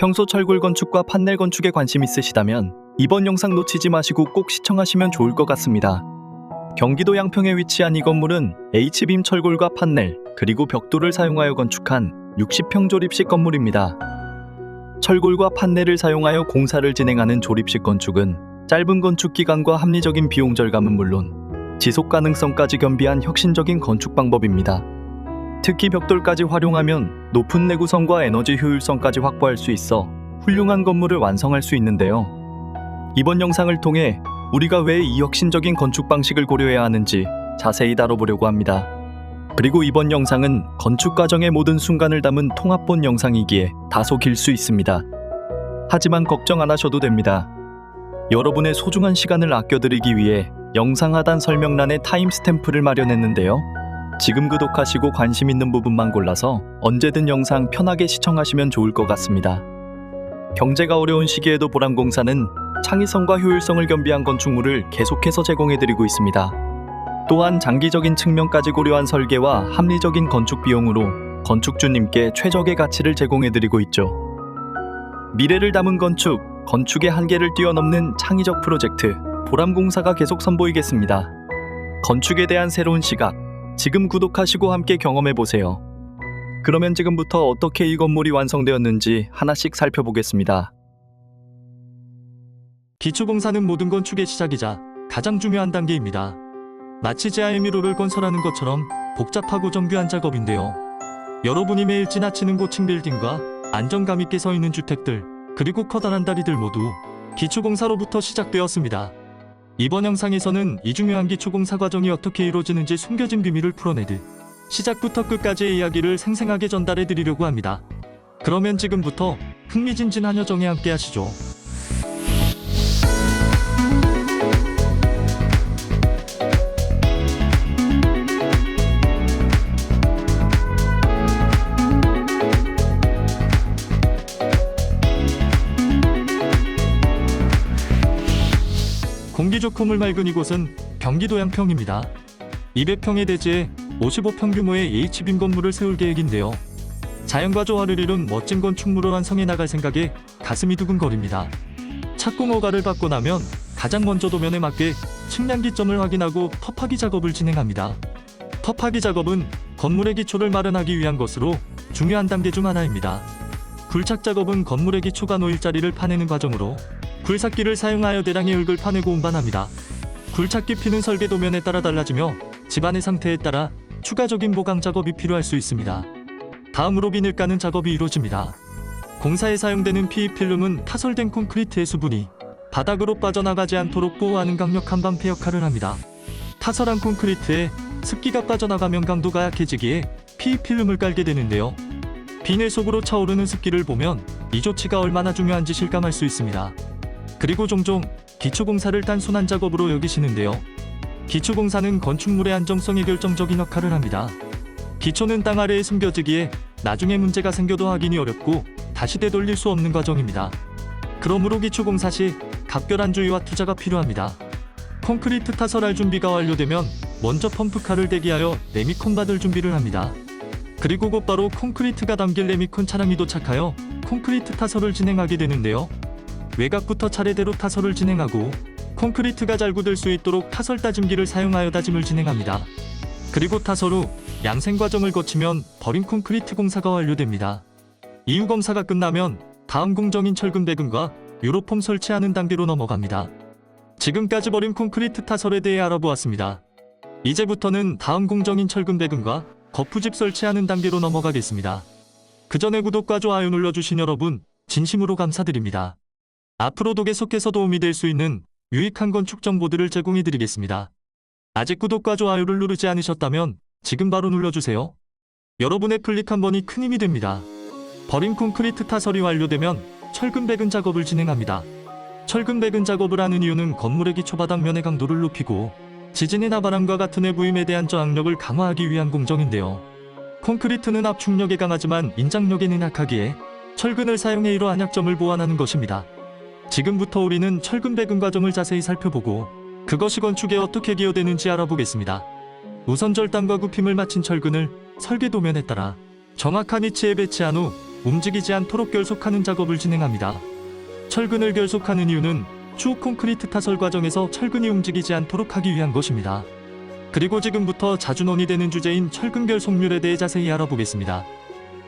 평소 철골 건축과 판넬 건축에 관심 있으시다면 이번 영상 놓치지 마시고 꼭 시청하시면 좋을 것 같습니다. 경기도 양평에 위치한 이 건물은 H빔 철골과 판넬 그리고 벽돌을 사용하여 건축한 60평 조립식 건물입니다. 철골과 판넬을 사용하여 공사를 진행하는 조립식 건축은 짧은 건축 기간과 합리적인 비용 절감은 물론 지속 가능성까지 겸비한 혁신적인 건축 방법입니다. 특히 벽돌까지 활용하면 높은 내구성과 에너지 효율성까지 확보할 수 있어 훌륭한 건물을 완성할 수 있는데요. 이번 영상을 통해 우리가 왜 이 혁신적인 건축 방식을 고려해야 하는지 자세히 다뤄보려고 합니다. 그리고 이번 영상은 건축 과정의 모든 순간을 담은 통합본 영상이기에 다소 길 수 있습니다. 하지만 걱정 안 하셔도 됩니다. 여러분의 소중한 시간을 아껴드리기 위해 영상 하단 설명란에 타임스탬프를 마련했는데요. 지금 구독하시고 관심 있는 부분만 골라서 언제든 영상 편하게 시청하시면 좋을 것 같습니다. 경제가 어려운 시기에도 보람공사는 창의성과 효율성을 겸비한 건축물을 계속해서 제공해드리고 있습니다. 또한 장기적인 측면까지 고려한 설계와 합리적인 건축 비용으로 건축주님께 최적의 가치를 제공해드리고 있죠. 미래를 담은 건축, 건축의 한계를 뛰어넘는 창의적 프로젝트, 보람공사가 계속 선보이겠습니다. 건축에 대한 새로운 시각, 지금 구독하시고 함께 경험해보세요. 그러면 지금부터 어떻게 이 건물이 완성되었는지 하나씩 살펴보겠습니다. 기초공사는 모든 건축의 시작이자 가장 중요한 단계입니다. 마치 제아의미로를 건설하는 것처럼 복잡하고 정교한 작업인데요. 여러분이 매일 지나치는 고층 빌딩과 안정감 있게 서 있는 주택들, 그리고 커다란 다리들 모두 기초공사로부터 시작되었습니다. 이번 영상에서는 이 중요한 기초공사 과정이 어떻게 이루어지는지 숨겨진 비밀을 풀어내듯 시작부터 끝까지의 이야기를 생생하게 전달해 드리려고 합니다. 그러면 지금부터 흥미진진한 여정에 함께 하시죠. 공기 좋고 물 맑은 이곳은 경기도 양평입니다. 200평의 대지에 55평 규모의 H빔 건물을 세울 계획인데요. 자연과 조화를 이룬 멋진 건축물을 완성해 나갈 생각에 가슴이 두근거립니다. 착공 허가를 받고 나면 가장 먼저 도면에 맞게 측량기점을 확인하고 텁하기 작업을 진행합니다. 텁하기 작업은 건물의 기초를 마련하기 위한 것으로 중요한 단계 중 하나입니다. 굴착 작업은 건물의 기초가 놓일 자리를 파내는 과정으로 굴삭기를 사용하여 대량의 흙을 파내고 운반합니다. 굴착 깊이는 설계 도면에 따라 달라지며 집안의 상태에 따라 추가적인 보강 작업이 필요할 수 있습니다. 다음으로 비늘 까는 작업이 이루어집니다. 공사에 사용되는 PE 필름은 타설된 콘크리트의 수분이 바닥으로 빠져나가지 않도록 보호하는 강력한 방패 역할을 합니다. 타설한 콘크리트에 습기가 빠져나가면 강도가 약해지기에 PE 필름을 깔게 되는데요. 비늘 속으로 차오르는 습기를 보면 이 조치가 얼마나 중요한지 실감할 수 있습니다. 그리고 종종 기초공사를 단순한 작업으로 여기시는데요. 기초공사는 건축물의 안정성에 결정적인 역할을 합니다. 기초는 땅 아래에 숨겨지기에 나중에 문제가 생겨도 확인이 어렵고 다시 되돌릴 수 없는 과정입니다. 그러므로 기초공사 시 각별한 주의와 투자가 필요합니다. 콘크리트 타설할 준비가 완료되면 먼저 펌프카를 대기하여 레미콘 받을 준비를 합니다. 그리고 곧바로 콘크리트가 담길 레미콘 차량이 도착하여 콘크리트 타설을 진행하게 되는데요. 외곽부터 차례대로 타설을 진행하고 콘크리트가 잘 굳을 수 있도록 타설 다짐기를 사용하여 다짐을 진행합니다. 그리고 타설 후 양생 과정을 거치면 버린 콘크리트 공사가 완료됩니다. 이후 검사가 끝나면 다음 공정인 철근 배근과 유로폼 설치하는 단계로 넘어갑니다. 지금까지 버린 콘크리트 타설에 대해 알아보았습니다. 이제부터는 다음 공정인 철근 배근과 거푸집 설치하는 단계로 넘어가겠습니다. 그 전에 구독과 좋아요 눌러주신 여러분 진심으로 감사드립니다. 앞으로도 계속해서 도움이 될 수 있는 유익한 건축 정보들을 제공해드리겠습니다. 아직 구독과 좋아요를 누르지 않으셨다면 지금 바로 눌러주세요. 여러분의 클릭 한 번이 큰 힘이 됩니다. 버린 콘크리트 타설이 완료되면 철근 배근 작업을 진행합니다. 철근 배근 작업을 하는 이유는 건물의 기초 바닥면의 강도를 높이고 지진이나 바람과 같은 외부 힘에 대한 저항력을 강화하기 위한 공정인데요. 콘크리트는 압축력에 강하지만 인장력에는 약하기에 철근을 사용해 이러한 약점을 보완하는 것입니다. 지금부터 우리는 철근 배근 과정을 자세히 살펴보고 그것이 건축에 어떻게 기여되는지 알아보겠습니다. 우선 절단과 굽힘을 마친 철근을 설계 도면에 따라 정확한 위치에 배치한 후 움직이지 않도록 결속하는 작업을 진행합니다. 철근을 결속하는 이유는 추후 콘크리트 타설 과정에서 철근이 움직이지 않도록 하기 위한 것입니다. 그리고 지금부터 자주 논의되는 주제인 철근 결속률에 대해 자세히 알아보겠습니다.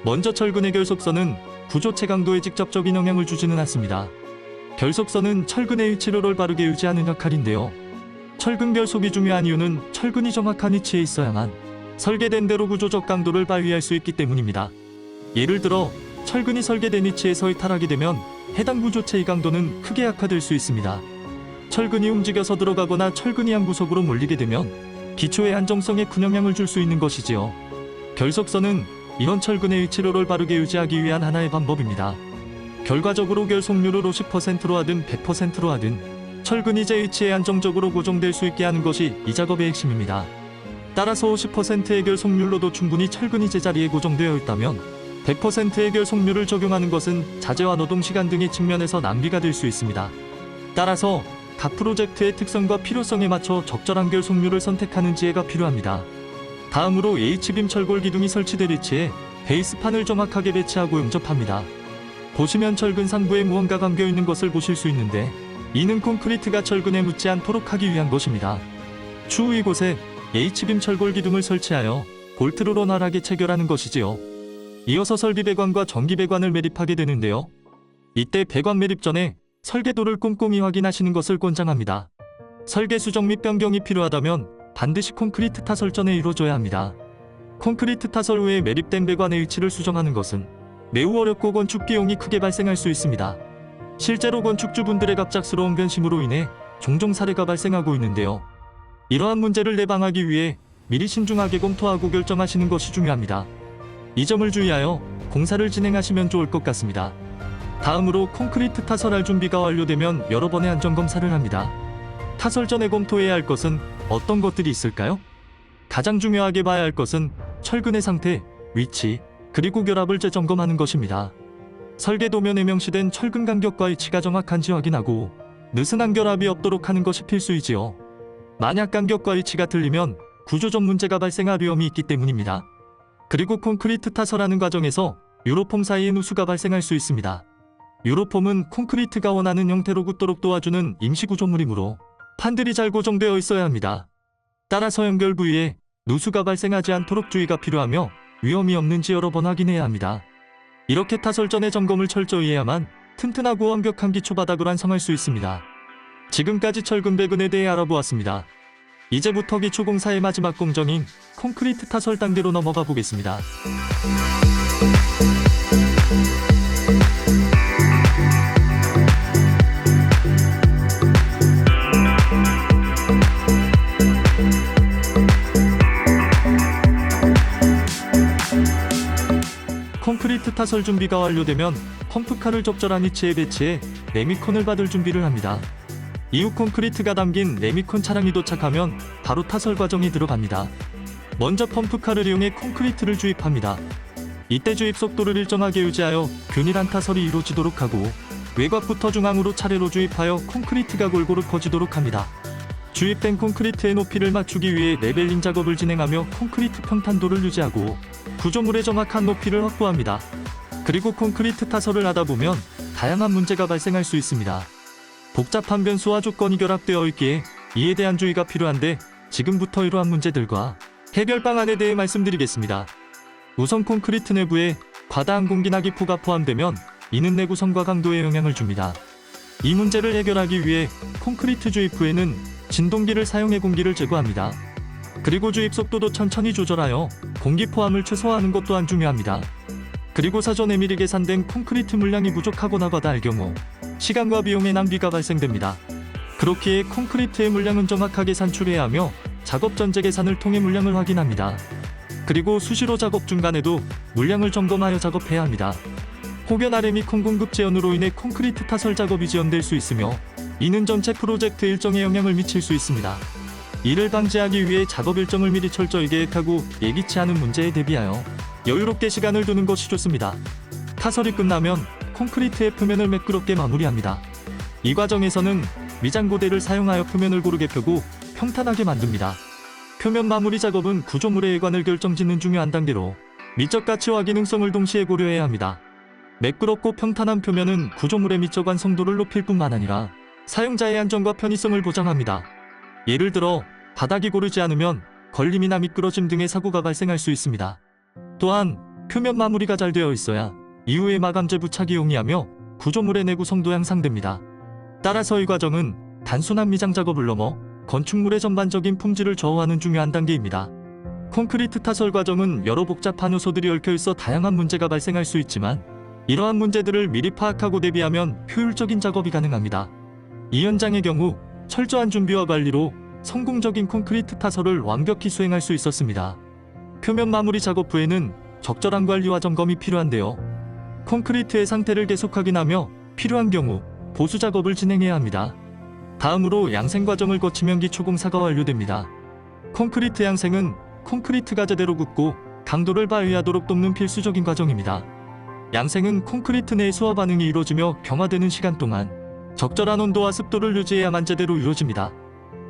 먼저 철근의 결속선은 구조체 강도에 직접적인 영향을 주지는 않습니다. 결속선은 철근의 위치를 올바르게 유지하는 역할인데요. 철근 결속이 중요한 이유는 철근이 정확한 위치에 있어야만 설계된 대로 구조적 강도를 발휘할 수 있기 때문입니다. 예를 들어 철근이 설계된 위치에서 이탈하게 되면 해당 구조체의 강도는 크게 약화될 수 있습니다. 철근이 움직여서 들어가거나 철근이 한 구석으로 몰리게 되면 기초의 안정성에 큰 영향을 줄 수 있는 것이지요. 결속선은 이런 철근의 위치를 올바르게 유지하기 위한 하나의 방법입니다. 결과적으로 결속률을 50%로 하든 100%로 하든 철근이 제 위치에 안정적으로 고정될 수 있게 하는 것이 이 작업의 핵심입니다. 따라서 50%의 결속률로도 충분히 철근이 제자리에 고정되어 있다면 100%의 결속률을 적용하는 것은 자재와 노동시간 등의 측면에서 낭비가 될 수 있습니다. 따라서 각 프로젝트의 특성과 필요성에 맞춰 적절한 결속률을 선택하는 지혜가 필요합니다. 다음으로 H빔 철골 기둥이 설치될 위치에 베이스판을 정확하게 배치하고 용접합니다. 보시면 철근 상부에 무언가 감겨 있는 것을 보실 수 있는데 이는 콘크리트가 철근에 묻지 않도록 하기 위한 것입니다. 추후 이곳에 H빔 철골 기둥을 설치하여 볼트로 원활하게 체결하는 것이지요. 이어서 설비 배관과 전기 배관을 매립하게 되는데요. 이때 배관 매립 전에 설계도를 꼼꼼히 확인하시는 것을 권장합니다. 설계 수정 및 변경이 필요하다면 반드시 콘크리트 타설 전에 이루어져야 합니다. 콘크리트 타설 후에 매립된 배관의 위치를 수정하는 것은 매우 어렵고 건축 비용이 크게 발생할 수 있습니다. 실제로 건축주분들의 갑작스러운 변심으로 인해 종종 사례가 발생하고 있는데요. 이러한 문제를 예방하기 위해 미리 신중하게 검토하고 결정하시는 것이 중요합니다. 이 점을 주의하여 공사를 진행하시면 좋을 것 같습니다. 다음으로 콘크리트 타설할 준비가 완료되면 여러 번의 안전검사를 합니다. 타설 전에 검토해야 할 것은 어떤 것들이 있을까요? 가장 중요하게 봐야 할 것은 철근의 상태, 위치, 그리고 결합을 재점검하는 것입니다. 설계도면에 명시된 철근 간격과 위치가 정확한지 확인하고 느슨한 결합이 없도록 하는 것이 필수이지요. 만약 간격과 위치가 틀리면 구조적 문제가 발생할 위험이 있기 때문입니다. 그리고 콘크리트 타설하는 과정에서 유로폼 사이에 누수가 발생할 수 있습니다. 유로폼은 콘크리트가 원하는 형태로 굳도록 도와주는 임시 구조물이므로 판들이 잘 고정되어 있어야 합니다. 따라서 연결 부위에 누수가 발생하지 않도록 주의가 필요하며 위험이 없는지 여러 번 확인해야 합니다. 이렇게 타설 전에 점검을 철저히 해야만 튼튼하고 완벽한 기초 바닥을 완성할 수 있습니다. 지금까지 철근 배근에 대해 알아보았습니다. 이제부터 기초 공사의 마지막 공정인 콘크리트 타설 단계로 넘어가 보겠습니다. 콘크리트 타설 준비가 완료되면 펌프카를 적절한 위치에 배치해 레미콘을 받을 준비를 합니다. 이후 콘크리트가 담긴 레미콘 차량이 도착하면 바로 타설 과정이 들어갑니다. 먼저 펌프카를 이용해 콘크리트를 주입합니다. 이때 주입 속도를 일정하게 유지하여 균일한 타설이 이루어지도록 하고 외곽부터 중앙으로 차례로 주입하여 콘크리트가 골고루 퍼지도록 합니다. 주입된 콘크리트의 높이를 맞추기 위해 레벨링 작업을 진행하며 콘크리트 평탄도를 유지하고 구조물의 정확한 높이를 확보합니다. 그리고 콘크리트 타설을 하다 보면 다양한 문제가 발생할 수 있습니다. 복잡한 변수와 조건이 결합되어 있기에 이에 대한 주의가 필요한데 지금부터 이러한 문제들과 해결 방안에 대해 말씀드리겠습니다. 우선 콘크리트 내부에 과다한 공기나 기포가 포함되면 이는 내구성과 강도에 영향을 줍니다. 이 문제를 해결하기 위해 콘크리트 주입 후에는 진동기를 사용해 공기를 제거합니다. 그리고 주입 속도도 천천히 조절하여 공기 포함을 최소화하는 것 또한 중요합니다. 그리고 사전에 미리 계산된 콘크리트 물량이 부족하거나 과다할 경우 시간과 비용의 낭비가 발생됩니다. 그렇기에 콘크리트의 물량은 정확하게 산출해야 하며 작업 전 재계산을 통해 물량을 확인합니다. 그리고 수시로 작업 중간에도 물량을 점검하여 작업해야 합니다. 혹여 RM이 공급 제한으로 인해 콘크리트 타설 작업이 지연될 수 있으며 이는 전체 프로젝트 일정에 영향을 미칠 수 있습니다. 이를 방지하기 위해 작업 일정을 미리 철저히 계획하고 예기치 않은 문제에 대비하여 여유롭게 시간을 두는 것이 좋습니다. 타설이 끝나면 콘크리트의 표면을 매끄럽게 마무리합니다. 이 과정에서는 미장고대를 사용하여 표면을 고르게 펴고 평탄하게 만듭니다. 표면 마무리 작업은 구조물의 외관을 결정짓는 중요한 단계로 미적 가치와 기능성을 동시에 고려해야 합니다. 매끄럽고 평탄한 표면은 구조물의 미적 완성도를 높일 뿐만 아니라 사용자의 안전과 편의성을 보장합니다. 예를 들어 바닥이 고르지 않으면 걸림이나 미끄러짐 등의 사고가 발생할 수 있습니다. 또한 표면 마무리가 잘 되어 있어야 이후에 마감재 부착이 용이하며 구조물의 내구성도 향상됩니다. 따라서 이 과정은 단순한 미장 작업을 넘어 건축물의 전반적인 품질을 저하하는 중요한 단계입니다. 콘크리트 타설 과정은 여러 복잡한 요소들이 얽혀 있어 다양한 문제가 발생할 수 있지만 이러한 문제들을 미리 파악하고 대비하면 효율적인 작업이 가능합니다. 이 현장의 경우 철저한 준비와 관리로 성공적인 콘크리트 타설을 완벽히 수행할 수 있었습니다. 표면 마무리 작업 후에는 적절한 관리와 점검이 필요한데요. 콘크리트의 상태를 계속 확인하며 필요한 경우 보수 작업을 진행해야 합니다. 다음으로 양생 과정을 거치면 기초공사가 완료됩니다. 콘크리트 양생은 콘크리트가 제대로 굳고 강도를 발휘하도록 돕는 필수적인 과정입니다. 양생은 콘크리트 내의 수화 반응이 이루어지며 경화되는 시간 동안 적절한 온도와 습도를 유지해야만 제대로 이루어집니다.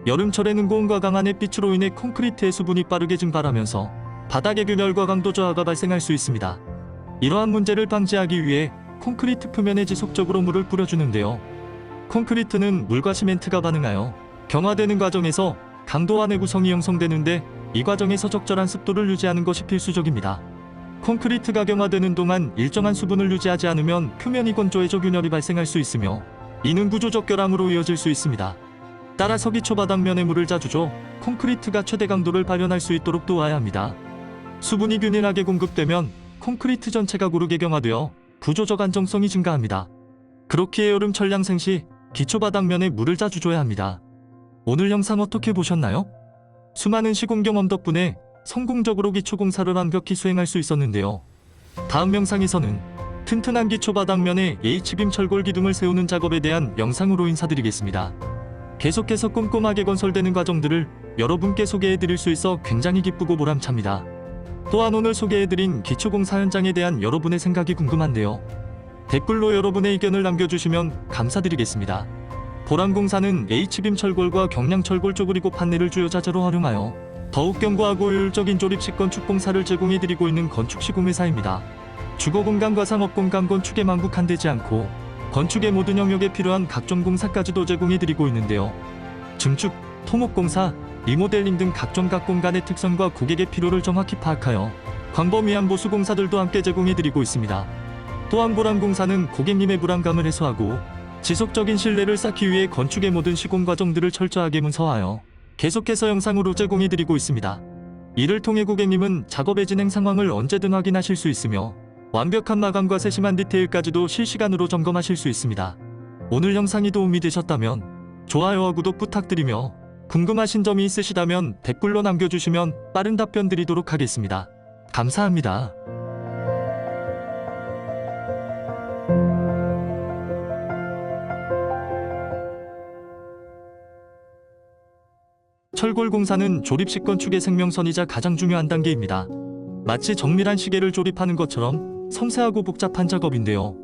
여름철에는 고온과 강한 햇빛으로 인해 콘크리트의 수분이 빠르게 증발하면서 바닥의 균열과 강도 저하가 발생할 수 있습니다. 이러한 문제를 방지하기 위해 콘크리트 표면에 지속적으로 물을 뿌려주는데요. 콘크리트는 물과 시멘트가 반응하여 경화되는 과정에서 강도와 내구성이 형성되는데 이 과정에서 적절한 습도를 유지하는 것이 필수적입니다. 콘크리트가 경화되는 동안 일정한 수분을 유지하지 않으면 표면이 건조해져 균열이 발생할 수 있으며 이는 구조적 결함으로 이어질 수 있습니다. 따라서 기초 바닥면에 물을 자주 줘 콘크리트가 최대 강도를 발현할 수 있도록 도와야 합니다. 수분이 균일하게 공급되면 콘크리트 전체가 고르게 경화되어 구조적 안정성이 증가합니다. 그렇기에 여름철 양생 시 기초 바닥면에 물을 자주 줘야 합니다. 오늘 영상 어떻게 보셨나요? 수많은 시공 경험 덕분에 성공적으로 기초 공사를 완벽히 수행할 수 있었는데요. 다음 영상에서는 튼튼한 기초 바닥면에 H빔 철골 기둥을 세우는 작업에 대한 영상으로 인사드리겠습니다. 계속해서 꼼꼼하게 건설되는 과정들을 여러분께 소개해드릴 수 있어 굉장히 기쁘고 보람찹니다. 또한 오늘 소개해드린 기초공사 현장에 대한 여러분의 생각이 궁금한데요. 댓글로 여러분의 의견을 남겨주시면 감사드리겠습니다. 보람공사는 H빔 철골과 경량철골 쪼그리고 판넬을 주요 자재로 활용하여 더욱 견고하고 효율적인 조립식 건축 공사를 제공해드리고 있는 건축시공회사입니다. 주거공간과 상업공간 건축에 만국한되지 않고 건축의 모든 영역에 필요한 각종 공사까지도 제공해드리고 있는데요. 증축, 토목공사, 리모델링 등 각종 각 공간의 특성과 고객의 필요를 정확히 파악하여 광범위한 보수 공사들도 함께 제공해드리고 있습니다. 또한 보람공사는 고객님의 불안감을 해소하고 지속적인 신뢰를 쌓기 위해 건축의 모든 시공 과정들을 철저하게 문서화하여 계속해서 영상으로 제공해드리고 있습니다. 이를 통해 고객님은 작업의 진행 상황을 언제든 확인하실 수 있으며 완벽한 마감과 세심한 디테일까지도 실시간으로 점검하실 수 있습니다. 오늘 영상이 도움이 되셨다면 좋아요와 구독 부탁드리며 궁금하신 점이 있으시다면 댓글로 남겨주시면 빠른 답변 드리도록 하겠습니다. 감사합니다. 철골 공사는 조립식 건축의 생명선이자 가장 중요한 단계입니다. 마치 정밀한 시계를 조립하는 것처럼 섬세하고 복잡한 작업인데요.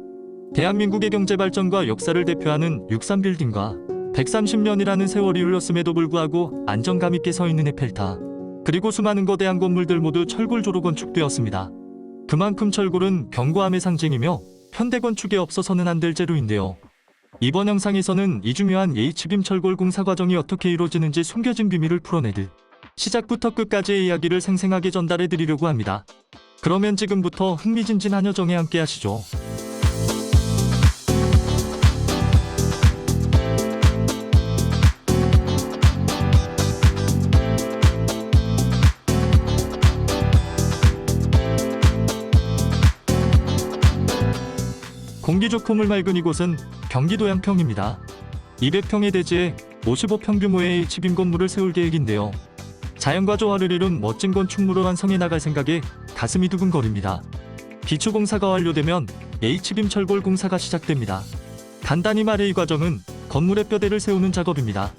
대한민국의 경제 발전과 역사를 대표하는 63빌딩과 130년이라는 세월이 흘렀음에도 불구하고 안정감 있게 서 있는 에펠탑, 그리고 수많은 거대한 건물들 모두 철골조로 건축되었습니다. 그만큼 철골은 견고함의 상징이며 현대 건축에 없어서는 안 될 재료인데요. 이번 영상에서는 이 중요한 H빔 철골 공사 과정이 어떻게 이루어지는지 숨겨진 비밀을 풀어내듯 시작부터 끝까지의 이야기를 생생하게 전달해 드리려고 합니다. 그러면 지금부터 흥미진진한 여정에 함께 하시죠. 공기 좋고 물 맑은 이곳은 경기도 양평입니다. 200평의 대지에 55평 규모의 H빔 건물을 세울 계획인데요. 자연과 조화를 이룬 멋진 건축물을 완성해 나갈 생각에 가슴이 두근거립니다. 기초공사가 완료되면 H빔 철골 공사가 시작됩니다. 간단히 말해 이 과정은 건물의 뼈대를 세우는 작업입니다.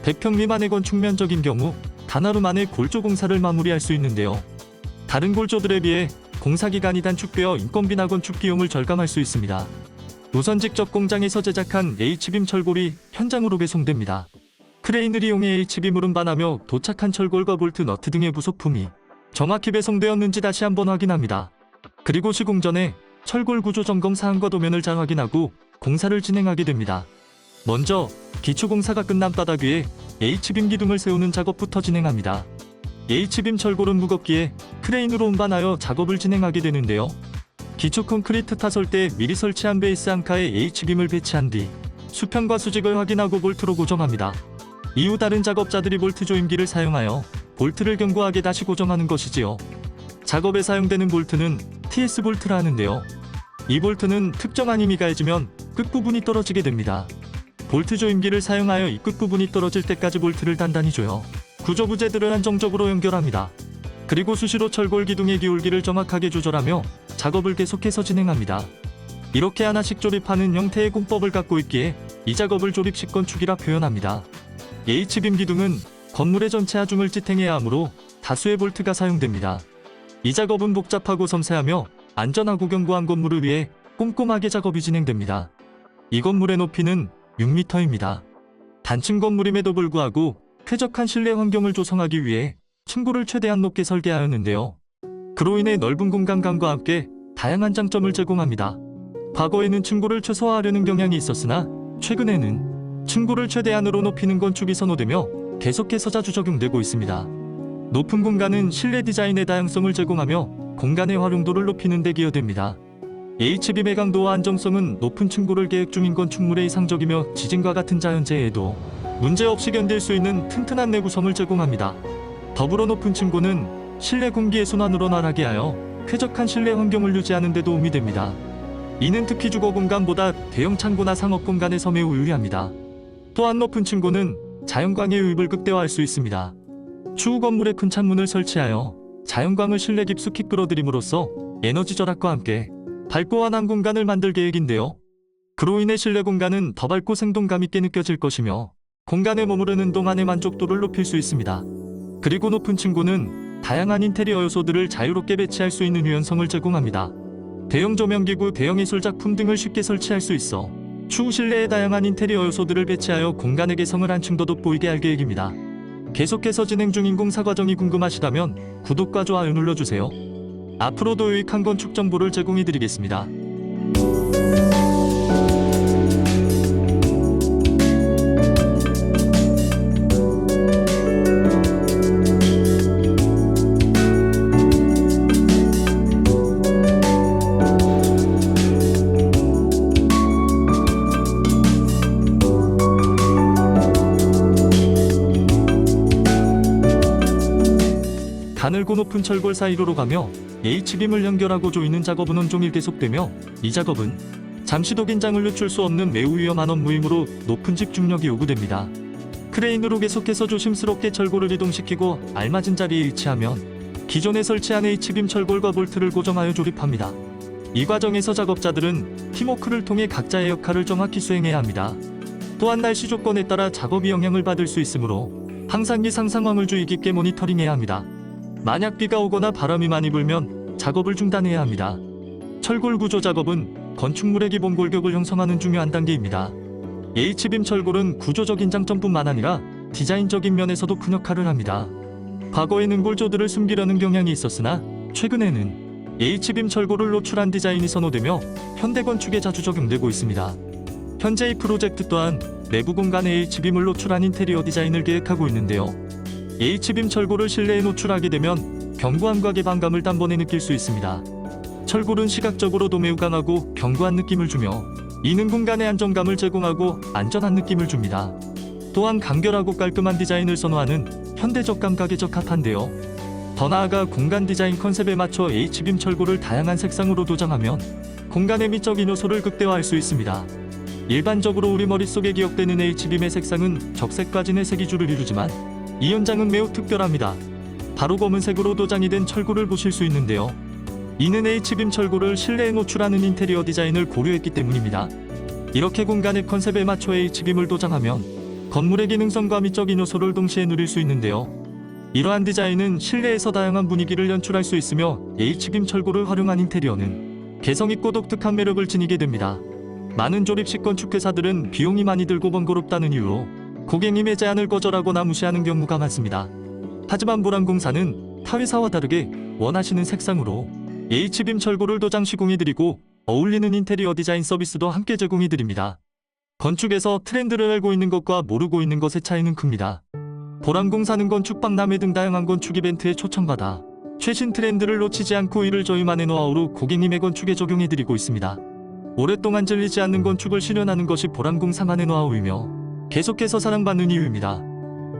100평 미만의 건축 면적인 경우 단하루 만에 골조 공사를 마무리할 수 있는데요. 다른 골조들에 비해 공사기간이 단축되어 인건비나 건축 비용을 절감할 수 있습니다. 우선 직접 공장에서 제작한 H빔 철골이 현장으로 배송됩니다. 크레인을 이용해 H빔을 운반하며 도착한 철골과 볼트, 너트 등의 부속품이 정확히 배송되었는지 다시 한번 확인합니다. 그리고 시공 전에 철골 구조 점검 사항과 도면을 잘 확인하고 공사를 진행하게 됩니다. 먼저 기초공사가 끝난 바닥 위에 H빔 기둥을 세우는 작업부터 진행합니다. H빔 철골은 무겁기에 크레인으로 운반하여 작업을 진행하게 되는데요. 기초 콘크리트 타설대에 미리 설치한 베이스 앙카에 H빔을 배치한 뒤 수평과 수직을 확인하고 볼트로 고정합니다. 이후 다른 작업자들이 볼트 조임기를 사용하여 볼트를 견고하게 다시 고정하는 것이지요. 작업에 사용되는 볼트는 TS 볼트라 하는데요. 이 볼트는 특정한 힘이 가해지면 끝부분이 떨어지게 됩니다. 볼트 조임기를 사용하여 이 끝부분이 떨어질 때까지 볼트를 단단히 조여 구조 부재들을 안정적으로 연결합니다. 그리고 수시로 철골 기둥의 기울기를 정확하게 조절하며 작업을 계속해서 진행합니다. 이렇게 하나씩 조립하는 형태의 공법을 갖고 있기에 이 작업을 조립식 건축이라 표현합니다. H빔 기둥은 건물의 전체 하중을 지탱해야 하므로 다수의 볼트가 사용됩니다. 이 작업은 복잡하고 섬세하며 안전하고 견고한 건물을 위해 꼼꼼하게 작업이 진행됩니다. 이 건물의 높이는 6m입니다. 단층 건물임에도 불구하고 쾌적한 실내 환경을 조성하기 위해 층고를 최대한 높게 설계하였는데요. 그로 인해 넓은 공간감과 함께 다양한 장점을 제공합니다. 과거에는 층고를 최소화하려는 경향이 있었으나 최근에는 층고를 최대한으로 높이는 건축이 선호되며 계속해서 자주 적용되고 있습니다. 높은 공간은 실내 디자인의 다양성을 제공하며 공간의 활용도를 높이는 데 기여됩니다. H빔의 강도와 안정성은 높은 층고를 계획 중인 건축물에 이상적이며 지진과 같은 자연재해에도 문제없이 견딜 수 있는 튼튼한 내구성을 제공합니다. 더불어 높은 층고는 실내 공기의 순환으로 나가게 하여 쾌적한 실내 환경을 유지하는 데 도움이 됩니다. 이는 특히 주거 공간보다 대형 창고나 상업 공간에서 매우 유리합니다. 또한 높은 층고는 자연광의 유입을 극대화할 수 있습니다. 추후 건물에 큰 창문을 설치하여 자연광을 실내 깊숙이 끌어들임으로써 에너지 절약과 함께 밝고 환한 공간을 만들 계획인데요. 그로 인해 실내 공간은 더 밝고 생동감 있게 느껴질 것이며 공간에 머무르는 동안의 만족도를 높일 수 있습니다. 그리고 높은 층고는 다양한 인테리어 요소들을 자유롭게 배치할 수 있는 유연성을 제공합니다. 대형 조명기구, 대형 예술작품 등을 쉽게 설치할 수 있어 추후 실내에 다양한 인테리어 요소들을 배치하여 공간의 개성을 한층 더 돋보이게 할 계획입니다. 계속해서 진행 중인 공사 과정이 궁금하시다면 구독과 좋아요 눌러주세요. 앞으로도 유익한 건축 정보를 제공해드리겠습니다. 가늘고 높은 철골 사이로로 가며 H빔을 연결하고 조이는 작업은 온종일 계속되며 이 작업은 잠시도 긴장을 늦출 수 없는 매우 위험한 업무이므로 높은 집중력이 요구됩니다. 크레인으로 계속해서 조심스럽게 철골을 이동시키고 알맞은 자리에 위치하면 기존에 설치한 H빔 철골과 볼트를 고정하여 조립합니다. 이 과정에서 작업자들은 팀워크를 통해 각자의 역할을 정확히 수행해야 합니다. 또한 날씨 조건에 따라 작업이 영향을 받을 수 있으므로 항상 기상 상황을 주의 깊게 모니터링해야 합니다. 만약 비가 오거나 바람이 많이 불면 작업을 중단해야 합니다. 철골 구조 작업은 건축물의 기본 골격을 형성하는 중요한 단계입니다. H빔 철골은 구조적인 장점뿐만 아니라 디자인적인 면에서도 큰 역할을 합니다. 과거에는 골조들을 숨기려는 경향이 있었으나 최근에는 H빔 철골을 노출한 디자인이 선호되며 현대 건축에 자주 적용되고 있습니다. 현재 이 프로젝트 또한 내부 공간에 H빔을 노출한 인테리어 디자인을 계획하고 있는데요. H빔 철골을 실내에 노출하게 되면 견고함과 개방감을 단번에 느낄 수 있습니다. 철골은 시각적으로도 매우 강하고 견고한 느낌을 주며 이는 공간의 안정감을 제공하고 안전한 느낌을 줍니다. 또한 간결하고 깔끔한 디자인을 선호하는 현대적 감각에 적합한데요. 더 나아가 공간 디자인 컨셉에 맞춰 H빔 철골을 다양한 색상으로 도장하면 공간의 미적인 요소를 극대화할 수 있습니다. 일반적으로 우리 머릿속에 기억되는 H빔의 색상은 적색과 진의 색이 주를 이루지만 이 현장은 매우 특별합니다. 바로 검은색으로 도장이 된 철골을 보실 수 있는데요. 이는 H빔 철골을 실내에 노출하는 인테리어 디자인을 고려했기 때문입니다. 이렇게 공간의 컨셉에 맞춰 H빔을 도장하면 건물의 기능성과 미적인 요소를 동시에 누릴 수 있는데요. 이러한 디자인은 실내에서 다양한 분위기를 연출할 수 있으며 H빔 철골을 활용한 인테리어는 개성있고 독특한 매력을 지니게 됩니다. 많은 조립식 건축회사들은 비용이 많이 들고 번거롭다는 이유로 고객님의 제안을 거절하거나 무시하는 경우가 많습니다. 하지만 보람공사는 타 회사와 다르게 원하시는 색상으로 H빔 철골을 도장 시공해드리고 어울리는 인테리어 디자인 서비스도 함께 제공해드립니다. 건축에서 트렌드를 알고 있는 것과 모르고 있는 것의 차이는 큽니다. 보람공사는 건축박람회 등 다양한 건축 이벤트에 초청받아 최신 트렌드를 놓치지 않고 이를 저희만의 노하우로 고객님의 건축에 적용해드리고 있습니다. 오랫동안 질리지 않는 건축을 실현하는 것이 보람공사만의 노하우이며 계속해서 사랑받는 이유입니다.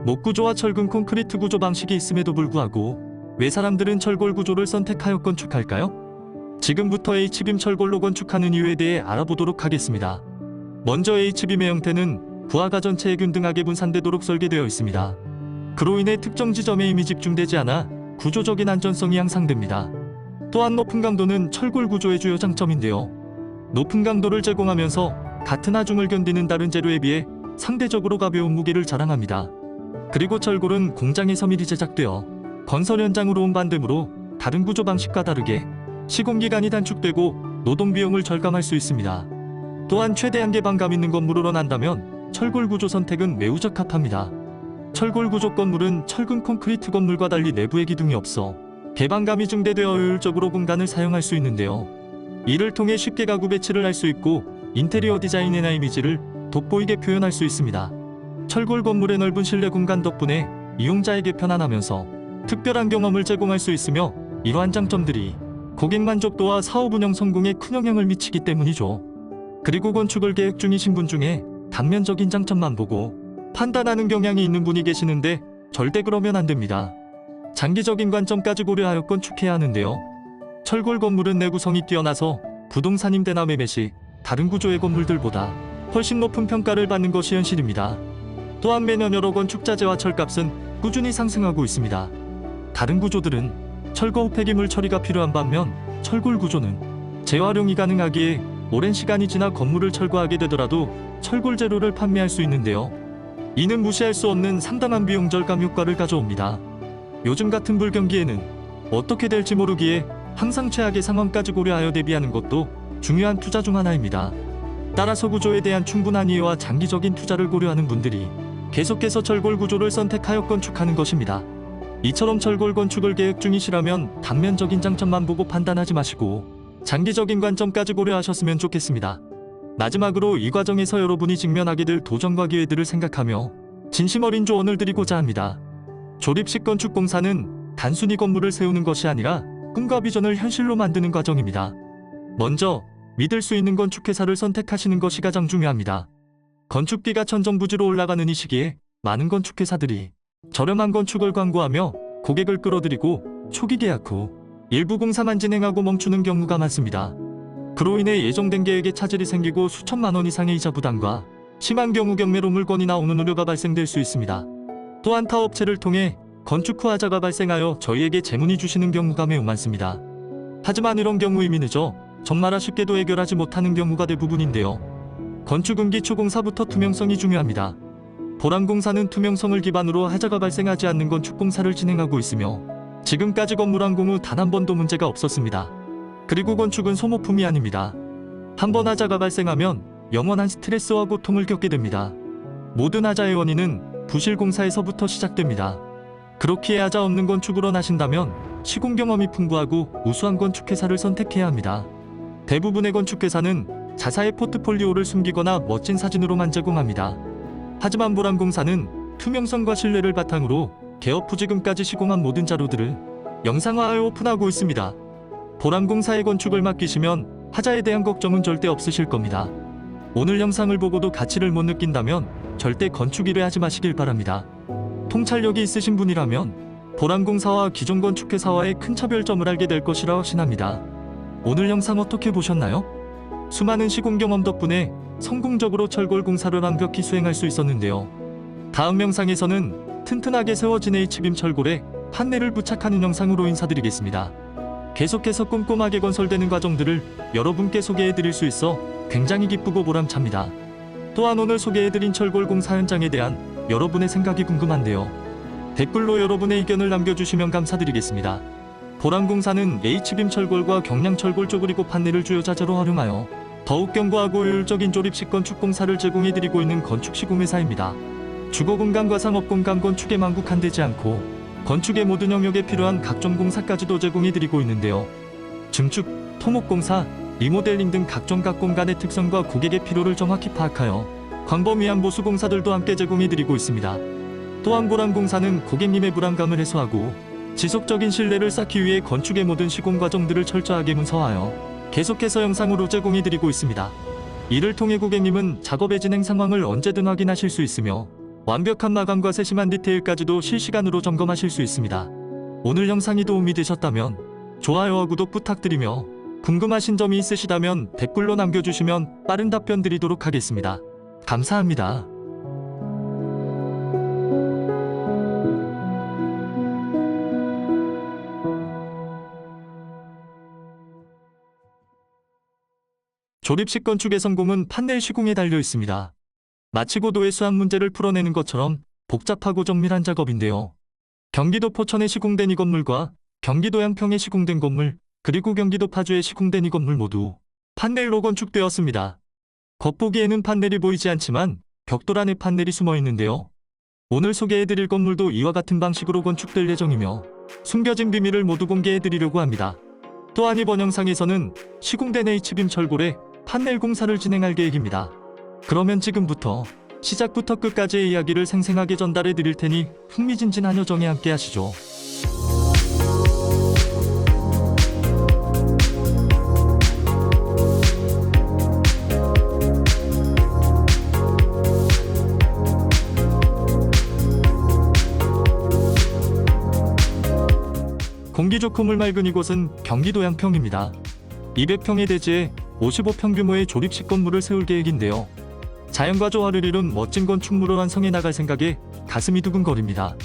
목구조와 철근 콘크리트 구조 방식이 있음에도 불구하고 왜 사람들은 철골 구조를 선택하여 건축할까요? 지금부터 H빔 철골로 건축하는 이유에 대해 알아보도록 하겠습니다. 먼저 H빔의 형태는 부하가 전체에 균등하게 분산되도록 설계되어 있습니다. 그로 인해 특정 지점에 힘이 집중되지 않아 구조적인 안전성이 향상됩니다. 또한 높은 강도는 철골 구조의 주요 장점인데요. 높은 강도를 제공하면서 같은 하중을 견디는 다른 재료에 비해 상대적으로 가벼운 무게를 자랑합니다. 그리고 철골은 공장에서 미리 제작되어 건설 현장으로 온 반대므로 다른 구조 방식과 다르게 시공기간이 단축되고 노동 비용을 절감할 수 있습니다. 또한 최대한 개방감 있는 건물으로 난다면 철골 구조 선택은 매우 적합합니다. 철골 구조 건물은 철근 콘크리트 건물과 달리 내부에 기둥이 없어 개방감이 증대되어 효율적으로 공간을 사용할 수 있는데요. 이를 통해 쉽게 가구 배치를 할 수 있고 인테리어 디자인이나 이미지를 돋보이게 표현할 수 있습니다. 철골 건물의 넓은 실내 공간 덕분에 이용자에게 편안하면서 특별한 경험을 제공할 수 있으며 이러한 장점들이 고객 만족도와 사업 운영 성공에 큰 영향을 미치기 때문이죠. 그리고 건축을 계획 중이신 분 중에 단면적인 장점만 보고 판단하는 경향이 있는 분이 계시는데 절대 그러면 안 됩니다. 장기적인 관점까지 고려하여 건축해야 하는데요. 철골 건물은 내구성이 뛰어나서 부동산 임대나 매매 시 다른 구조의 건물들보다 훨씬 높은 평가를 받는 것이 현실입니다. 또한 매년 여러 건축자재와 철값은 꾸준히 상승하고 있습니다. 다른 구조들은 철거 후 폐기물 처리가 필요한 반면 철골 구조는 재활용이 가능하기에 오랜 시간이 지나 건물을 철거하게 되더라도 철골 재료를 판매할 수 있는데요. 이는 무시할 수 없는 상당한 비용 절감 효과를 가져옵니다. 요즘 같은 불경기에는 어떻게 될지 모르기에 항상 최악의 상황까지 고려하여 대비하는 것도 중요한 투자 중 하나입니다. 따라서 구조에 대한 충분한 이해와 장기적인 투자를 고려하는 분들이 계속해서 철골 구조를 선택하여 건축하는 것입니다. 이처럼 철골 건축을 계획 중이시라면 단면적인 장점만 보고 판단하지 마시고 장기적인 관점까지 고려하셨으면 좋겠습니다. 마지막으로 이 과정에서 여러분이 직면하게 될 도전과 기회들을 생각하며 진심 어린 조언을 드리고자 합니다. 조립식 건축 공사는 단순히 건물을 세우는 것이 아니라 꿈과 비전을 현실로 만드는 과정입니다. 먼저 믿을 수 있는 건축회사를 선택하시는 것이 가장 중요합니다. 건축비가 천정부지로 올라가는 이 시기에 많은 건축회사들이 저렴한 건축을 광고하며 고객을 끌어들이고 초기 계약 후 일부 공사만 진행하고 멈추는 경우가 많습니다. 그로 인해 예정된 계획에 차질이 생기고 수천만 원 이상의 이자 부담과 심한 경우 경매로 물건이 나오는 우려가 발생될 수 있습니다. 또한 타업체를 통해 건축 후 하자가 발생하여 저희에게 재문의 주시는 경우가 매우 많습니다. 하지만 이런 경우 이미 늦어 정말 아쉽게도 해결하지 못하는 경우가 대부분인데요. 건축 운기 초공사부터 투명성이 중요합니다. 보람공사는 투명성을 기반으로 하자가 발생하지 않는 건축공사를 진행하고 있으며 지금까지 건물 완공 후 단 한 번도 문제가 없었습니다. 그리고 건축은 소모품이 아닙니다. 한번 하자가 발생하면 영원한 스트레스와 고통을 겪게 됩니다. 모든 하자의 원인은 부실 공사에서부터 시작됩니다. 그렇기에 하자 없는 건축으로 나신다면 시공 경험이 풍부하고 우수한 건축회사를 선택해야 합니다. 대부분의 건축회사는 자사의 포트폴리오를 숨기거나 멋진 사진으로만 제공합니다. 하지만 보람공사는 투명성과 신뢰를 바탕으로 개업 후 지금까지 시공한 모든 자료들을 영상화하여 오픈하고 있습니다. 보람공사의 건축을 맡기시면 하자에 대한 걱정은 절대 없으실 겁니다. 오늘 영상을 보고도 가치를 못 느낀다면 절대 건축 일을 하지 마시길 바랍니다. 통찰력이 있으신 분이라면 보람공사와 기존 건축회사와의 큰 차별점을 알게 될 것이라 확신합니다. 오늘 영상 어떻게 보셨나요? 수많은 시공 경험 덕분에 성공적으로 철골 공사를 완벽히 수행할 수 있었는데요. 다음 영상에서는 튼튼하게 세워진 H빔 철골에 판넬을 부착하는 영상으로 인사드리겠습니다. 계속해서 꼼꼼하게 건설되는 과정들을 여러분께 소개해드릴 수 있어 굉장히 기쁘고 보람찹니다. 또한 오늘 소개해드린 철골 공사 현장에 대한 여러분의 생각이 궁금한데요. 댓글로 여러분의 의견을 남겨주시면 감사드리겠습니다. 보람공사는 H빔 철골과 경량 철골 쪼그리고 판넬을 주요 자재로 활용하여 더욱 견고하고 효율적인 조립식 건축 공사를 제공해드리고 있는 건축 시공회사입니다. 주거 공간과 상업 공간 건축에만 국한되지 않고 건축의 모든 영역에 필요한 각종 공사까지도 제공해드리고 있는데요. 증축, 토목공사, 리모델링 등 각종 각 공간의 특성과 고객의 필요를 정확히 파악하여 광범위한 보수 공사들도 함께 제공해드리고 있습니다. 또한 보람공사는 고객님의 불안감을 해소하고 지속적인 신뢰를 쌓기 위해 건축의 모든 시공 과정들을 철저하게 문서화하여 계속해서 영상으로 제공해드리고 있습니다. 이를 통해 고객님은 작업의 진행 상황을 언제든 확인하실 수 있으며 완벽한 마감과 세심한 디테일까지도 실시간으로 점검하실 수 있습니다. 오늘 영상이 도움이 되셨다면 좋아요와 구독 부탁드리며 궁금하신 점이 있으시다면 댓글로 남겨주시면 빠른 답변 드리도록 하겠습니다. 감사합니다. 조립식 건축의 성공은 판넬 시공에 달려 있습니다. 마치 고도의 수학 문제를 풀어내는 것처럼 복잡하고 정밀한 작업인데요. 경기도 포천에 시공된 이 건물과 경기도 양평에 시공된 건물, 그리고 경기도 파주에 시공된 이 건물 모두 판넬로 건축되었습니다. 겉보기에는 판넬이 보이지 않지만 벽돌 안에 판넬이 숨어 있는데요. 오늘 소개해드릴 건물도 이와 같은 방식으로 건축될 예정이며 숨겨진 비밀을 모두 공개해드리려고 합니다. 또한 이번 영상에서는 시공된 H빔 철골에 판넬 공사를 진행할 계획입니다. 그러면 지금부터 시작부터 끝까지의 이야기를 생생하게 전달해 드릴 테니 흥미진진한 여정에 함께 하시죠. 공기 좋고 물 맑은 이곳은 경기도 양평입니다. 200평의 대지에 55평 규모의 조립식 건물을 세울 계획인데요. 자연과 조화를 이룬 멋진 건축물을 완성해 나갈 생각에 가슴이 두근거립니다.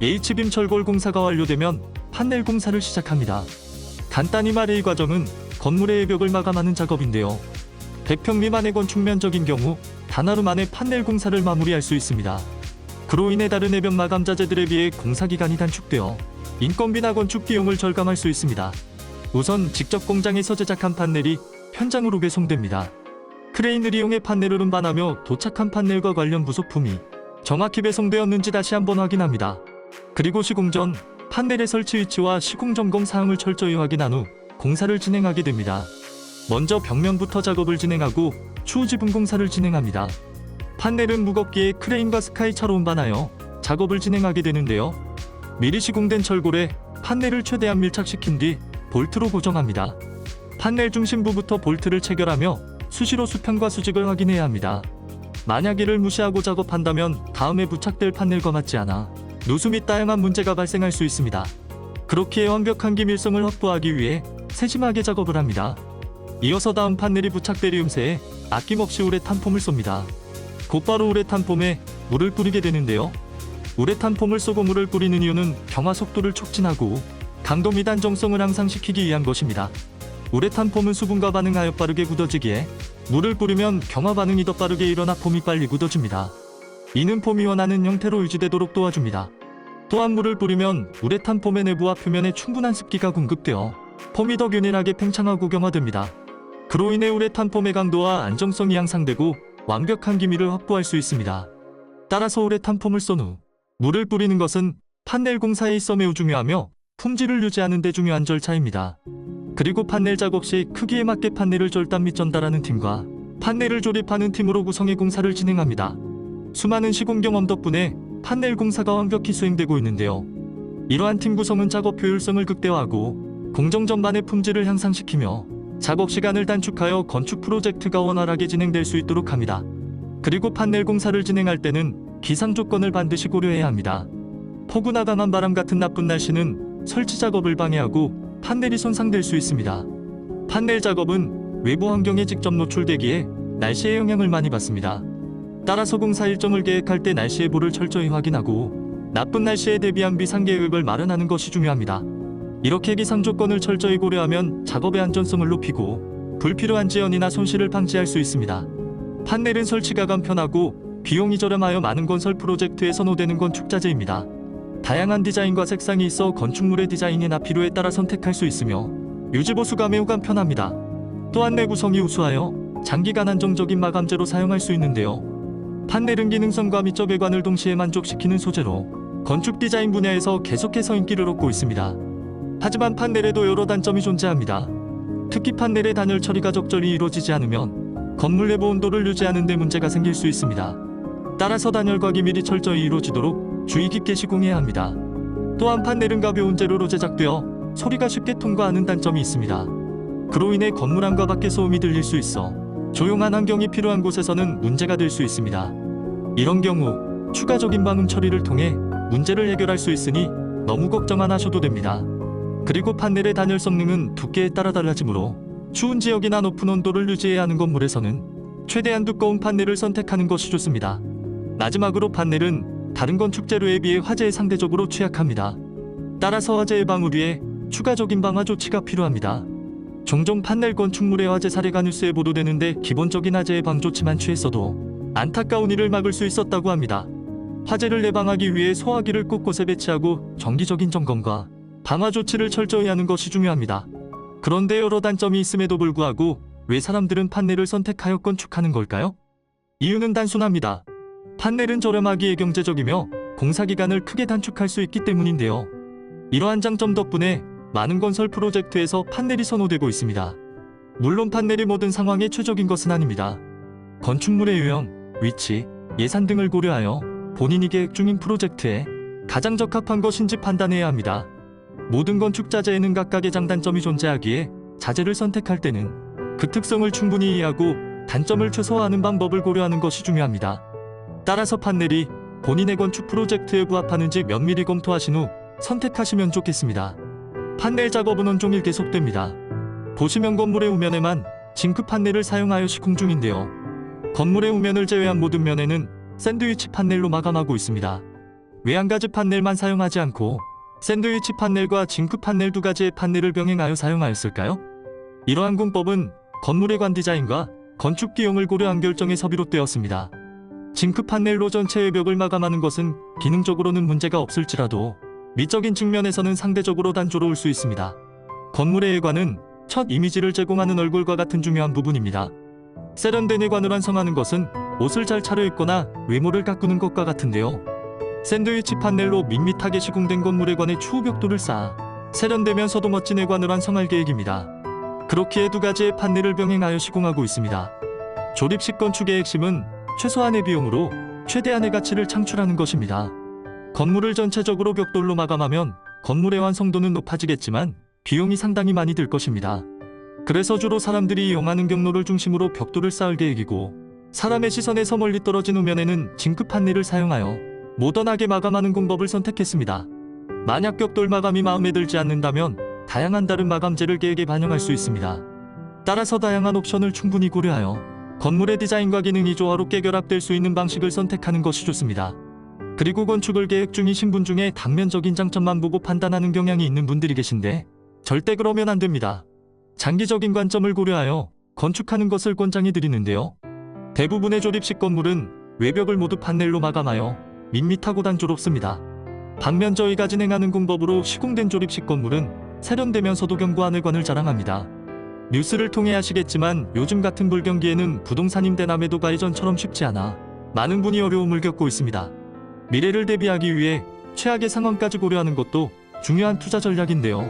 H빔 철골 공사가 완료되면 판넬 공사를 시작합니다. 간단히 말해 이 과정은 건물의 외벽을 마감하는 작업인데요. 100평 미만의 건축 면적인 경우 단 하루 만에 판넬 공사를 마무리할 수 있습니다. 그로 인해 다른 외벽 마감 자재들에 비해 공사 기간이 단축되어 인건비나 건축 비용을 절감할 수 있습니다. 우선 직접 공장에서 제작한 판넬이 현장으로 배송됩니다. 크레인을 이용해 판넬을 운반하며 도착한 판넬과 관련 부속품이 정확히 배송되었는지 다시 한번 확인합니다. 그리고 시공 전 판넬의 설치 위치와 시공 점검 사항을 철저히 확인한 후 공사를 진행하게 됩니다. 먼저 벽면부터 작업을 진행하고 추후 지붕 공사를 진행합니다. 판넬은 무겁기에 크레인과 스카이차로 운반하여 작업을 진행하게 되는데요. 미리 시공된 철골에 판넬을 최대한 밀착시킨 뒤 볼트로 고정합니다. 판넬 중심부부터 볼트를 체결하며 수시로 수평과 수직을 확인해야 합니다. 만약 이를 무시하고 작업한다면 다음에 부착될 판넬과 맞지 않아 누수 및 다양한 문제가 발생할 수 있습니다. 그렇기에 완벽한 기밀성을 확보하기 위해 세심하게 작업을 합니다. 이어서 다음 판넬이 부착될 이음새에 아낌없이 우레탄 폼을 쏩니다. 곧바로 우레탄 폼에 물을 뿌리게 되는데요. 우레탄 폼을 쏘고 물을 뿌리는 이유는 경화 속도를 촉진하고 강도 및 안정성을 향상시키기 위한 것입니다. 우레탄 폼은 수분과 반응하여 빠르게 굳어지기에 물을 뿌리면 경화 반응이 더 빠르게 일어나 폼이 빨리 굳어집니다. 이는 폼이 원하는 형태로 유지되도록 도와줍니다. 또한 물을 뿌리면 우레탄 폼의 내부와 표면에 충분한 습기가 공급되어 폼이 더 균일하게 팽창하고 경화됩니다. 그로 인해 우레탄 폼의 강도와 안정성이 향상되고 완벽한 기밀을 확보할 수 있습니다. 따라서 우레탄 폼을 쏜 후 물을 뿌리는 것은 판넬 공사에 있어 매우 중요하며 품질을 유지하는 데 중요한 절차입니다. 그리고 판넬 작업 시 크기에 맞게 판넬을 절단 및 전달하는 팀과 판넬을 조립하는 팀으로 구성해 공사를 진행합니다. 수많은 시공 경험 덕분에 판넬 공사가 완벽히 수행되고 있는데요. 이러한 팀 구성은 작업 효율성을 극대화하고 공정 전반의 품질을 향상시키며 작업 시간을 단축하여 건축 프로젝트가 원활하게 진행될 수 있도록 합니다. 그리고 판넬 공사를 진행할 때는 기상 조건을 반드시 고려해야 합니다. 폭우나 강한 바람 같은 나쁜 날씨는 설치 작업을 방해하고 판넬이 손상될 수 있습니다. 판넬 작업은 외부 환경에 직접 노출되기에 날씨의 영향을 많이 받습니다. 따라서 공사 일정을 계획할 때 날씨 예보를 철저히 확인하고 나쁜 날씨에 대비한 비상 계획을 마련하는 것이 중요합니다. 이렇게 기상 조건을 철저히 고려하면 작업의 안전성을 높이고 불필요한 지연이나 손실을 방지할 수 있습니다. 판넬은 설치가 간편하고 비용이 저렴하여 많은 건설 프로젝트에 선호되는 건축자재입니다. 다양한 디자인과 색상이 있어 건축물의 디자인이나 필요에 따라 선택할 수 있으며 유지보수가 매우 간편합니다. 또한 내구성이 우수하여 장기간 안정적인 마감재로 사용할 수 있는데요. 판넬은 기능성과 미적 외관을 동시에 만족시키는 소재로 건축 디자인 분야에서 계속해서 인기를 얻고 있습니다. 하지만 판넬에도 여러 단점이 존재합니다. 특히 판넬의 단열 처리가 적절히 이루어지지 않으면 건물 내부 온도를 유지하는 데 문제가 생길 수 있습니다. 따라서 단열과 기밀이 철저히 이루어지도록 주의 깊게 시공해야 합니다. 또한 판넬은 가벼운 재료로 제작되어 소리가 쉽게 통과하는 단점이 있습니다. 그로 인해 건물 안과 밖의 소음이 들릴 수 있어 조용한 환경이 필요한 곳에서는 문제가 될 수 있습니다. 이런 경우 추가적인 방음 처리를 통해 문제를 해결할 수 있으니 너무 걱정 안 하셔도 됩니다. 그리고 판넬의 단열 성능은 두께에 따라 달라지므로 추운 지역이나 높은 온도를 유지해야 하는 건물에서는 최대한 두꺼운 판넬을 선택하는 것이 좋습니다. 마지막으로 판넬은 다른 건축 재료에 비해 화재에 상대적으로 취약합니다. 따라서 화재 예방을 위해 추가적인 방화 조치가 필요합니다. 종종 판넬 건축물의 화재 사례가 뉴스에 보도되는데 기본적인 화재 예방 조치만 취했어도 안타까운 일을 막을 수 있었다고 합니다. 화재를 예방하기 위해 소화기를 곳곳에 배치하고 정기적인 점검과 방화 조치를 철저히 하는 것이 중요합니다. 그런데 여러 단점이 있음에도 불구하고 왜 사람들은 판넬을 선택하여 건축하는 걸까요? 이유는 단순합니다. 판넬은 저렴하기에 경제적이며 공사기간을 크게 단축할 수 있기 때문인데요. 이러한 장점 덕분에 많은 건설 프로젝트에서 판넬이 선호되고 있습니다. 물론 판넬이 모든 상황에 최적인 것은 아닙니다. 건축물의 유형, 위치, 예산 등을 고려하여 본인이 계획 중인 프로젝트에 가장 적합한 것인지 판단해야 합니다. 모든 건축 자재에는 각각의 장단점이 존재하기에 자재를 선택할 때는 그 특성을 충분히 이해하고 단점을 최소화하는 방법을 고려하는 것이 중요합니다. 따라서 판넬이 본인의 건축 프로젝트에 부합하는지 면밀히 검토하신 후 선택하시면 좋겠습니다. 판넬 작업은 온종일 계속됩니다. 보시면 건물의 우면에만 징크 판넬을 사용하여 시공 중인데요. 건물의 우면을 제외한 모든 면에는 샌드위치 판넬로 마감하고 있습니다. 왜 한 가지 판넬만 사용하지 않고 샌드위치 판넬과 징크 판넬 두 가지의 판넬을 병행하여 사용하였을까요? 이러한 공법은 건물의 관 디자인과 건축 기용을 고려한 결정에서 비롯되었습니다. 징크 판넬로 전체의 벽을 마감하는 것은 기능적으로는 문제가 없을지라도 미적인 측면에서는 상대적으로 단조로울 수 있습니다. 건물의 외관은 첫 이미지를 제공하는 얼굴과 같은 중요한 부분입니다. 세련된 외관을 완성하는 것은 옷을 잘 차려입거나 외모를 가꾸는 것과 같은데요. 샌드위치 판넬로 밋밋하게 시공된 건물의 관에 추후 벽돌을 쌓아 세련되면서도 멋진 외관을 완성할 계획입니다. 그렇기에 두 가지의 판넬을 병행하여 시공하고 있습니다. 조립식 건축의 핵심은 최소한의 비용으로 최대한의 가치를 창출하는 것입니다. 건물을 전체적으로 벽돌로 마감하면 건물의 완성도는 높아지겠지만 비용이 상당히 많이 들 것입니다. 그래서 주로 사람들이 이용하는 경로를 중심으로 벽돌을 쌓을 계획이고 사람의 시선에서 멀리 떨어진 우면에는 징크 판넬을 사용하여 모던하게 마감하는 공법을 선택했습니다. 만약 벽돌 마감이 마음에 들지 않는다면 다양한 다른 마감재를 계획에 반영할 수 있습니다. 따라서 다양한 옵션을 충분히 고려하여 건물의 디자인과 기능이 조화롭게 결합될 수 있는 방식을 선택하는 것이 좋습니다. 그리고 건축을 계획 중이신 분 중에 단면적인 장점만 보고 판단하는 경향이 있는 분들이 계신데 절대 그러면 안 됩니다. 장기적인 관점을 고려하여 건축하는 것을 권장해 드리는데요. 대부분의 조립식 건물은 외벽을 모두 판넬로 마감하여 밋밋하고 단조롭습니다. 반면 저희가 진행하는 공법으로 시공된 조립식 건물은 세련되면서도 견고한 외관을 자랑합니다. 뉴스를 통해 아시겠지만 요즘 같은 불경기에는 부동산 임대나 매도가 이전처럼 쉽지 않아 많은 분이 어려움을 겪고 있습니다. 미래를 대비하기 위해 최악의 상황까지 고려하는 것도 중요한 투자 전략인데요.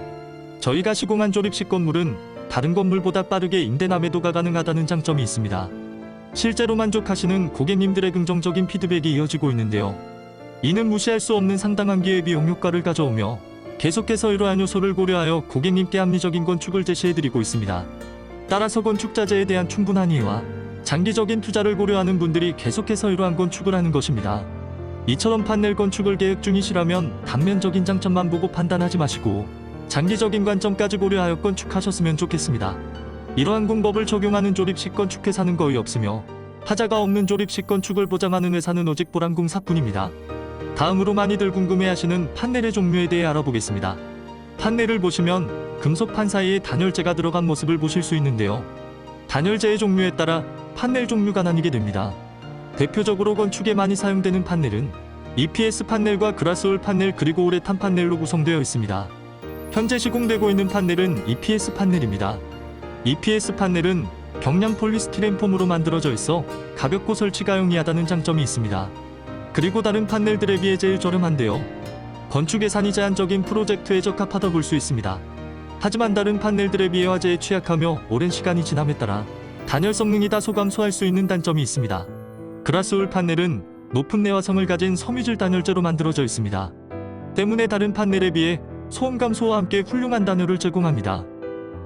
저희가 시공한 조립식 건물은 다른 건물보다 빠르게 임대나 매도가 가능하다는 장점이 있습니다. 실제로 만족하시는 고객님들의 긍정적인 피드백이 이어지고 있는데요. 이는 무시할 수 없는 상당한 기회비용 효과를 가져오며 계속해서 이러한 요소를 고려하여 고객님께 합리적인 건축을 제시해드리고 있습니다. 따라서 건축 자재에 대한 충분한 이해와 장기적인 투자를 고려하는 분들이 계속해서 이러한 건축을 하는 것입니다. 이처럼 판넬 건축을 계획 중이시라면 단면적인 장점만 보고 판단하지 마시고 장기적인 관점까지 고려하여 건축하셨으면 좋겠습니다. 이러한 공법을 적용하는 조립식 건축회사는 거의 없으며 하자가 없는 조립식 건축을 보장하는 회사는 오직 보람공사뿐입니다. 다음으로 많이들 궁금해하시는 판넬의 종류에 대해 알아보겠습니다. 판넬을 보시면 금속판 사이에 단열재가 들어간 모습을 보실 수 있는데요. 단열재의 종류에 따라 판넬 종류가 나뉘게 됩니다. 대표적으로 건축에 많이 사용되는 판넬은 EPS 판넬과 그라스올 판넬 그리고 우레탄 판넬로 구성되어 있습니다. 현재 시공되고 있는 판넬은 EPS 판넬입니다. EPS 판넬은 경량 폴리스티렌 폼으로 만들어져 있어 가볍고 설치가 용이하다는 장점이 있습니다. 그리고 다른 판넬들에 비해 제일 저렴한데요. 건축 예산이 제한적인 프로젝트에 적합하다 볼 수 있습니다. 하지만 다른 판넬들에 비해 화재에 취약하며 오랜 시간이 지남에 따라 단열 성능이 다소 감소할 수 있는 단점이 있습니다. 그라스울 판넬은 높은 내화성을 가진 섬유질 단열재로 만들어져 있습니다. 때문에 다른 판넬에 비해 소음 감소와 함께 훌륭한 단열을 제공합니다.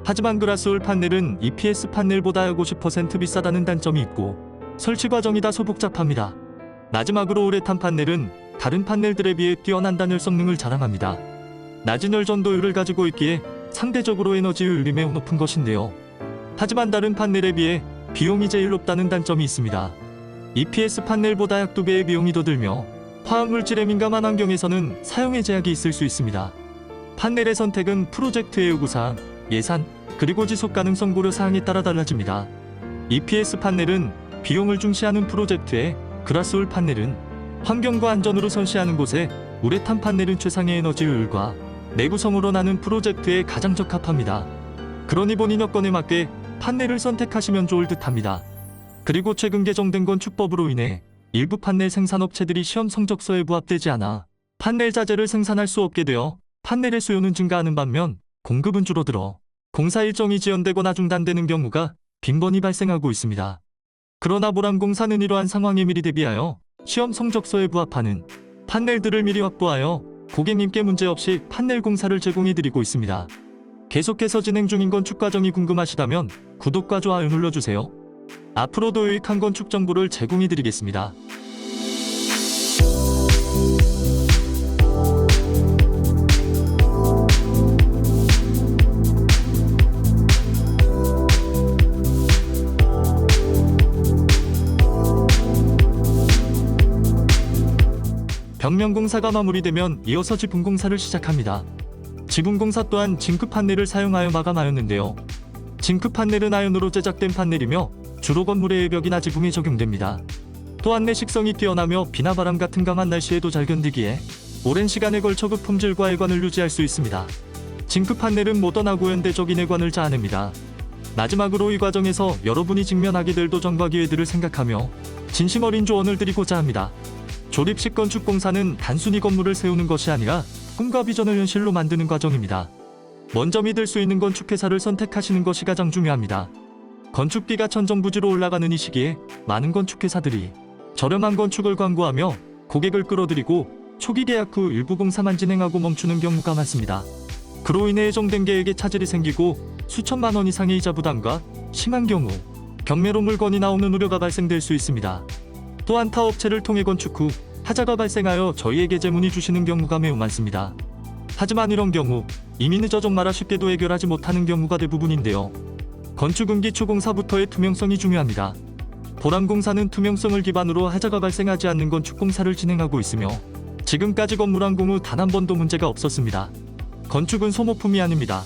하지만 그라스울 판넬은 EPS 판넬보다 약 50% 비싸다는 단점이 있고 설치 과정이 다소 복잡합니다. 마지막으로 우레탄 판넬은 다른 판넬들에 비해 뛰어난 단열 성능을 자랑합니다. 낮은 열 전도율을 가지고 있기에 상대적으로 에너지 효율이 매우 높은 것인데요. 하지만 다른 판넬에 비해 비용이 제일 높다는 단점이 있습니다. EPS 판넬보다 약 2배의 비용이 더 들며 화학물질에 민감한 환경에서는 사용에 제약이 있을 수 있습니다. 판넬의 선택은 프로젝트의 요구사항, 예산, 그리고 지속 가능성 고려 사항에 따라 달라집니다. EPS 판넬은 비용을 중시하는 프로젝트에, 그라스울 판넬은 환경과 안전으로 선시하는 곳에, 우레탄 판넬은 최상의 에너지 효율과 내구성으로 나는 프로젝트에 가장 적합합니다. 그러니 본인 여건에 맞게 판넬을 선택하시면 좋을 듯합니다. 그리고 최근 개정된 건축법으로 인해 일부 판넬 생산업체들이 시험 성적서에 부합되지 않아 판넬 자재를 생산할 수 없게 되어 판넬의 수요는 증가하는 반면 공급은 줄어들어 공사 일정이 지연되거나 중단되는 경우가 빈번히 발생하고 있습니다. 그러나 보람공사는 이러한 상황에 미리 대비하여 시험 성적서에 부합하는 판넬들을 미리 확보하여 고객님께 문제없이 판넬 공사를 제공해드리고 있습니다. 계속해서 진행 중인 건축 과정이 궁금하시다면 구독과 좋아요 눌러주세요. 앞으로도 유익한 건축 정보를 제공해드리겠습니다. 벽면공사가 마무리되면 이어서 지붕공사를 시작합니다. 지붕공사 또한 징크 판넬을 사용하여 마감하였는데요. 징크 판넬은 아연으로 제작된 판넬이며 주로 건물의 외벽이나 지붕에 적용됩니다. 또한 내식성이 뛰어나며 비나 바람 같은 강한 날씨에도 잘 견디기에 오랜 시간에 걸쳐 그 품질과 외관을 유지할 수 있습니다. 징크 판넬은 모던하고 현대적인 외관을 자아냅니다. 마지막으로 이 과정에서 여러분이 직면하게 될 도전과 기회들을 생각하며 진심 어린 조언을 드리고자 합니다. 조립식 건축공사는 단순히 건물을 세우는 것이 아니라 꿈과 비전을 현실로 만드는 과정입니다. 먼저 믿을 수 있는 건축회사를 선택하시는 것이 가장 중요합니다. 건축비가 천정부지로 올라가는 이 시기에 많은 건축회사들이 저렴한 건축을 광고하며 고객을 끌어들이고 초기 계약 후 일부 공사만 진행하고 멈추는 경우가 많습니다. 그로 인해 예정된 계획에 차질이 생기고 수천만 원 이상의 이자 부담과 심한 경우 경매로 물건이 나오는 우려가 발생될 수 있습니다. 또한 타 업체를 통해 건축 후 하자가 발생하여 저희에게 제문의 주시는 경우가 매우 많습니다. 하지만 이런 경우 이미 늦어져 말아 쉽게도 해결하지 못하는 경우가 대부분인데요. 건축 운기 초공사부터의 투명성이 중요합니다. 보람공사는 투명성을 기반으로 하자가 발생하지 않는 건축공사를 진행하고 있으며 지금까지 건물 완공 후 단 한 번도 문제가 없었습니다. 건축은 소모품이 아닙니다.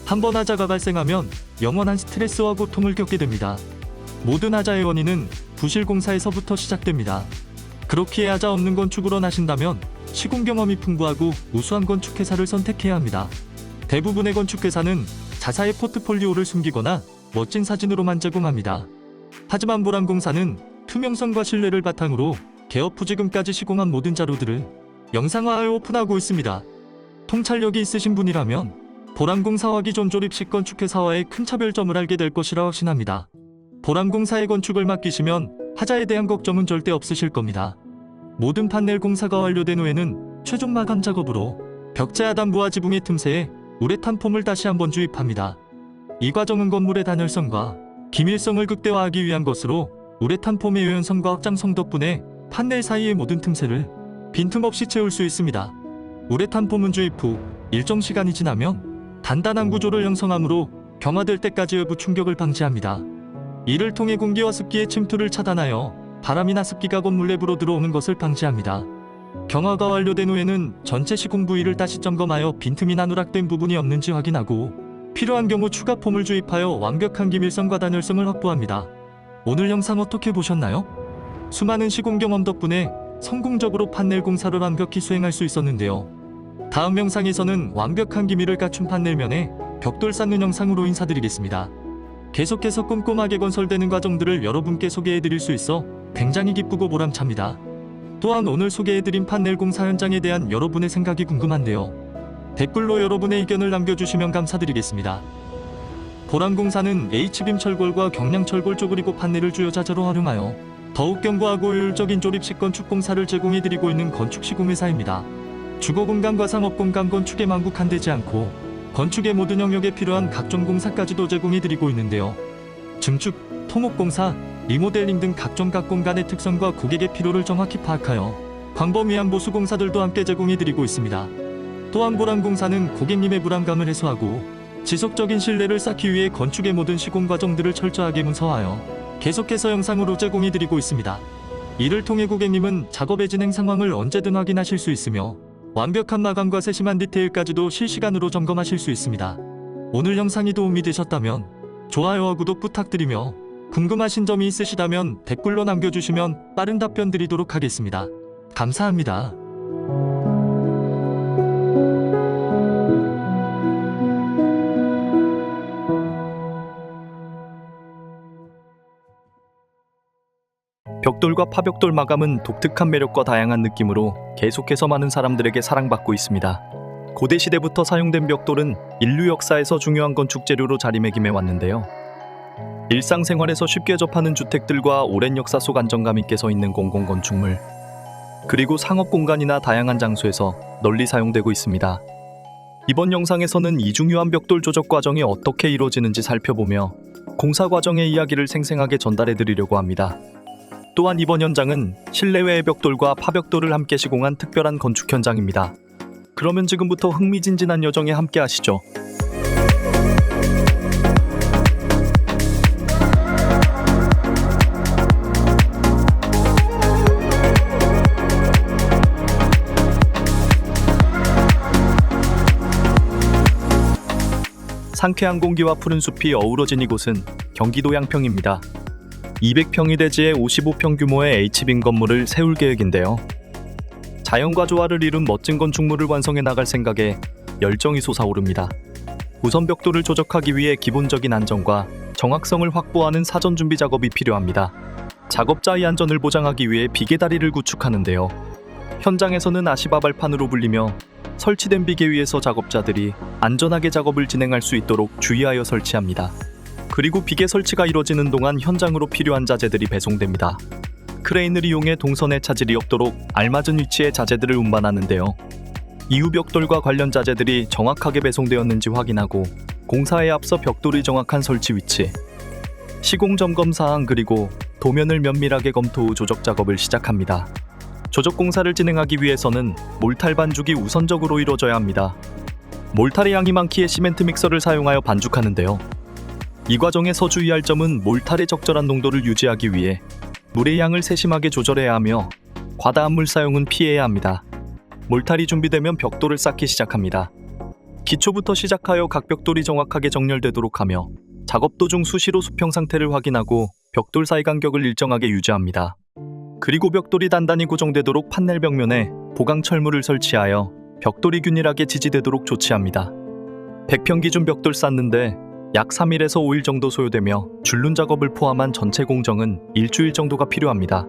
한번 하자가 발생하면 영원한 스트레스와 고통을 겪게 됩니다. 모든 하자의 원인은 부실 공사에서부터 시작됩니다. 그렇기에 하자 없는 건축을 원하신다면 시공 경험이 풍부하고 우수한 건축회사를 선택해야 합니다. 대부분의 건축회사는 자사의 포트폴리오를 숨기거나 멋진 사진으로만 제공합니다. 하지만 보람공사는 투명성과 신뢰를 바탕으로 개업 후 지금까지 시공한 모든 자료들을 영상화하여 오픈하고 있습니다. 통찰력이 있으신 분이라면 보람공사와 기존 조립식 건축회사와의 큰 차별점을 알게 될 것이라 확신합니다. 보람공사의 건축을 맡기시면 하자에 대한 걱정은 절대 없으실 겁니다. 모든 판넬 공사가 완료된 후에는 최종 마감 작업으로 벽체 하단부와 지붕의 틈새에 우레탄 폼을 다시 한번 주입합니다. 이 과정은 건물의 단열성과 기밀성을 극대화하기 위한 것으로 우레탄 폼의 유연성과 확장성 덕분에 판넬 사이의 모든 틈새를 빈틈없이 채울 수 있습니다. 우레탄 폼은 주입 후 일정 시간이 지나면 단단한 구조를 형성하므로 경화될 때까지 외부 충격을 방지합니다. 이를 통해 공기와 습기의 침투를 차단하여 바람이나 습기가 건물 내부로 들어오는 것을 방지합니다. 경화가 완료된 후에는 전체 시공 부위를 다시 점검하여 빈틈이나 누락된 부분이 없는지 확인하고 필요한 경우 추가 폼을 주입하여 완벽한 기밀성과 단열성을 확보합니다. 오늘 영상 어떻게 보셨나요? 수많은 시공 경험 덕분에 성공적으로 판넬 공사를 완벽히 수행할 수 있었는데요. 다음 영상에서는 완벽한 기밀을 갖춘 판넬면에 벽돌 쌓는 영상으로 인사드리겠습니다. 계속해서 꼼꼼하게 건설되는 과정들을 여러분께 소개해드릴 수 있어 굉장히 기쁘고 보람찹니다. 또한 오늘 소개해드린 판넬 공사 현장에 대한 여러분의 생각이 궁금한데요. 댓글로 여러분의 의견을 남겨주시면 감사드리겠습니다. 보람공사는 H빔 철골과 경량철골 쪼그리고 판넬을 주요 자재로 활용하여 더욱 견고하고 효율적인 조립식 건축공사를 제공해드리고 있는 건축시공회사입니다. 주거공간과 상업공간 건축에 만국한되지 않고 건축의 모든 영역에 필요한 각종 공사까지도 제공해드리고 있는데요. 증축, 토목공사, 리모델링 등 각종 각 공간의 특성과 고객의 필요를 정확히 파악하여 광범위한 보수공사들도 함께 제공해드리고 있습니다. 또한 보람공사는 고객님의 불안감을 해소하고 지속적인 신뢰를 쌓기 위해 건축의 모든 시공 과정들을 철저하게 문서화하여 계속해서 영상으로 제공해드리고 있습니다. 이를 통해 고객님은 작업의 진행 상황을 언제든 확인하실 수 있으며 완벽한 마감과 세심한 디테일까지도 실시간으로 점검하실 수 있습니다. 오늘 영상이 도움이 되셨다면 좋아요와 구독 부탁드리며 궁금하신 점이 있으시다면 댓글로 남겨주시면 빠른 답변 드리도록 하겠습니다. 감사합니다. 벽돌과 파벽돌 마감은 독특한 매력과 다양한 느낌으로 계속해서 많은 사람들에게 사랑받고 있습니다. 고대 시대부터 사용된 벽돌은 인류 역사에서 중요한 건축 재료로 자리매김해 왔는데요. 일상생활에서 쉽게 접하는 주택들과 오랜 역사 속 안정감 있게 서 있는 공공건축물, 그리고 상업공간이나 다양한 장소에서 널리 사용되고 있습니다. 이번 영상에서는 이 중요한 벽돌 조적 과정이 어떻게 이루어지는지 살펴보며 공사 과정의 이야기를 생생하게 전달해 드리려고 합니다. 또한 이번 현장은 실내외의 벽돌과 파벽돌을 함께 시공한 특별한 건축 현장입니다. 그러면 지금부터 흥미진진한 여정에 함께 하시죠. 상쾌한 공기와 푸른 숲이 어우러진 이곳은 경기도 양평입니다. 200평의 대지에 55평 규모의 H빔 건물을 세울 계획인데요. 자연과 조화를 이룬 멋진 건축물을 완성해 나갈 생각에 열정이 솟아오릅니다. 우선 벽돌을 조적하기 위해 기본적인 안정과 정확성을 확보하는 사전 준비 작업이 필요합니다. 작업자의 안전을 보장하기 위해 비계다리를 구축하는데요. 현장에서는 아시바 발판으로 불리며 설치된 비계 위에서 작업자들이 안전하게 작업을 진행할 수 있도록 주의하여 설치합니다. 그리고 비계 설치가 이루어지는 동안 현장으로 필요한 자재들이 배송됩니다. 크레인을 이용해 동선에 차질이 없도록 알맞은 위치에 자재들을 운반하는데요. 이후 벽돌과 관련 자재들이 정확하게 배송되었는지 확인하고 공사에 앞서 벽돌의 정확한 설치 위치, 시공 점검 사항 그리고 도면을 면밀하게 검토 후 조적 작업을 시작합니다. 조적 공사를 진행하기 위해서는 몰탈 반죽이 우선적으로 이루어져야 합니다. 몰탈의 양이 많기에 시멘트 믹서를 사용하여 반죽하는데요. 이 과정에서 주의할 점은 몰탈의 적절한 농도를 유지하기 위해 물의 양을 세심하게 조절해야 하며 과다한 물 사용은 피해야 합니다. 몰탈이 준비되면 벽돌을 쌓기 시작합니다. 기초부터 시작하여 각 벽돌이 정확하게 정렬되도록 하며 작업 도중 수시로 수평 상태를 확인하고 벽돌 사이 간격을 일정하게 유지합니다. 그리고 벽돌이 단단히 고정되도록 판넬 벽면에 보강 철물을 설치하여 벽돌이 균일하게 지지되도록 조치합니다. 100평 기준 벽돌 쌓는데 약 3일에서 5일 정도 소요되며 줄눈 작업을 포함한 전체 공정은 일주일 정도가 필요합니다.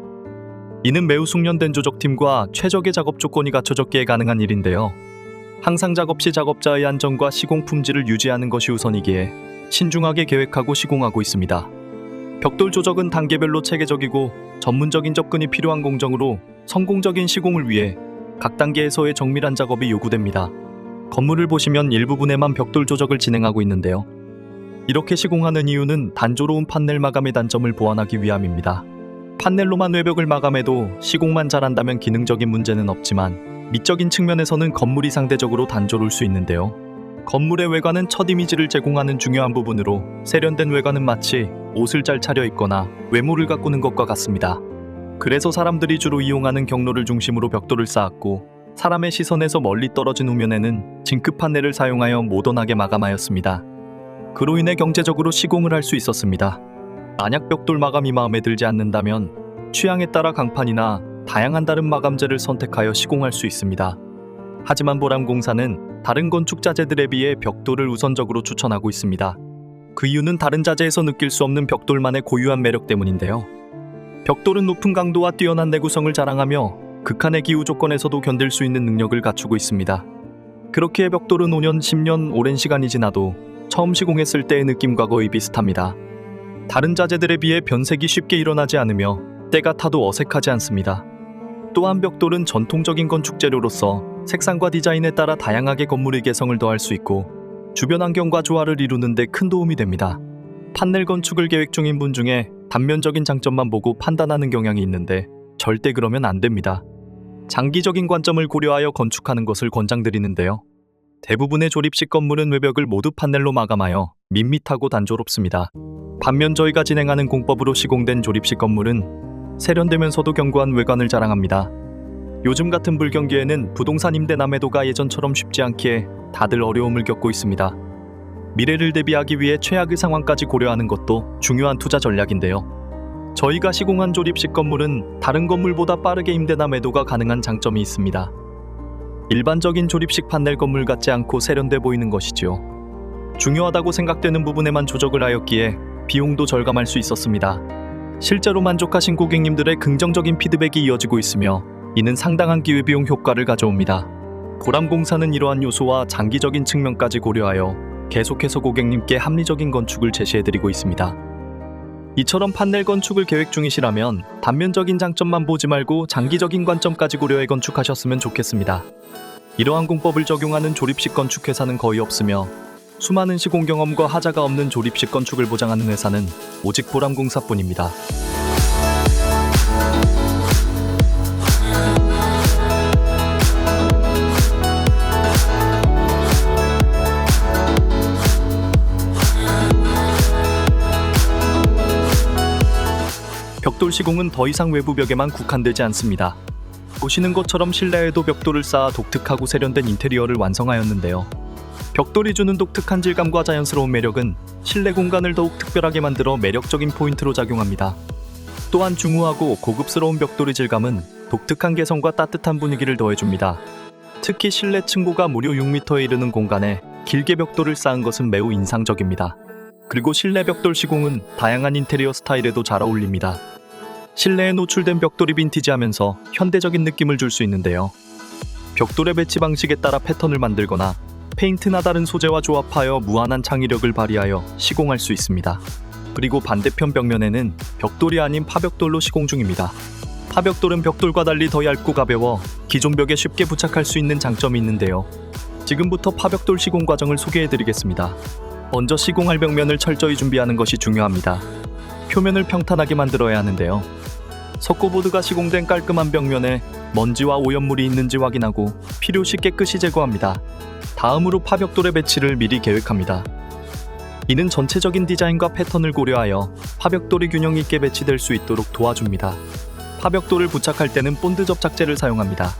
이는 매우 숙련된 조적팀과 최적의 작업 조건이 갖춰졌기에 가능한 일인데요. 항상 작업 시 작업자의 안전과 시공 품질을 유지하는 것이 우선이기에 신중하게 계획하고 시공하고 있습니다. 벽돌 조적은 단계별로 체계적이고 전문적인 접근이 필요한 공정으로 성공적인 시공을 위해 각 단계에서의 정밀한 작업이 요구됩니다. 건물을 보시면 일부분에만 벽돌 조적을 진행하고 있는데요. 이렇게 시공하는 이유는 단조로운 판넬 마감의 단점을 보완하기 위함입니다. 판넬로만 외벽을 마감해도 시공만 잘한다면 기능적인 문제는 없지만 미적인 측면에서는 건물이 상대적으로 단조로울 수 있는데요. 건물의 외관은 첫 이미지를 제공하는 중요한 부분으로 세련된 외관은 마치 옷을 잘 차려입거나 외모를 가꾸는 것과 같습니다. 그래서 사람들이 주로 이용하는 경로를 중심으로 벽돌을 쌓았고 사람의 시선에서 멀리 떨어진 후면에는 징크 판넬을 사용하여 모던하게 마감하였습니다. 그로 인해 경제적으로 시공을 할 수 있었습니다. 만약 벽돌 마감이 마음에 들지 않는다면 취향에 따라 강판이나 다양한 다른 마감재를 선택하여 시공할 수 있습니다. 하지만 보람공사는 다른 건축 자재들에 비해 벽돌을 우선적으로 추천하고 있습니다. 그 이유는 다른 자재에서 느낄 수 없는 벽돌만의 고유한 매력 때문인데요. 벽돌은 높은 강도와 뛰어난 내구성을 자랑하며 극한의 기후 조건에서도 견딜 수 있는 능력을 갖추고 있습니다. 그렇기에 벽돌은 5년, 10년 오랜 시간이 지나도 처음 시공했을 때의 느낌과 거의 비슷합니다. 다른 자재들에 비해 변색이 쉽게 일어나지 않으며 때가 타도 어색하지 않습니다. 또한 벽돌은 전통적인 건축 재료로서 색상과 디자인에 따라 다양하게 건물의 개성을 더할 수 있고 주변 환경과 조화를 이루는 데 큰 도움이 됩니다. 판넬 건축을 계획 중인 분 중에 단면적인 장점만 보고 판단하는 경향이 있는데 절대 그러면 안 됩니다. 장기적인 관점을 고려하여 건축하는 것을 권장드리는데요. 대부분의 조립식 건물은 외벽을 모두 판넬로 마감하여 밋밋하고 단조롭습니다. 반면 저희가 진행하는 공법으로 시공된 조립식 건물은 세련되면서도 견고한 외관을 자랑합니다. 요즘 같은 불경기에는 부동산 임대 남해도가 예전처럼 쉽지 않기에 다들 어려움을 겪고 있습니다. 미래를 대비하기 위해 최악의 상황까지 고려하는 것도 중요한 투자 전략인데요. 저희가 시공한 조립식 건물은 다른 건물보다 빠르게 임대나 매도가 가능한 장점이 있습니다. 일반적인 조립식 판넬 건물 같지 않고 세련돼 보이는 것이지요. 중요하다고 생각되는 부분에만 조정을 하였기에 비용도 절감할 수 있었습니다. 실제로 만족하신 고객님들의 긍정적인 피드백이 이어지고 있으며 이는 상당한 기회비용 효과를 가져옵니다. 보람공사는 이러한 요소와 장기적인 측면까지 고려하여 계속해서 고객님께 합리적인 건축을 제시해드리고 있습니다. 이처럼 판넬 건축을 계획 중이시라면 단면적인 장점만 보지 말고 장기적인 관점까지 고려해 건축하셨으면 좋겠습니다. 이러한 공법을 적용하는 조립식 건축회사는 거의 없으며 수많은 시공 경험과 하자가 없는 조립식 건축을 보장하는 회사는 오직 보람공사뿐입니다. 벽돌 시공은 더 이상 외부 벽에만 국한되지 않습니다. 보시는 것처럼 실내에도 벽돌을 쌓아 독특하고 세련된 인테리어를 완성하였는데요. 벽돌이 주는 독특한 질감과 자연스러운 매력은 실내 공간을 더욱 특별하게 만들어 매력적인 포인트로 작용합니다. 또한 중후하고 고급스러운 벽돌의 질감은 독특한 개성과 따뜻한 분위기를 더해줍니다. 특히 실내 층고가 무려 6m에 이르는 공간에 길게 벽돌을 쌓은 것은 매우 인상적입니다. 그리고 실내 벽돌 시공은 다양한 인테리어 스타일에도 잘 어울립니다. 실내에 노출된 벽돌이 빈티지하면서 현대적인 느낌을 줄 수 있는데요. 벽돌의 배치 방식에 따라 패턴을 만들거나 페인트나 다른 소재와 조합하여 무한한 창의력을 발휘하여 시공할 수 있습니다. 그리고 반대편 벽면에는 벽돌이 아닌 파벽돌로 시공 중입니다. 파벽돌은 벽돌과 달리 더 얇고 가벼워 기존 벽에 쉽게 부착할 수 있는 장점이 있는데요. 지금부터 파벽돌 시공 과정을 소개해드리겠습니다. 먼저 시공할 벽면을 철저히 준비하는 것이 중요합니다. 표면을 평탄하게 만들어야 하는데요. 석고보드가 시공된 깔끔한 벽면에 먼지와 오염물이 있는지 확인하고 필요시 깨끗이 제거합니다. 다음으로 파벽돌의 배치를 미리 계획합니다. 이는 전체적인 디자인과 패턴을 고려하여 파벽돌이 균형 있게 배치될 수 있도록 도와줍니다. 파벽돌을 부착할 때는 본드 접착제를 사용합니다.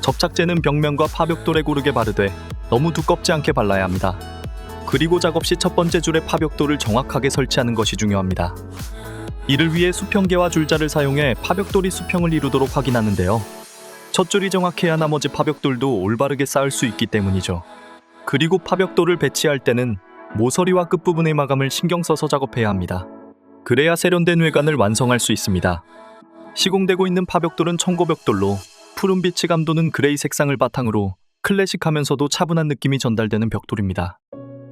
접착제는 벽면과 파벽돌에 고르게 바르되 너무 두껍지 않게 발라야 합니다. 그리고 작업 시 첫 번째 줄에 파벽돌을 정확하게 설치하는 것이 중요합니다. 이를 위해 수평계와 줄자를 사용해 파벽돌이 수평을 이루도록 확인하는데요. 첫 줄이 정확해야 나머지 파벽돌도 올바르게 쌓을 수 있기 때문이죠. 그리고 파벽돌을 배치할 때는 모서리와 끝부분의 마감을 신경 써서 작업해야 합니다. 그래야 세련된 외관을 완성할 수 있습니다. 시공되고 있는 파벽돌은 청고벽돌로 푸른빛이 감도는 그레이 색상을 바탕으로 클래식하면서도 차분한 느낌이 전달되는 벽돌입니다.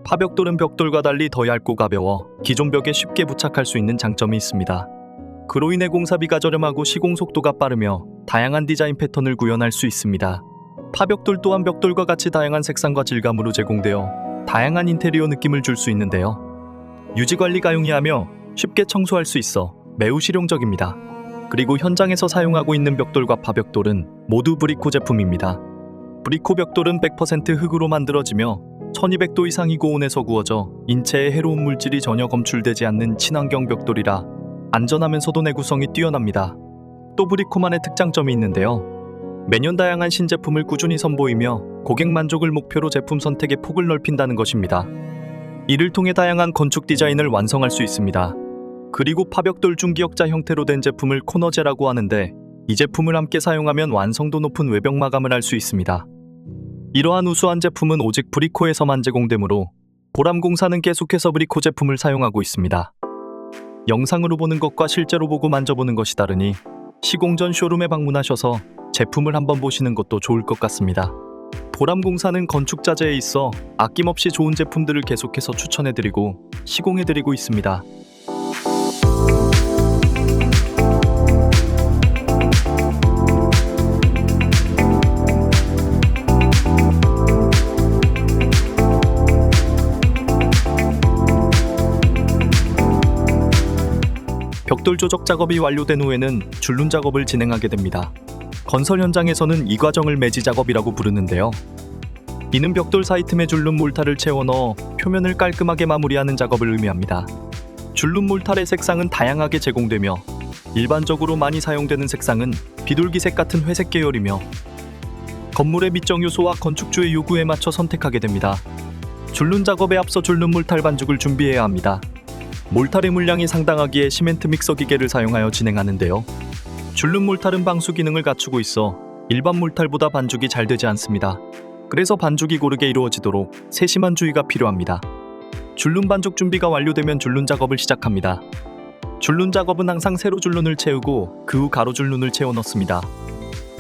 파벽돌은 벽돌과 달리 더 얇고 가벼워 기존 벽에 쉽게 부착할 수 있는 장점이 있습니다. 그로 인해 공사비가 저렴하고 시공 속도가 빠르며 다양한 디자인 패턴을 구현할 수 있습니다. 파벽돌 또한 벽돌과 같이 다양한 색상과 질감으로 제공되어 다양한 인테리어 느낌을 줄 수 있는데요. 유지관리가 용이하며 쉽게 청소할 수 있어 매우 실용적입니다. 그리고 현장에서 사용하고 있는 벽돌과 파벽돌은 모두 브리코 제품입니다. 브리코 벽돌은 100% 흙으로 만들어지며 1200도 이상이 고온에서 구워져 인체에 해로운 물질이 전혀 검출되지 않는 친환경 벽돌이라 안전하면서도 내구성이 뛰어납니다. 또 브리코만의 특장점이 있는데요. 매년 다양한 신제품을 꾸준히 선보이며 고객 만족을 목표로 제품 선택의 폭을 넓힌다는 것입니다. 이를 통해 다양한 건축 디자인을 완성할 수 있습니다. 그리고 파벽돌 중기역자 형태로 된 제품을 코너제라고 하는데 이 제품을 함께 사용하면 완성도 높은 외벽 마감을 할 수 있습니다. 이러한 우수한 제품은 오직 브리코에서만 제공되므로 보람공사는 계속해서 브리코 제품을 사용하고 있습니다. 영상으로 보는 것과 실제로 보고 만져보는 것이 다르니 시공 전 쇼룸에 방문하셔서 제품을 한번 보시는 것도 좋을 것 같습니다. 보람공사는 건축자재에 있어 아낌없이 좋은 제품들을 계속해서 추천해드리고 시공해드리고 있습니다. 벽돌 조적 작업이 완료된 후에는 줄눈 작업을 진행하게 됩니다. 건설 현장에서는 이 과정을 매지 작업이라고 부르는데요. 이는 벽돌 사이 틈에 줄눈 몰타를 채워 넣어 표면을 깔끔하게 마무리하는 작업을 의미합니다. 줄눈 몰타의 색상은 다양하게 제공되며 일반적으로 많이 사용되는 색상은 비둘기색 같은 회색 계열이며 건물의 미적 요소와 건축주의 요구에 맞춰 선택하게 됩니다. 줄눈 작업에 앞서 줄눈 몰탈 반죽을 준비해야 합니다. 몰탈의 물량이 상당하기에 시멘트 믹서 기계를 사용하여 진행하는데요. 줄눈 몰탈은 방수 기능을 갖추고 있어 일반 몰탈보다 반죽이 잘 되지 않습니다. 그래서 반죽이 고르게 이루어지도록 세심한 주의가 필요합니다. 줄눈 반죽 준비가 완료되면 줄눈 작업을 시작합니다. 줄눈 작업은 항상 세로 줄눈을 채우고 그 후 가로 줄눈을 채워 넣습니다.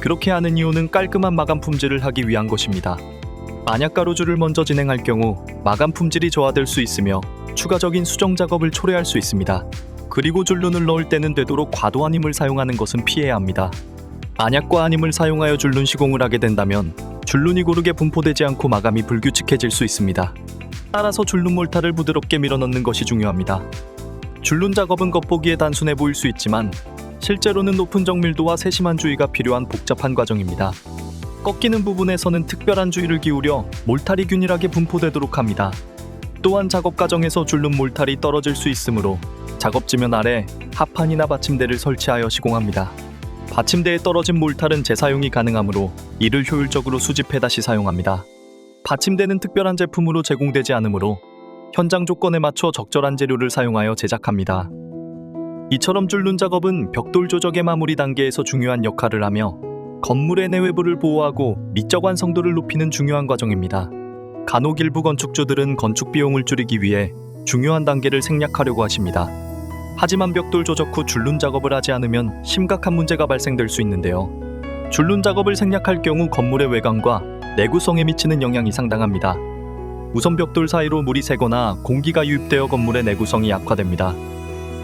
그렇게 하는 이유는 깔끔한 마감 품질을 하기 위한 것입니다. 만약 가로줄을 먼저 진행할 경우 마감 품질이 저하될 수 있으며 추가적인 수정 작업을 초래할 수 있습니다. 그리고 줄눈을 넣을 때는 되도록 과도한 힘을 사용하는 것은 피해야 합니다. 만약 과한 힘을 사용하여 줄눈 시공을 하게 된다면 줄눈이 고르게 분포되지 않고 마감이 불규칙해질 수 있습니다. 따라서 줄눈 몰타를 부드럽게 밀어넣는 것이 중요합니다. 줄눈 작업은 겉보기에 단순해 보일 수 있지만 실제로는 높은 정밀도와 세심한 주의가 필요한 복잡한 과정입니다. 꺾이는 부분에서는 특별한 주의를 기울여 몰탈이 균일하게 분포되도록 합니다. 또한 작업 과정에서 줄눈 몰탈이 떨어질 수 있으므로 작업지면 아래 합판이나 받침대를 설치하여 시공합니다. 받침대에 떨어진 몰탈은 재사용이 가능하므로 이를 효율적으로 수집해 다시 사용합니다. 받침대는 특별한 제품으로 제공되지 않으므로 현장 조건에 맞춰 적절한 재료를 사용하여 제작합니다. 이처럼 줄눈 작업은 벽돌 조적의 마무리 단계에서 중요한 역할을 하며 건물의 내외부를 보호하고 미적 완성도를 높이는 중요한 과정입니다. 간혹 일부 건축주들은 건축 비용을 줄이기 위해 중요한 단계를 생략하려고 하십니다. 하지만 벽돌 조적 후 줄눈 작업을 하지 않으면 심각한 문제가 발생될 수 있는데요. 줄눈 작업을 생략할 경우 건물의 외관과 내구성에 미치는 영향이 상당합니다. 우선 벽돌 사이로 물이 새거나 공기가 유입되어 건물의 내구성이 약화됩니다.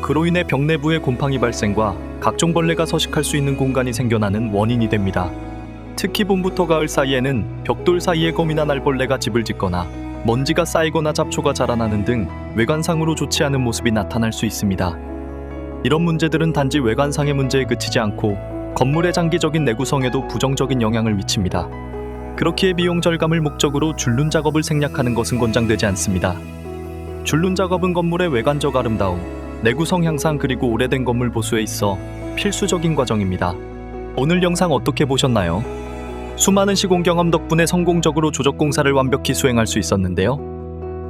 그로 인해 벽 내부의 곰팡이 발생과 각종 벌레가 서식할 수 있는 공간이 생겨나는 원인이 됩니다. 특히 봄부터 가을 사이에는 벽돌 사이에 거미나 날벌레가 집을 짓거나 먼지가 쌓이거나 잡초가 자라나는 등 외관상으로 좋지 않은 모습이 나타날 수 있습니다. 이런 문제들은 단지 외관상의 문제에 그치지 않고 건물의 장기적인 내구성에도 부정적인 영향을 미칩니다. 그렇기에 비용 절감을 목적으로 줄눈 작업을 생략하는 것은 권장되지 않습니다. 줄눈 작업은 건물의 외관적 아름다움, 내구성 향상 그리고 오래된 건물 보수에 있어 필수적인 과정입니다. 오늘 영상 어떻게 보셨나요? 수많은 시공 경험 덕분에 성공적으로 조적 공사를 완벽히 수행할 수 있었는데요.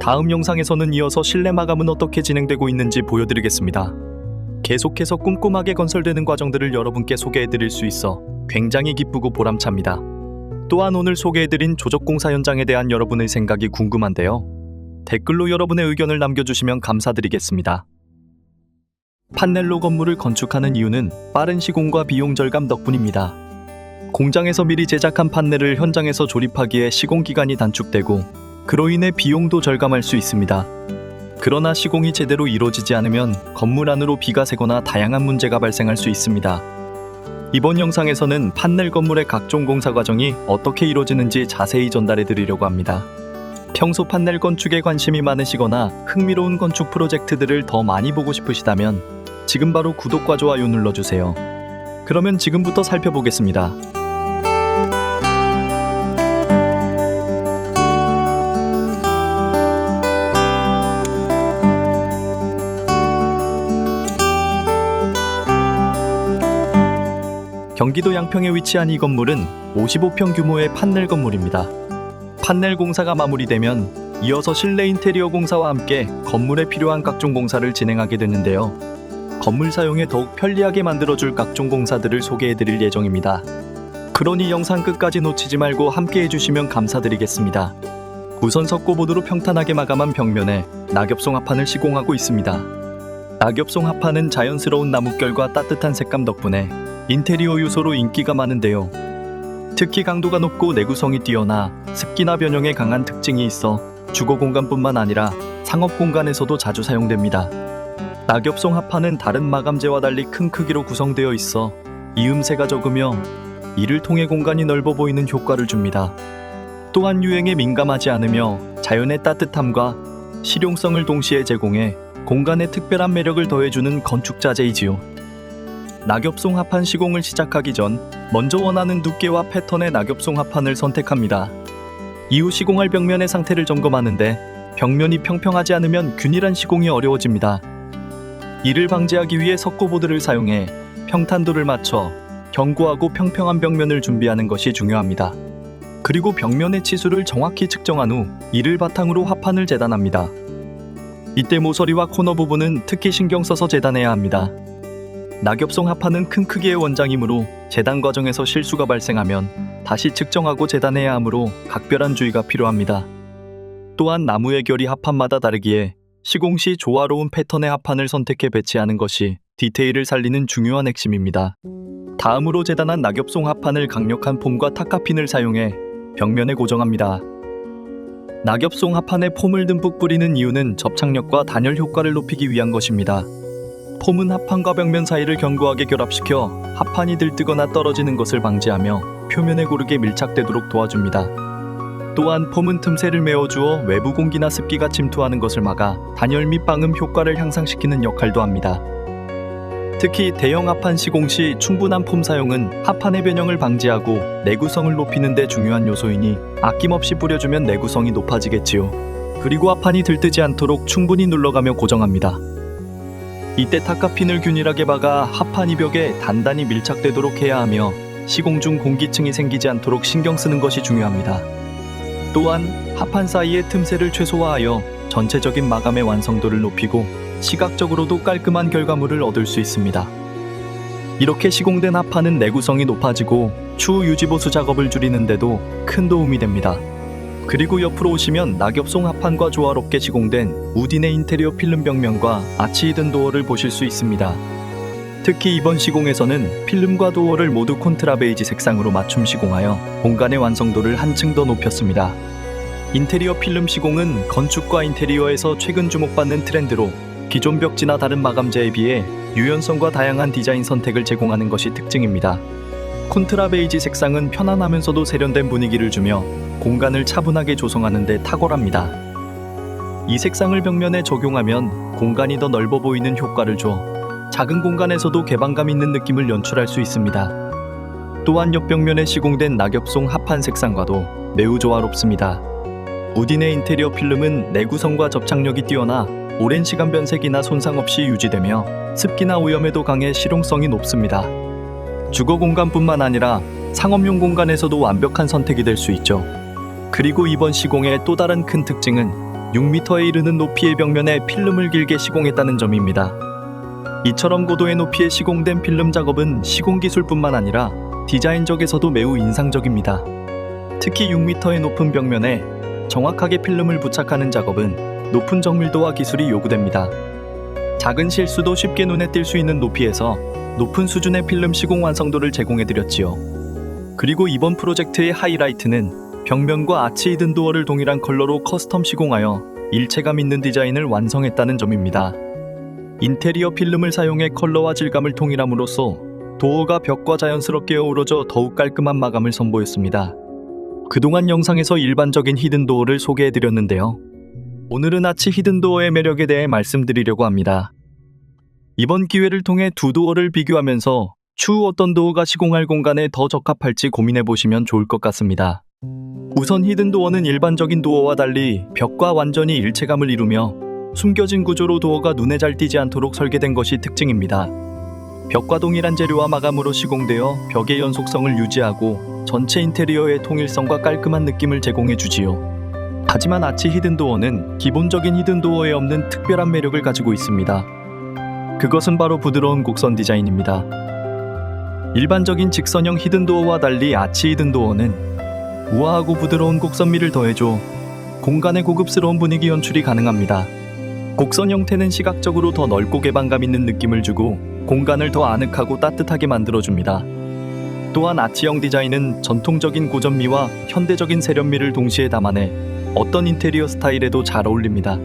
다음 영상에서는 이어서 실내 마감은 어떻게 진행되고 있는지 보여드리겠습니다. 계속해서 꼼꼼하게 건설되는 과정들을 여러분께 소개해드릴 수 있어 굉장히 기쁘고 보람찹니다. 또한 오늘 소개해드린 조적 공사 현장에 대한 여러분의 생각이 궁금한데요. 댓글로 여러분의 의견을 남겨주시면 감사드리겠습니다. 판넬로 건물을 건축하는 이유는 빠른 시공과 비용 절감 덕분입니다. 공장에서 미리 제작한 판넬을 현장에서 조립하기에 시공 기간이 단축되고 그로 인해 비용도 절감할 수 있습니다. 그러나 시공이 제대로 이루어지지 않으면 건물 안으로 비가 새거나 다양한 문제가 발생할 수 있습니다. 이번 영상에서는 판넬 건물의 각종 공사 과정이 어떻게 이루어지는지 자세히 전달해 드리려고 합니다. 평소 판넬 건축에 관심이 많으시거나 흥미로운 건축 프로젝트들을 더 많이 보고 싶으시다면 지금 바로 구독과 좋아요 눌러주세요. 그러면 지금부터 살펴보겠습니다. 경기도 양평에 위치한 이 건물은 55평 규모의 판넬 건물입니다. 판넬 공사가 마무리되면 이어서 실내 인테리어 공사와 함께 건물에 필요한 각종 공사를 진행하게 되는데요. 건물 사용에 더욱 편리하게 만들어줄 각종 공사들을 소개해드릴 예정입니다. 그러니 영상 끝까지 놓치지 말고 함께 해주시면 감사드리겠습니다. 우선 석고보드로 평탄하게 마감한 벽면에 낙엽송 합판을 시공하고 있습니다. 낙엽송 합판은 자연스러운 나뭇결과 따뜻한 색감 덕분에 인테리어 요소로 인기가 많은데요. 특히 강도가 높고 내구성이 뛰어나 습기나 변형에 강한 특징이 있어 주거 공간뿐만 아니라 상업 공간에서도 자주 사용됩니다. 낙엽송 합판은 다른 마감재와 달리 큰 크기로 구성되어 있어 이음새가 적으며 이를 통해 공간이 넓어 보이는 효과를 줍니다. 또한 유행에 민감하지 않으며 자연의 따뜻함과 실용성을 동시에 제공해 공간에 특별한 매력을 더해주는 건축자재이지요. 낙엽송 합판 시공을 시작하기 전 먼저 원하는 두께와 패턴의 낙엽송 합판을 선택합니다. 이후 시공할 벽면의 상태를 점검하는데 벽면이 평평하지 않으면 균일한 시공이 어려워집니다. 이를 방지하기 위해 석고보드를 사용해 평탄도를 맞춰 견고하고 평평한 벽면을 준비하는 것이 중요합니다. 그리고 벽면의 치수를 정확히 측정한 후 이를 바탕으로 합판을 재단합니다. 이때 모서리와 코너 부분은 특히 신경 써서 재단해야 합니다. 낙엽송 합판은 큰 크기의 원장이므로 재단 과정에서 실수가 발생하면 다시 측정하고 재단해야 하므로 각별한 주의가 필요합니다. 또한 나무의 결이 합판마다 다르기에 시공 시 조화로운 패턴의 합판을 선택해 배치하는 것이 디테일을 살리는 중요한 핵심입니다. 다음으로 재단한 낙엽송 합판을 강력한 폼과 타카핀을 사용해 벽면에 고정합니다. 낙엽송 합판에 폼을 듬뿍 뿌리는 이유는 접착력과 단열 효과를 높이기 위한 것입니다. 폼은 합판과 벽면 사이를 견고하게 결합시켜 합판이 들뜨거나 떨어지는 것을 방지하며 표면에 고르게 밀착되도록 도와줍니다. 또한 폼은 틈새를 메워주어 외부 공기나 습기가 침투하는 것을 막아 단열 및 방음 효과를 향상시키는 역할도 합니다. 특히 대형 합판 시공 시 충분한 폼 사용은 합판의 변형을 방지하고 내구성을 높이는 데 중요한 요소이니 아낌없이 뿌려주면 내구성이 높아지겠지요. 그리고 합판이 들뜨지 않도록 충분히 눌러가며 고정합니다. 이때 타카핀을 균일하게 박아 합판이 벽에 단단히 밀착되도록 해야 하며 시공 중 공기층이 생기지 않도록 신경 쓰는 것이 중요합니다. 또한 합판 사이의 틈새를 최소화하여 전체적인 마감의 완성도를 높이고 시각적으로도 깔끔한 결과물을 얻을 수 있습니다. 이렇게 시공된 합판은 내구성이 높아지고 추후 유지보수 작업을 줄이는데도 큰 도움이 됩니다. 그리고 옆으로 오시면 낙엽송 합판과 조화롭게 시공된 우딘의 인테리어 필름 벽면과 아치 히든 도어를 보실 수 있습니다. 특히 이번 시공에서는 필름과 도어를 모두 콘트라 베이지 색상으로 맞춤 시공하여 공간의 완성도를 한층 더 높였습니다. 인테리어 필름 시공은 건축과 인테리어에서 최근 주목받는 트렌드로 기존 벽지나 다른 마감재에 비해 유연성과 다양한 디자인 선택을 제공하는 것이 특징입니다. 콘트라 베이지 색상은 편안하면서도 세련된 분위기를 주며 공간을 차분하게 조성하는 데 탁월합니다. 이 색상을 벽면에 적용하면 공간이 더 넓어 보이는 효과를 줘 작은 공간에서도 개방감 있는 느낌을 연출할 수 있습니다. 또한 옆벽면에 시공된 낙엽송 합판 색상과도 매우 조화롭습니다. 우딘의 인테리어 필름은 내구성과 접착력이 뛰어나 오랜 시간 변색이나 손상 없이 유지되며 습기나 오염에도 강해 실용성이 높습니다. 주거 공간뿐만 아니라 상업용 공간에서도 완벽한 선택이 될 수 있죠. 그리고 이번 시공의 또 다른 큰 특징은 6m에 이르는 높이의 벽면에 필름을 길게 시공했다는 점입니다. 이처럼 고도의 높이에 시공된 필름 작업은 시공 기술뿐만 아니라 디자인적에서도 매우 인상적입니다. 특히 6m의 높은 벽면에 정확하게 필름을 부착하는 작업은 높은 정밀도와 기술이 요구됩니다. 작은 실수도 쉽게 눈에 띌 수 있는 높이에서 높은 수준의 필름 시공 완성도를 제공해드렸지요. 그리고 이번 프로젝트의 하이라이트는 벽면과 아치 히든 도어를 동일한 컬러로 커스텀 시공하여 일체감 있는 디자인을 완성했다는 점입니다. 인테리어 필름을 사용해 컬러와 질감을 통일함으로써 도어가 벽과 자연스럽게 어우러져 더욱 깔끔한 마감을 선보였습니다. 그동안 영상에서 일반적인 히든 도어를 소개해드렸는데요. 오늘은 아치 히든 도어의 매력에 대해 말씀드리려고 합니다. 이번 기회를 통해 두 도어를 비교하면서 추후 어떤 도어가 시공할 공간에 더 적합할지 고민해보시면 좋을 것 같습니다. 우선 히든 도어는 일반적인 도어와 달리 벽과 완전히 일체감을 이루며 숨겨진 구조로 도어가 눈에 잘 띄지 않도록 설계된 것이 특징입니다. 벽과 동일한 재료와 마감으로 시공되어 벽의 연속성을 유지하고 전체 인테리어의 통일성과 깔끔한 느낌을 제공해주지요. 하지만 아치 히든 도어는 기본적인 히든 도어에 없는 특별한 매력을 가지고 있습니다. 그것은 바로 부드러운 곡선 디자인입니다. 일반적인 직선형 히든 도어와 달리 아치 히든 도어는 우아하고 부드러운 곡선미를 더해줘 공간의 고급스러운 분위기 연출이 가능합니다. 곡선 형태는 시각적으로 더 넓고 개방감 있는 느낌을 주고 공간을 더 아늑하고 따뜻하게 만들어줍니다. 또한 아치형 디자인은 전통적인 고전미와 현대적인 세련미를 동시에 담아내 어떤 인테리어 스타일에도 잘 어울립니다.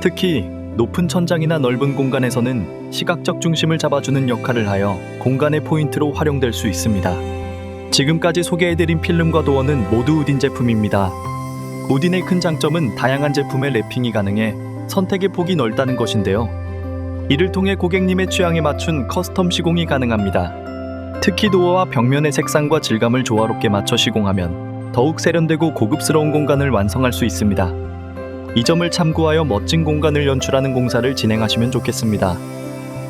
특히 높은 천장이나 넓은 공간에서는 시각적 중심을 잡아주는 역할을 하여 공간의 포인트로 활용될 수 있습니다. 지금까지 소개해드린 필름과 도어는 모두 우딘 제품입니다. 우딘의 큰 장점은 다양한 제품의 랩핑이 가능해 선택의 폭이 넓다는 것인데요. 이를 통해 고객님의 취향에 맞춘 커스텀 시공이 가능합니다. 특히 도어와 벽면의 색상과 질감을 조화롭게 맞춰 시공하면 더욱 세련되고 고급스러운 공간을 완성할 수 있습니다. 이 점을 참고하여 멋진 공간을 연출하는 공사를 진행하시면 좋겠습니다.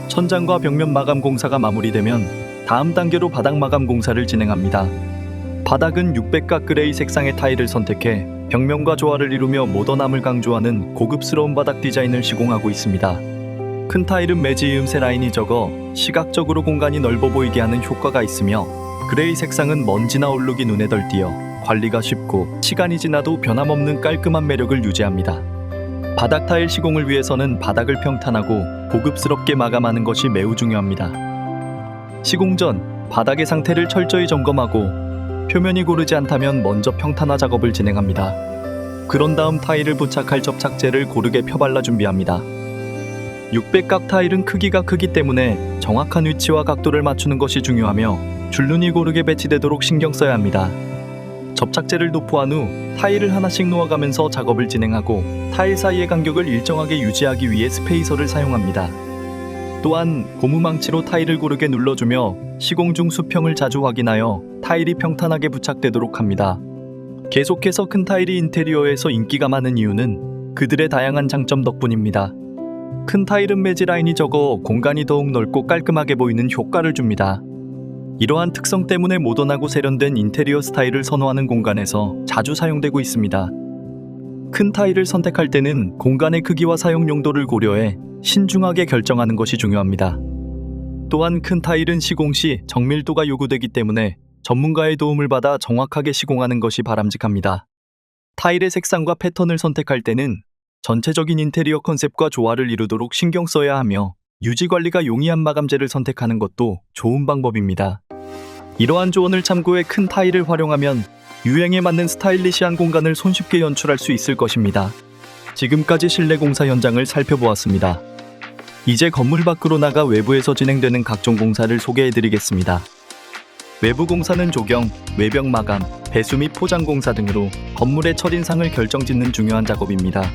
천장과 벽면 마감 공사가 마무리되면 다음 단계로 바닥 마감 공사를 진행합니다. 바닥은 600각 그레이 색상의 타일을 선택해 벽면과 조화를 이루며 모던함을 강조하는 고급스러운 바닥 디자인을 시공하고 있습니다. 큰 타일은 매지 음새 라인이 적어 시각적으로 공간이 넓어 보이게 하는 효과가 있으며, 그레이 색상은 먼지나 얼룩이 눈에 덜 띄어 관리가 쉽고 시간이 지나도 변함없는 깔끔한 매력을 유지합니다. 바닥 타일 시공을 위해서는 바닥을 평탄하고 고급스럽게 마감하는 것이 매우 중요합니다. 시공 전 바닥의 상태를 철저히 점검하고 표면이 고르지 않다면 먼저 평탄화 작업을 진행합니다. 그런 다음 타일을 부착할 접착제를 고르게 펴발라 준비합니다. 600각 타일은 크기가 크기 때문에 정확한 위치와 각도를 맞추는 것이 중요하며 줄눈이 고르게 배치되도록 신경 써야 합니다. 접착제를 도포한 후 타일을 하나씩 놓아가면서 작업을 진행하고 타일 사이의 간격을 일정하게 유지하기 위해 스페이서를 사용합니다. 또한 고무망치로 타일을 고르게 눌러주며 시공 중 수평을 자주 확인하여 타일이 평탄하게 부착되도록 합니다. 계속해서 큰 타일이 인테리어에서 인기가 많은 이유는 그들의 다양한 장점 덕분입니다. 큰 타일은 매지 라인이 적어 공간이 더욱 넓고 깔끔하게 보이는 효과를 줍니다. 이러한 특성 때문에 모던하고 세련된 인테리어 스타일을 선호하는 공간에서 자주 사용되고 있습니다. 큰 타일을 선택할 때는 공간의 크기와 사용 용도를 고려해 신중하게 결정하는 것이 중요합니다. 또한 큰 타일은 시공 시 정밀도가 요구되기 때문에 전문가의 도움을 받아 정확하게 시공하는 것이 바람직합니다. 타일의 색상과 패턴을 선택할 때는 전체적인 인테리어 컨셉과 조화를 이루도록 신경 써야 하며 유지관리가 용이한 마감재를 선택하는 것도 좋은 방법입니다. 이러한 조언을 참고해 큰 타일을 활용하면 유행에 맞는 스타일리시한 공간을 손쉽게 연출할 수 있을 것입니다. 지금까지 실내 공사 현장을 살펴보았습니다. 이제 건물 밖으로 나가 외부에서 진행되는 각종 공사를 소개해드리겠습니다. 외부 공사는 조경, 외벽 마감, 배수 및 포장 공사 등으로 건물의 첫인상을 결정짓는 중요한 작업입니다.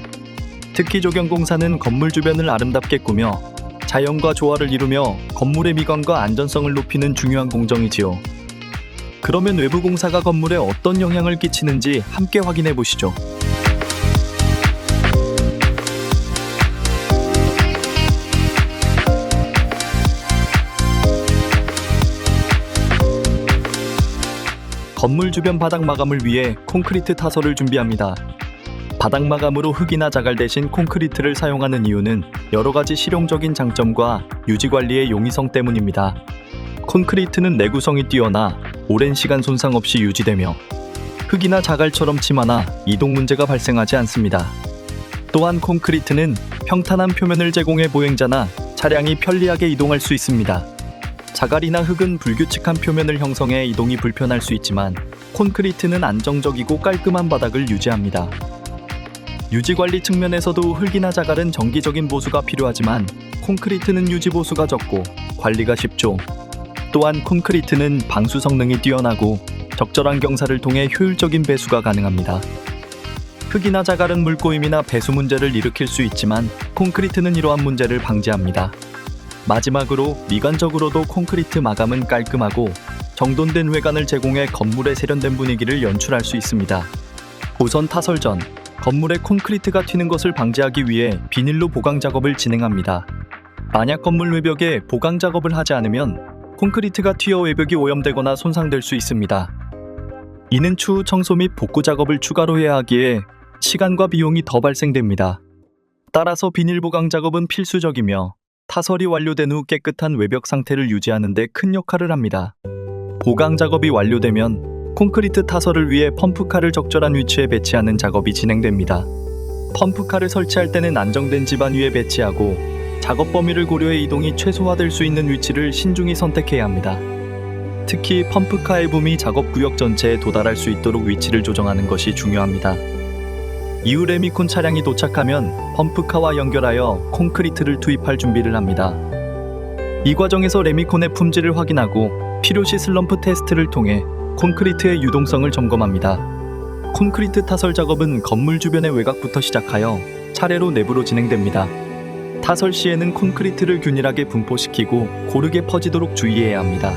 특히 조경 공사는 건물 주변을 아름답게 꾸며 자연과 조화를 이루며 건물의 미관과 안전성을 높이는 중요한 공정이지요. 그러면 외부 공사가 건물에 어떤 영향을 끼치는지 함께 확인해 보시죠. 건물 주변 바닥 마감을 위해 콘크리트 타설을 준비합니다. 바닥 마감으로 흙이나 자갈 대신 콘크리트를 사용하는 이유는 여러 가지 실용적인 장점과 유지관리의 용이성 때문입니다. 콘크리트는 내구성이 뛰어나 오랜 시간 손상 없이 유지되며 흙이나 자갈처럼 침하나 이동 문제가 발생하지 않습니다. 또한 콘크리트는 평탄한 표면을 제공해 보행자나 차량이 편리하게 이동할 수 있습니다. 자갈이나 흙은 불규칙한 표면을 형성해 이동이 불편할 수 있지만 콘크리트는 안정적이고 깔끔한 바닥을 유지합니다. 유지관리 측면에서도 흙이나 자갈은 정기적인 보수가 필요하지만 콘크리트는 유지 보수가 적고 관리가 쉽죠. 또한 콘크리트는 방수 성능이 뛰어나고 적절한 경사를 통해 효율적인 배수가 가능합니다. 흙이나 자갈은 물꼬임이나 배수 문제를 일으킬 수 있지만 콘크리트는 이러한 문제를 방지합니다. 마지막으로 미관적으로도 콘크리트 마감은 깔끔하고 정돈된 외관을 제공해 건물의 세련된 분위기를 연출할 수 있습니다. 우선 타설 전 건물에 콘크리트가 튀는 것을 방지하기 위해 비닐로 보강 작업을 진행합니다. 만약 건물 외벽에 보강 작업을 하지 않으면 콘크리트가 튀어 외벽이 오염되거나 손상될 수 있습니다. 이는 추후 청소 및 복구 작업을 추가로 해야 하기에 시간과 비용이 더 발생됩니다. 따라서 비닐 보강 작업은 필수적이며 타설이 완료된 후 깨끗한 외벽 상태를 유지하는 데 큰 역할을 합니다. 보강 작업이 완료되면 콘크리트 타설을 위해 펌프칼을 적절한 위치에 배치하는 작업이 진행됩니다. 펌프칼을 설치할 때는 안정된 지반 위에 배치하고 작업 범위를 고려해 이동이 최소화될 수 있는 위치를 신중히 선택해야 합니다. 특히 펌프카의 붐이 작업 구역 전체에 도달할 수 있도록 위치를 조정하는 것이 중요합니다. 이후 레미콘 차량이 도착하면 펌프카와 연결하여 콘크리트를 투입할 준비를 합니다. 이 과정에서 레미콘의 품질을 확인하고 필요시 슬럼프 테스트를 통해 콘크리트의 유동성을 점검합니다. 콘크리트 타설 작업은 건물 주변의 외곽부터 시작하여 차례로 내부로 진행됩니다. 타설 시에는 콘크리트를 균일하게 분포시키고 고르게 퍼지도록 주의해야 합니다.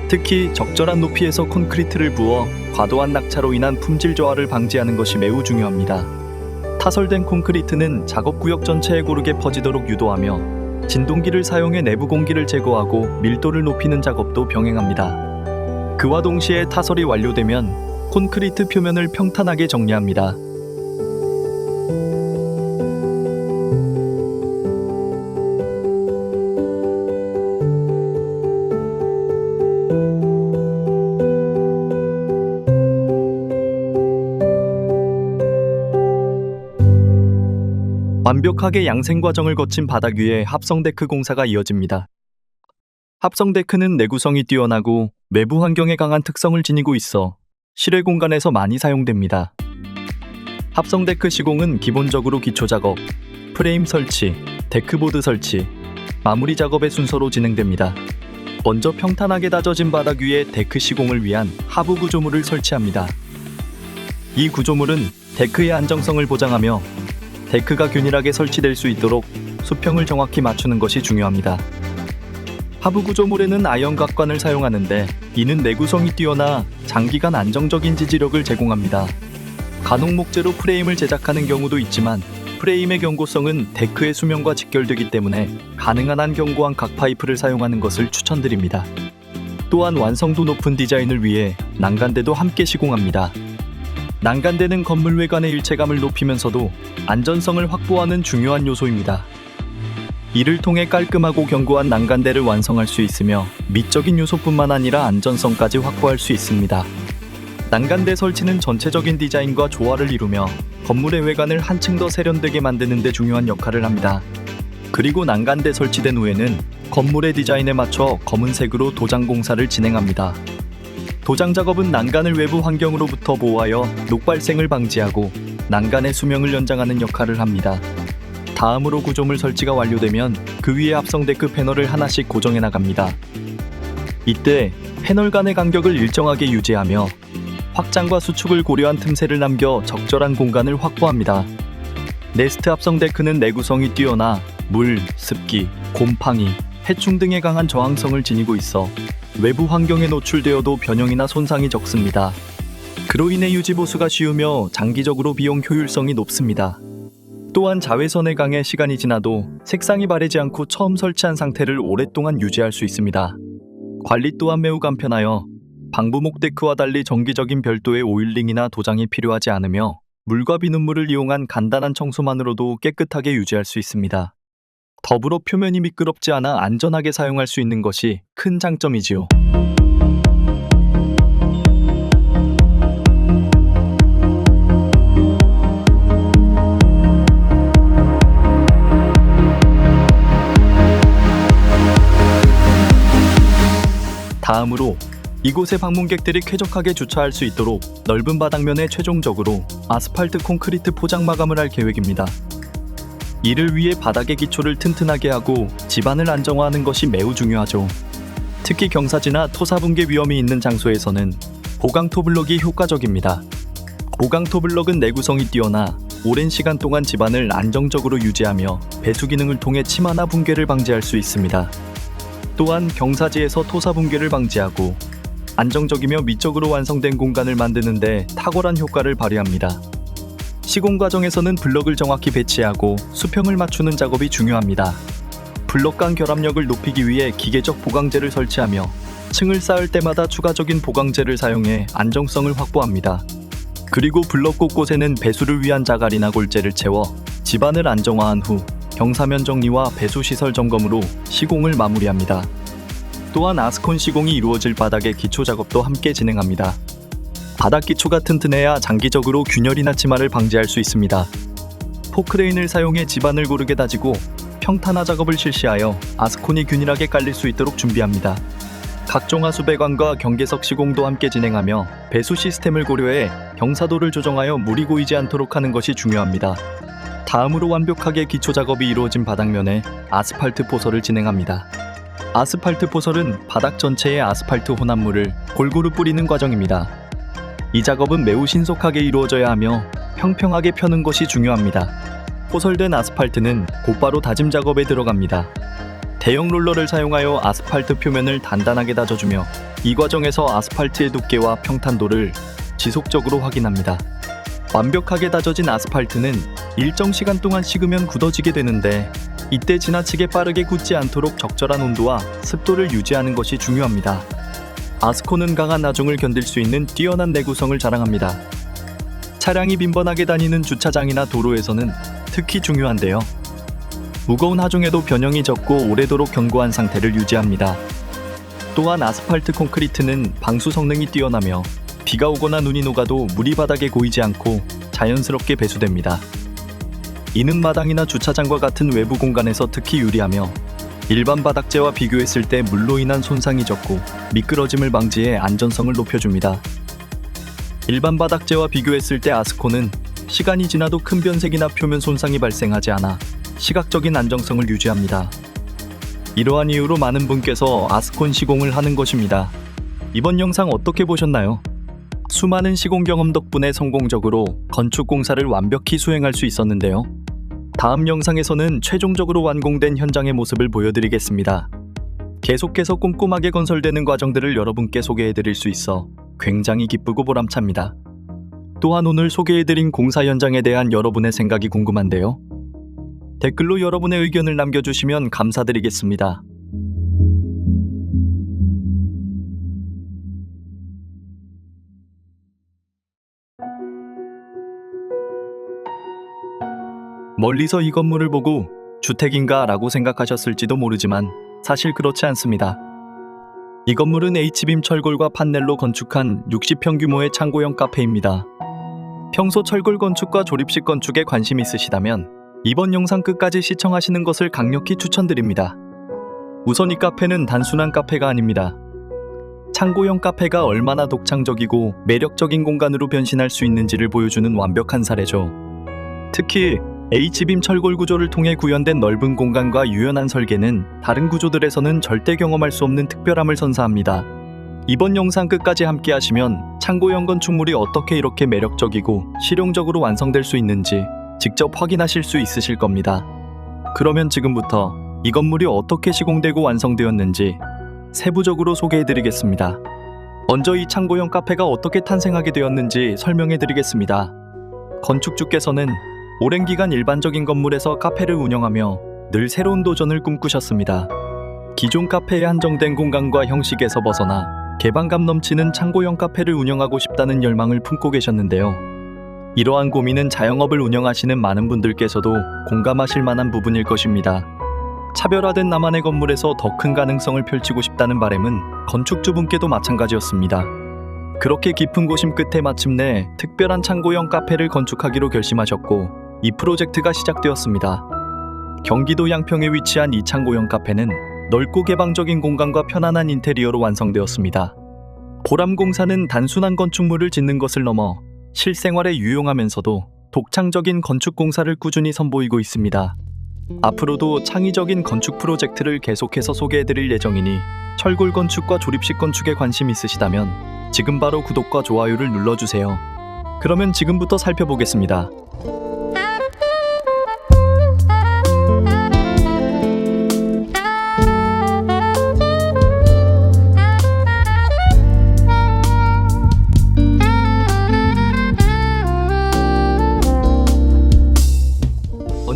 특히 적절한 높이에서 콘크리트를 부어 과도한 낙차로 인한 품질 저하를 방지하는 것이 매우 중요합니다. 타설된 콘크리트는 작업구역 전체에 고르게 퍼지도록 유도하며 진동기를 사용해 내부 공기를 제거하고 밀도를 높이는 작업도 병행합니다. 그와 동시에 타설이 완료되면 콘크리트 표면을 평탄하게 정리합니다. 완벽하게 양생 과정을 거친 바닥 위에 합성 데크 공사가 이어집니다. 합성 데크는 내구성이 뛰어나고 외부 환경에 강한 특성을 지니고 있어 실외 공간에서 많이 사용됩니다. 합성 데크 시공은 기본적으로 기초 작업, 프레임 설치, 데크보드 설치, 마무리 작업의 순서로 진행됩니다. 먼저 평탄하게 다져진 바닥 위에 데크 시공을 위한 하부 구조물을 설치합니다. 이 구조물은 데크의 안정성을 보장하며 데크가 균일하게 설치될 수 있도록 수평을 정확히 맞추는 것이 중요합니다. 하부 구조물에는 아연 각관을 사용하는데 이는 내구성이 뛰어나 장기간 안정적인 지지력을 제공합니다. 간혹 목재로 프레임을 제작하는 경우도 있지만 프레임의 견고성은 데크의 수명과 직결되기 때문에 가능한 한 견고한 각 파이프를 사용하는 것을 추천드립니다. 또한 완성도 높은 디자인을 위해 난간대도 함께 시공합니다. 난간대는 건물 외관의 일체감을 높이면서도 안전성을 확보하는 중요한 요소입니다. 이를 통해 깔끔하고 견고한 난간대를 완성할 수 있으며 미적인 요소뿐만 아니라 안전성까지 확보할 수 있습니다. 난간대 설치는 전체적인 디자인과 조화를 이루며 건물의 외관을 한층 더 세련되게 만드는 데 중요한 역할을 합니다. 그리고 난간대 설치된 후에는 건물의 디자인에 맞춰 검은색으로 도장 공사를 진행합니다. 도장 작업은 난간을 외부 환경으로부터 보호하여 녹발생을 방지하고 난간의 수명을 연장하는 역할을 합니다. 다음으로 구조물 설치가 완료되면 그 위에 합성 데크 패널을 하나씩 고정해 나갑니다. 이때 패널 간의 간격을 일정하게 유지하며 확장과 수축을 고려한 틈새를 남겨 적절한 공간을 확보합니다. 네스트 합성 데크는 내구성이 뛰어나 물, 습기, 곰팡이, 해충 등의 강한 저항성을 지니고 있어 외부 환경에 노출되어도 변형이나 손상이 적습니다. 그로 인해 유지 보수가 쉬우며 장기적으로 비용 효율성이 높습니다. 또한 자외선에 강해 시간이 지나도 색상이 바래지 않고 처음 설치한 상태를 오랫동안 유지할 수 있습니다. 관리 또한 매우 간편하여 방부목 데크와 달리 정기적인 별도의 오일링이나 도장이 필요하지 않으며 물과 비눗물을 이용한 간단한 청소만으로도 깨끗하게 유지할 수 있습니다. 더불어 표면이 미끄럽지 않아 안전하게 사용할 수 있는 것이 큰 장점이지요. 다음으로 이곳에 방문객들이 쾌적하게 주차할 수 있도록 넓은 바닥면에 최종적으로 아스팔트 콘크리트 포장 마감을 할 계획입니다. 이를 위해 바닥의 기초를 튼튼하게 하고 지반을 안정화하는 것이 매우 중요하죠. 특히 경사지나 토사 붕괴 위험이 있는 장소에서는 보강토 블럭이 효과적입니다. 보강토 블럭은 내구성이 뛰어나 오랜 시간 동안 지반을 안정적으로 유지하며 배수 기능을 통해 침하나 붕괴를 방지할 수 있습니다. 또한 경사지에서 토사 붕괴를 방지하고 안정적이며 미적으로 완성된 공간을 만드는 데 탁월한 효과를 발휘합니다. 시공 과정에서는 블럭을 정확히 배치하고 수평을 맞추는 작업이 중요합니다. 블럭 간 결합력을 높이기 위해 기계적 보강재를 설치하며 층을 쌓을 때마다 추가적인 보강재를 사용해 안정성을 확보합니다. 그리고 블럭 곳곳에는 배수를 위한 자갈이나 골재를 채워 지반을 안정화한 후 경사면 정리와 배수 시설 점검으로 시공을 마무리합니다. 또한 아스콘 시공이 이루어질 바닥의 기초 작업도 함께 진행합니다. 바닥 기초가 튼튼해야 장기적으로 균열이나 침하를 방지할 수 있습니다. 포크레인을 사용해 지반을 고르게 다지고 평탄화 작업을 실시하여 아스콘이 균일하게 깔릴 수 있도록 준비합니다. 각종 하수 배관과 경계석 시공도 함께 진행하며 배수 시스템을 고려해 경사도를 조정하여 물이 고이지 않도록 하는 것이 중요합니다. 다음으로 완벽하게 기초 작업이 이루어진 바닥면에 아스팔트 포설을 진행합니다. 아스팔트 포설은 바닥 전체에 아스팔트 혼합물을 골고루 뿌리는 과정입니다. 이 작업은 매우 신속하게 이루어져야 하며 평평하게 펴는 것이 중요합니다. 포설된 아스팔트는 곧바로 다짐 작업에 들어갑니다. 대형 롤러를 사용하여 아스팔트 표면을 단단하게 다져주며 이 과정에서 아스팔트의 두께와 평탄도를 지속적으로 확인합니다. 완벽하게 다져진 아스팔트는 일정 시간 동안 식으면 굳어지게 되는데 이때 지나치게 빠르게 굳지 않도록 적절한 온도와 습도를 유지하는 것이 중요합니다. 아스콘은 강한 나중을 견딜 수 있는 뛰어난 내구성을 자랑합니다. 차량이 빈번하게 다니는 주차장이나 도로에서는 특히 중요한데요. 무거운 하중에도 변형이 적고 오래도록 견고한 상태를 유지합니다. 또한 아스팔트 콘크리트는 방수 성능이 뛰어나며 비가 오거나 눈이 녹아도 물이 바닥에 고이지 않고 자연스럽게 배수됩니다. 이는 마당이나 주차장과 같은 외부 공간에서 특히 유리하며 일반 바닥재와 비교했을 때 물로 인한 손상이 적고 미끄러짐을 방지해 안전성을 높여줍니다. 일반 바닥재와 비교했을 때 아스콘은 시간이 지나도 큰 변색이나 표면 손상이 발생하지 않아 시각적인 안정성을 유지합니다. 이러한 이유로 많은 분께서 아스콘 시공을 하는 것입니다. 이번 영상 어떻게 보셨나요? 수많은 시공 경험 덕분에 성공적으로 건축 공사를 완벽히 수행할 수 있었는데요. 다음 영상에서는 최종적으로 완공된 현장의 모습을 보여드리겠습니다. 계속해서 꼼꼼하게 건설되는 과정들을 여러분께 소개해드릴 수 있어 굉장히 기쁘고 보람찹니다. 또한 오늘 소개해드린 공사 현장에 대한 여러분의 생각이 궁금한데요. 댓글로 여러분의 의견을 남겨주시면 감사드리겠습니다. 멀리서 이 건물을 보고 주택인가 라고 생각하셨을지도 모르지만 사실 그렇지 않습니다. 이 건물은 H빔 철골과 판넬로 건축한 60평 규모의 창고형 카페입니다. 평소 철골 건축과 조립식 건축에 관심 있으시다면 이번 영상 끝까지 시청하시는 것을 강력히 추천드립니다. 우선 이 카페는 단순한 카페가 아닙니다. 창고형 카페가 얼마나 독창적이고 매력적인 공간으로 변신할 수 있는지를 보여주는 완벽한 사례죠. 특히 H빔 철골 구조를 통해 구현된 넓은 공간과 유연한 설계는 다른 구조들에서는 절대 경험할 수 없는 특별함을 선사합니다. 이번 영상 끝까지 함께 하시면 창고형 건축물이 어떻게 이렇게 매력적이고 실용적으로 완성될 수 있는지 직접 확인하실 수 있으실 겁니다. 그러면 지금부터 이 건물이 어떻게 시공되고 완성되었는지 세부적으로 소개해드리겠습니다. 먼저 이 창고형 카페가 어떻게 탄생하게 되었는지 설명해드리겠습니다. 건축주께서는 오랜 기간 일반적인 건물에서 카페를 운영하며 늘 새로운 도전을 꿈꾸셨습니다. 기존 카페의 한정된 공간과 형식에서 벗어나 개방감 넘치는 창고형 카페를 운영하고 싶다는 열망을 품고 계셨는데요. 이러한 고민은 자영업을 운영하시는 많은 분들께서도 공감하실 만한 부분일 것입니다. 차별화된 나만의 건물에서 더 큰 가능성을 펼치고 싶다는 바람은 건축주분께도 마찬가지였습니다. 그렇게 깊은 고심 끝에 마침내 특별한 창고형 카페를 건축하기로 결심하셨고 이 프로젝트가 시작되었습니다. 경기도 양평에 위치한 이 창고형 카페는 넓고 개방적인 공간과 편안한 인테리어로 완성되었습니다. 보람공사는 단순한 건축물을 짓는 것을 넘어 실생활에 유용하면서도 독창적인 건축 공사를 꾸준히 선보이고 있습니다. 앞으로도 창의적인 건축 프로젝트를 계속해서 소개해드릴 예정이니 철골 건축과 조립식 건축에 관심 있으시다면 지금 바로 구독과 좋아요를 눌러주세요. 그러면 지금부터 살펴보겠습니다.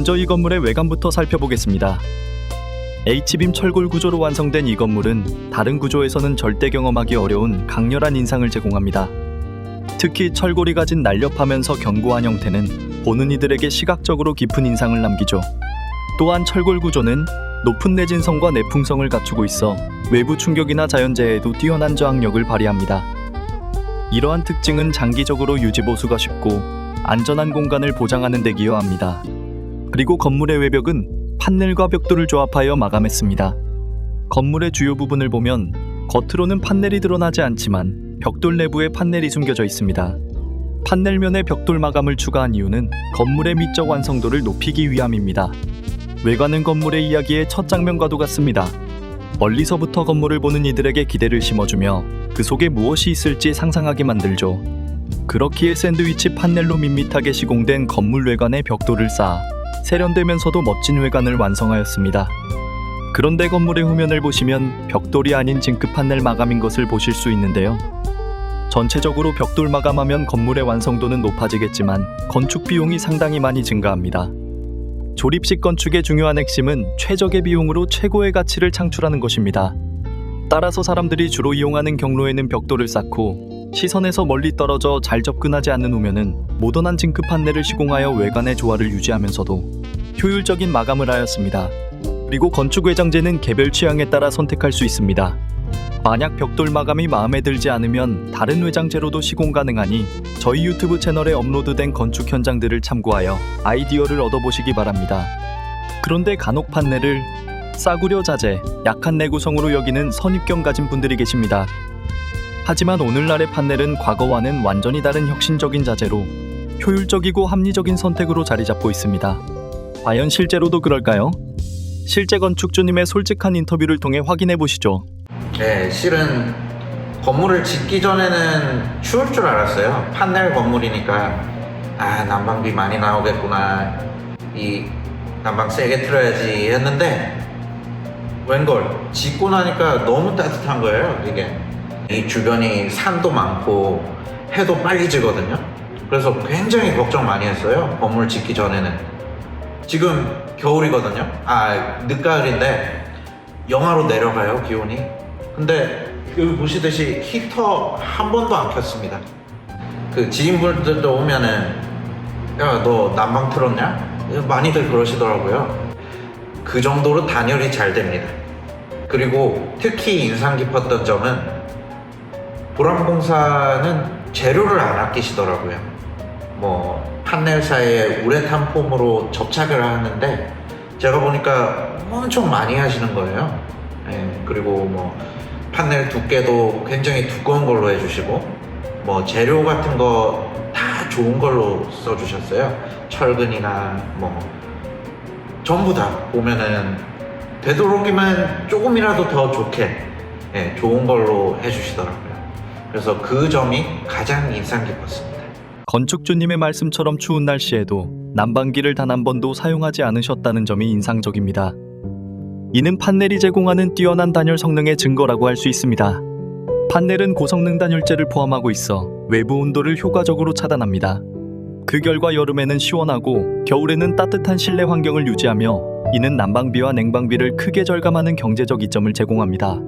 먼저 이 건물의 외관부터 살펴보겠습니다. H빔 철골 구조로 완성된 이 건물은 다른 구조에서는 절대 경험하기 어려운 강렬한 인상을 제공합니다. 특히 철골이 가진 날렵하면서 견고한 형태는 보는 이들에게 시각적으로 깊은 인상을 남기죠. 또한 철골 구조는 높은 내진성과 내풍성을 갖추고 있어 외부 충격이나 자연재해에도 뛰어난 저항력을 발휘합니다. 이러한 특징은 장기적으로 유지보수가 쉽고 안전한 공간을 보장하는 데 기여합니다. 그리고 건물의 외벽은 판넬과 벽돌을 조합하여 마감했습니다. 건물의 주요 부분을 보면 겉으로는 판넬이 드러나지 않지만 벽돌 내부에 판넬이 숨겨져 있습니다. 판넬면에 벽돌 마감을 추가한 이유는 건물의 미적 완성도를 높이기 위함입니다. 외관은 건물의 이야기의 첫 장면과도 같습니다. 멀리서부터 건물을 보는 이들에게 기대를 심어주며 그 속에 무엇이 있을지 상상하게 만들죠. 그렇기에 샌드위치 판넬로 밋밋하게 시공된 건물 외관에 벽돌을 쌓아 세련되면서도 멋진 외관을 완성하였습니다. 그런데 건물의 후면을 보시면 벽돌이 아닌 징크 판넬 마감인 것을 보실 수 있는데요. 전체적으로 벽돌 마감하면 건물의 완성도는 높아지겠지만 건축 비용이 상당히 많이 증가합니다. 조립식 건축의 중요한 핵심은 최적의 비용으로 최고의 가치를 창출하는 것입니다. 따라서 사람들이 주로 이용하는 경로에는 벽돌을 쌓고 시선에서 멀리 떨어져 잘 접근하지 않는 후면은 모던한 징크 판넬을 시공하여 외관의 조화를 유지하면서도 효율적인 마감을 하였습니다. 그리고 건축 외장재는 개별 취향에 따라 선택할 수 있습니다. 만약 벽돌 마감이 마음에 들지 않으면 다른 외장재로도 시공 가능하니 저희 유튜브 채널에 업로드된 건축 현장들을 참고하여 아이디어를 얻어보시기 바랍니다. 그런데 간혹 판넬을 싸구려 자재, 약한 내구성으로 여기는 선입견 가진 분들이 계십니다. 하지만 오늘날의 판넬은 과거와는 완전히 다른 혁신적인 자재로 효율적이고 합리적인 선택으로 자리 잡고 있습니다. 과연 실제로도 그럴까요? 실제 건축주님의 솔직한 인터뷰를 통해 확인해 보시죠. 네, 실은 건물을 짓기 전에는 추울 줄 알았어요. 판넬 건물이니까 난방비 많이 나오겠구나, 이 난방 세게 틀어야지 했는데 웬걸 짓고 나니까 너무 따뜻한 거예요. 이게 이 주변이 산도 많고 해도 빨리 지거든요. 그래서 굉장히 걱정 많이 했어요. 건물 짓기 전에는. 지금 겨울이거든요. 늦가을인데 영하로 내려가요, 기온이. 근데 여기 보시듯이 히터 한 번도 안 켰습니다. 그 지인분들도 오면은 야, 너 난방 틀었냐? 많이들 그러시더라고요. 그 정도로 단열이 잘 됩니다. 그리고 특히 인상 깊었던 점은 보람공사는 재료를 안 아끼시더라고요. 판넬 사이에 우레탄 폼으로 접착을 하는데 제가 보니까 엄청 많이 하시는 거예요. 그리고 판넬 두께도 굉장히 두꺼운 걸로 해주시고 재료 같은 거 다 좋은 걸로 써주셨어요. 철근이나 전부 다 보면은 되도록이면 조금이라도 더 좋게 좋은 걸로 해주시더라고요. 그래서 그 점이 가장 인상 깊었습니다. 건축주님의 말씀처럼 추운 날씨에도 난방기를 단 한 번도 사용하지 않으셨다는 점이 인상적입니다. 이는 판넬이 제공하는 뛰어난 단열 성능의 증거라고 할 수 있습니다. 판넬은 고성능 단열재를 포함하고 있어 외부 온도를 효과적으로 차단합니다. 그 결과 여름에는 시원하고 겨울에는 따뜻한 실내 환경을 유지하며 이는 난방비와 냉방비를 크게 절감하는 경제적 이점을 제공합니다.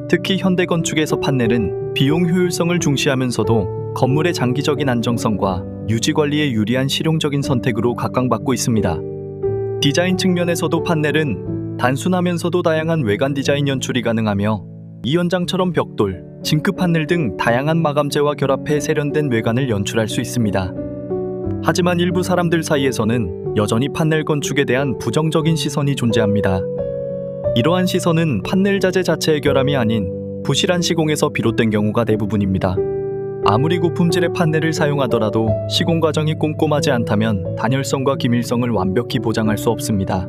특히 현대 건축에서 판넬은 비용 효율성을 중시하면서도 건물의 장기적인 안정성과 유지 관리에 유리한 실용적인 선택으로 각광받고 있습니다. 디자인 측면에서도 판넬은 단순하면서도 다양한 외관 디자인 연출이 가능하며 이 현장처럼 벽돌, 징크 판넬 등 다양한 마감재와 결합해 세련된 외관을 연출할 수 있습니다. 하지만 일부 사람들 사이에서는 여전히 판넬 건축에 대한 부정적인 시선이 존재합니다. 이러한 시선은 판넬 자재 자체의 결함이 아닌 부실한 시공에서 비롯된 경우가 대부분입니다. 아무리 고품질의 판넬을 사용하더라도 시공 과정이 꼼꼼하지 않다면 단열성과 기밀성을 완벽히 보장할 수 없습니다.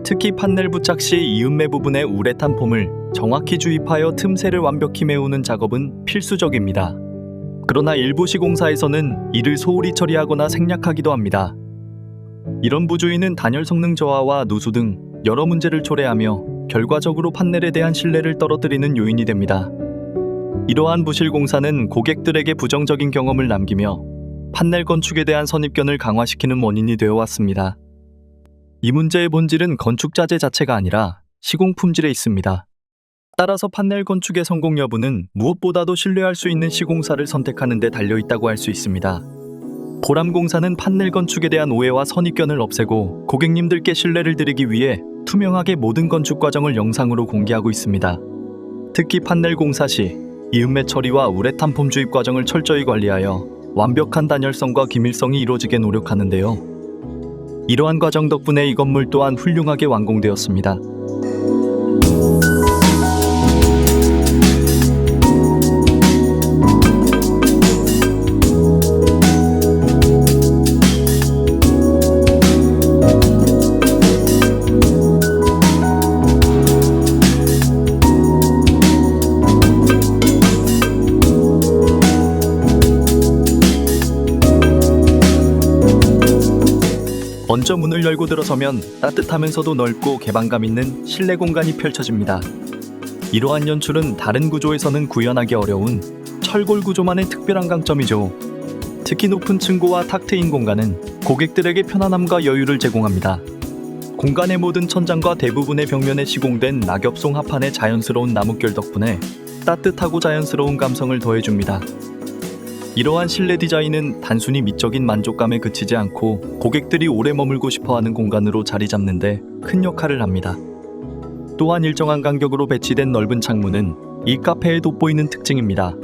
특히 판넬 부착 시 이음매 부분에 우레탄 폼을 정확히 주입하여 틈새를 완벽히 메우는 작업은 필수적입니다. 그러나 일부 시공사에서는 이를 소홀히 처리하거나 생략하기도 합니다. 이런 부주의는 단열 성능 저하와 누수 등 여러 문제를 초래하며 결과적으로 판넬에 대한 신뢰를 떨어뜨리는 요인이 됩니다. 이러한 부실 공사는 고객들에게 부정적인 경험을 남기며 판넬 건축에 대한 선입견을 강화시키는 원인이 되어 왔습니다. 이 문제의 본질은 건축 자재 자체가 아니라 시공 품질에 있습니다. 따라서 판넬 건축의 성공 여부는 무엇보다도 신뢰할 수 있는 시공사를 선택하는 데 달려 있다고 할 수 있습니다. 보람공사는 판넬 건축에 대한 오해와 선입견을 없애고 고객님들께 신뢰를 드리기 위해 투명하게 모든 건축 과정을 영상으로 공개하고 있습니다. 특히 판넬 공사 시 이음매 처리와 우레탄 폼 주입 과정을 철저히 관리하여 완벽한 단열성과 기밀성이 이루어지게 노력하는데요. 이러한 과정 덕분에 이 건물 또한 훌륭하게 완공되었습니다. 먼저 문을 열고 들어서면 따뜻하면서도 넓고 개방감 있는 실내 공간이 펼쳐집니다. 이러한 연출은 다른 구조에서는 구현하기 어려운 철골 구조만의 특별한 강점이죠. 특히 높은 층고와 탁 트인 공간은 고객들에게 편안함과 여유를 제공합니다. 공간의 모든 천장과 대부분의 벽면에 시공된 낙엽송 합판의 자연스러운 나뭇결 덕분에 따뜻하고 자연스러운 감성을 더해줍니다. 이러한 실내 디자인은 단순히 미적인 만족감에 그치지 않고 고객들이 오래 머물고 싶어하는 공간으로 자리 잡는 데 큰 역할을 합니다. 또한 일정한 간격으로 배치된 넓은 창문은 이 카페의 돋보이는 특징입니다.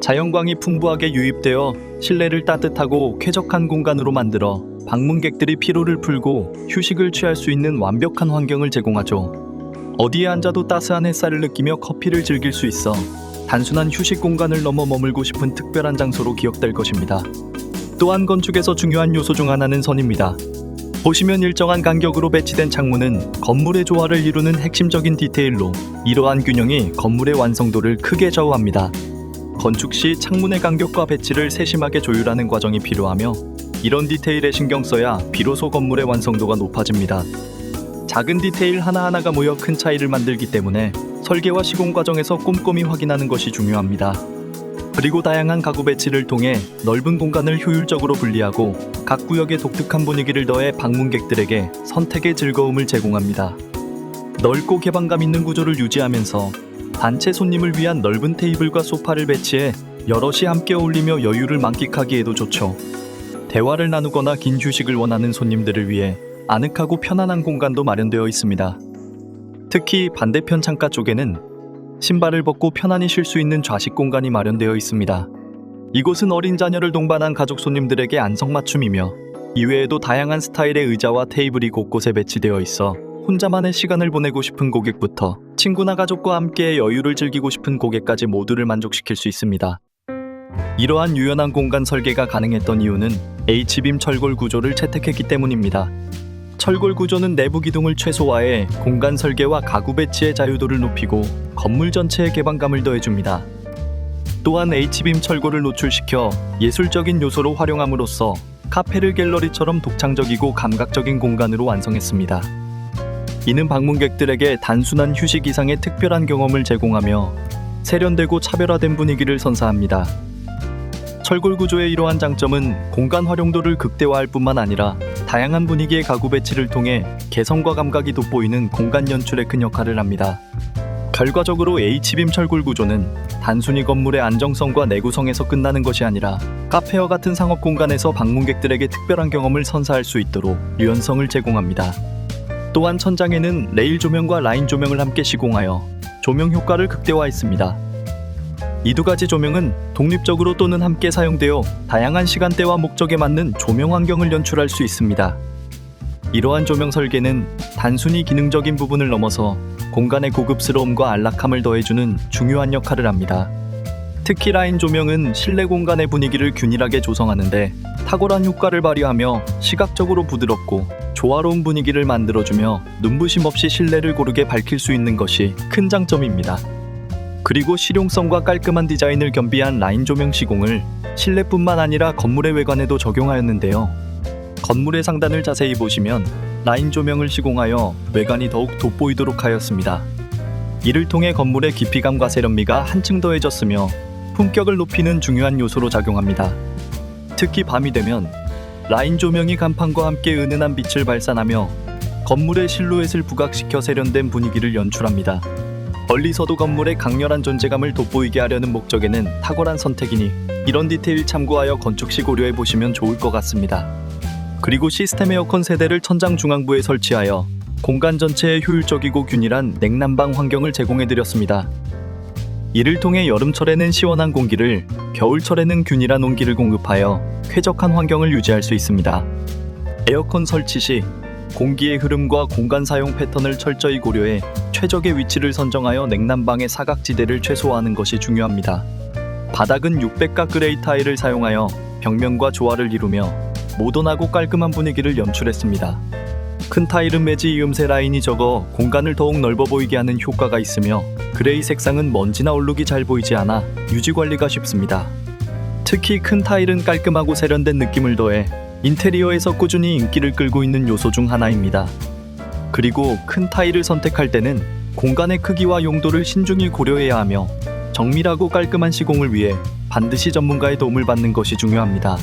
자연광이 풍부하게 유입되어 실내를 따뜻하고 쾌적한 공간으로 만들어 방문객들이 피로를 풀고 휴식을 취할 수 있는 완벽한 환경을 제공하죠. 어디에 앉아도 따스한 햇살을 느끼며 커피를 즐길 수 있어 단순한 휴식 공간을 넘어 머물고 싶은 특별한 장소로 기억될 것입니다. 또한 건축에서 중요한 요소 중 하나는 선입니다. 보시면 일정한 간격으로 배치된 창문은 건물의 조화를 이루는 핵심적인 디테일로 이러한 균형이 건물의 완성도를 크게 좌우합니다. 건축 시 창문의 간격과 배치를 세심하게 조율하는 과정이 필요하며 이런 디테일에 신경 써야 비로소 건물의 완성도가 높아집니다. 작은 디테일 하나하나가 모여 큰 차이를 만들기 때문에 설계와 시공 과정에서 꼼꼼히 확인하는 것이 중요합니다. 그리고 다양한 가구 배치를 통해 넓은 공간을 효율적으로 분리하고 각 구역에 독특한 분위기를 더해 방문객들에게 선택의 즐거움을 제공합니다. 넓고 개방감 있는 구조를 유지하면서 단체 손님을 위한 넓은 테이블과 소파를 배치해 여럿이 함께 어울리며 여유를 만끽하기에도 좋죠. 대화를 나누거나 긴 휴식을 원하는 손님들을 위해 아늑하고 편안한 공간도 마련되어 있습니다. 특히 반대편 창가 쪽에는 신발을 벗고 편안히 쉴 수 있는 좌식 공간이 마련되어 있습니다. 이곳은 어린 자녀를 동반한 가족 손님들에게 안성맞춤이며 이외에도 다양한 스타일의 의자와 테이블이 곳곳에 배치되어 있어 혼자만의 시간을 보내고 싶은 고객부터 친구나 가족과 함께 여유를 즐기고 싶은 고객까지 모두를 만족시킬 수 있습니다. 이러한 유연한 공간 설계가 가능했던 이유는 H빔 철골 구조를 채택했기 때문입니다. 철골 구조는 내부 기둥을 최소화해 공간 설계와 가구 배치의 자유도를 높이고 건물 전체의 개방감을 더해줍니다. 또한 H빔 철골을 노출시켜 예술적인 요소로 활용함으로써 카페를 갤러리처럼 독창적이고 감각적인 공간으로 완성했습니다. 이는 방문객들에게 단순한 휴식 이상의 특별한 경험을 제공하며 세련되고 차별화된 분위기를 선사합니다. 철골 구조의 이러한 장점은 공간 활용도를 극대화할 뿐만 아니라 다양한 분위기의 가구 배치를 통해 개성과 감각이 돋보이는 공간 연출에 큰 역할을 합니다. 결과적으로 H빔 철골 구조는 단순히 건물의 안정성과 내구성에서 끝나는 것이 아니라 카페와 같은 상업 공간에서 방문객들에게 특별한 경험을 선사할 수 있도록 유연성을 제공합니다. 또한 천장에는 레일 조명과 라인 조명을 함께 시공하여 조명 효과를 극대화했습니다. 이 두 가지 조명은 독립적으로 또는 함께 사용되어 다양한 시간대와 목적에 맞는 조명 환경을 연출할 수 있습니다. 이러한 조명 설계는 단순히 기능적인 부분을 넘어서 공간의 고급스러움과 안락함을 더해주는 중요한 역할을 합니다. 특히 라인 조명은 실내 공간의 분위기를 균일하게 조성하는데 탁월한 효과를 발휘하며 시각적으로 부드럽고 조화로운 분위기를 만들어주며 눈부심 없이 실내를 고르게 밝힐 수 있는 것이 큰 장점입니다. 그리고 실용성과 깔끔한 디자인을 겸비한 라인 조명 시공을 실내뿐만 아니라 건물의 외관에도 적용하였는데요. 건물의 상단을 자세히 보시면 라인 조명을 시공하여 외관이 더욱 돋보이도록 하였습니다. 이를 통해 건물의 깊이감과 세련미가 한층 더해졌으며 품격을 높이는 중요한 요소로 작용합니다. 특히 밤이 되면 라인 조명이 간판과 함께 은은한 빛을 발산하며 건물의 실루엣을 부각시켜 세련된 분위기를 연출합니다. 멀리서도 건물의 강렬한 존재감을 돋보이게 하려는 목적에는 탁월한 선택이니 이런 디테일 참고하여 건축 시 고려해 보시면 좋을 것 같습니다. 그리고 시스템 에어컨 세대를 천장 중앙부에 설치하여 공간 전체에 효율적이고 균일한 냉난방 환경을 제공해 드렸습니다. 이를 통해 여름철에는 시원한 공기를, 겨울철에는 균일한 온기를 공급하여 쾌적한 환경을 유지할 수 있습니다. 에어컨 설치 시 공기의 흐름과 공간 사용 패턴을 철저히 고려해 최적의 위치를 선정하여 냉난방의 사각지대를 최소화하는 것이 중요합니다. 바닥은 600가 그레이 타일을 사용하여 벽면과 조화를 이루며 모던하고 깔끔한 분위기를 연출했습니다. 큰 타일은 매지 이음새 라인이 적어 공간을 더욱 넓어 보이게 하는 효과가 있으며 그레이 색상은 먼지나 얼룩이 잘 보이지 않아 유지 관리가 쉽습니다. 특히 큰 타일은 깔끔하고 세련된 느낌을 더해 인테리어에서 꾸준히 인기를 끌고 있는 요소 중 하나입니다. 그리고 큰 타일을 선택할 때는 공간의 크기와 용도를 신중히 고려해야 하며 정밀하고 깔끔한 시공을 위해 반드시 전문가의 도움을 받는 것이 중요합니다.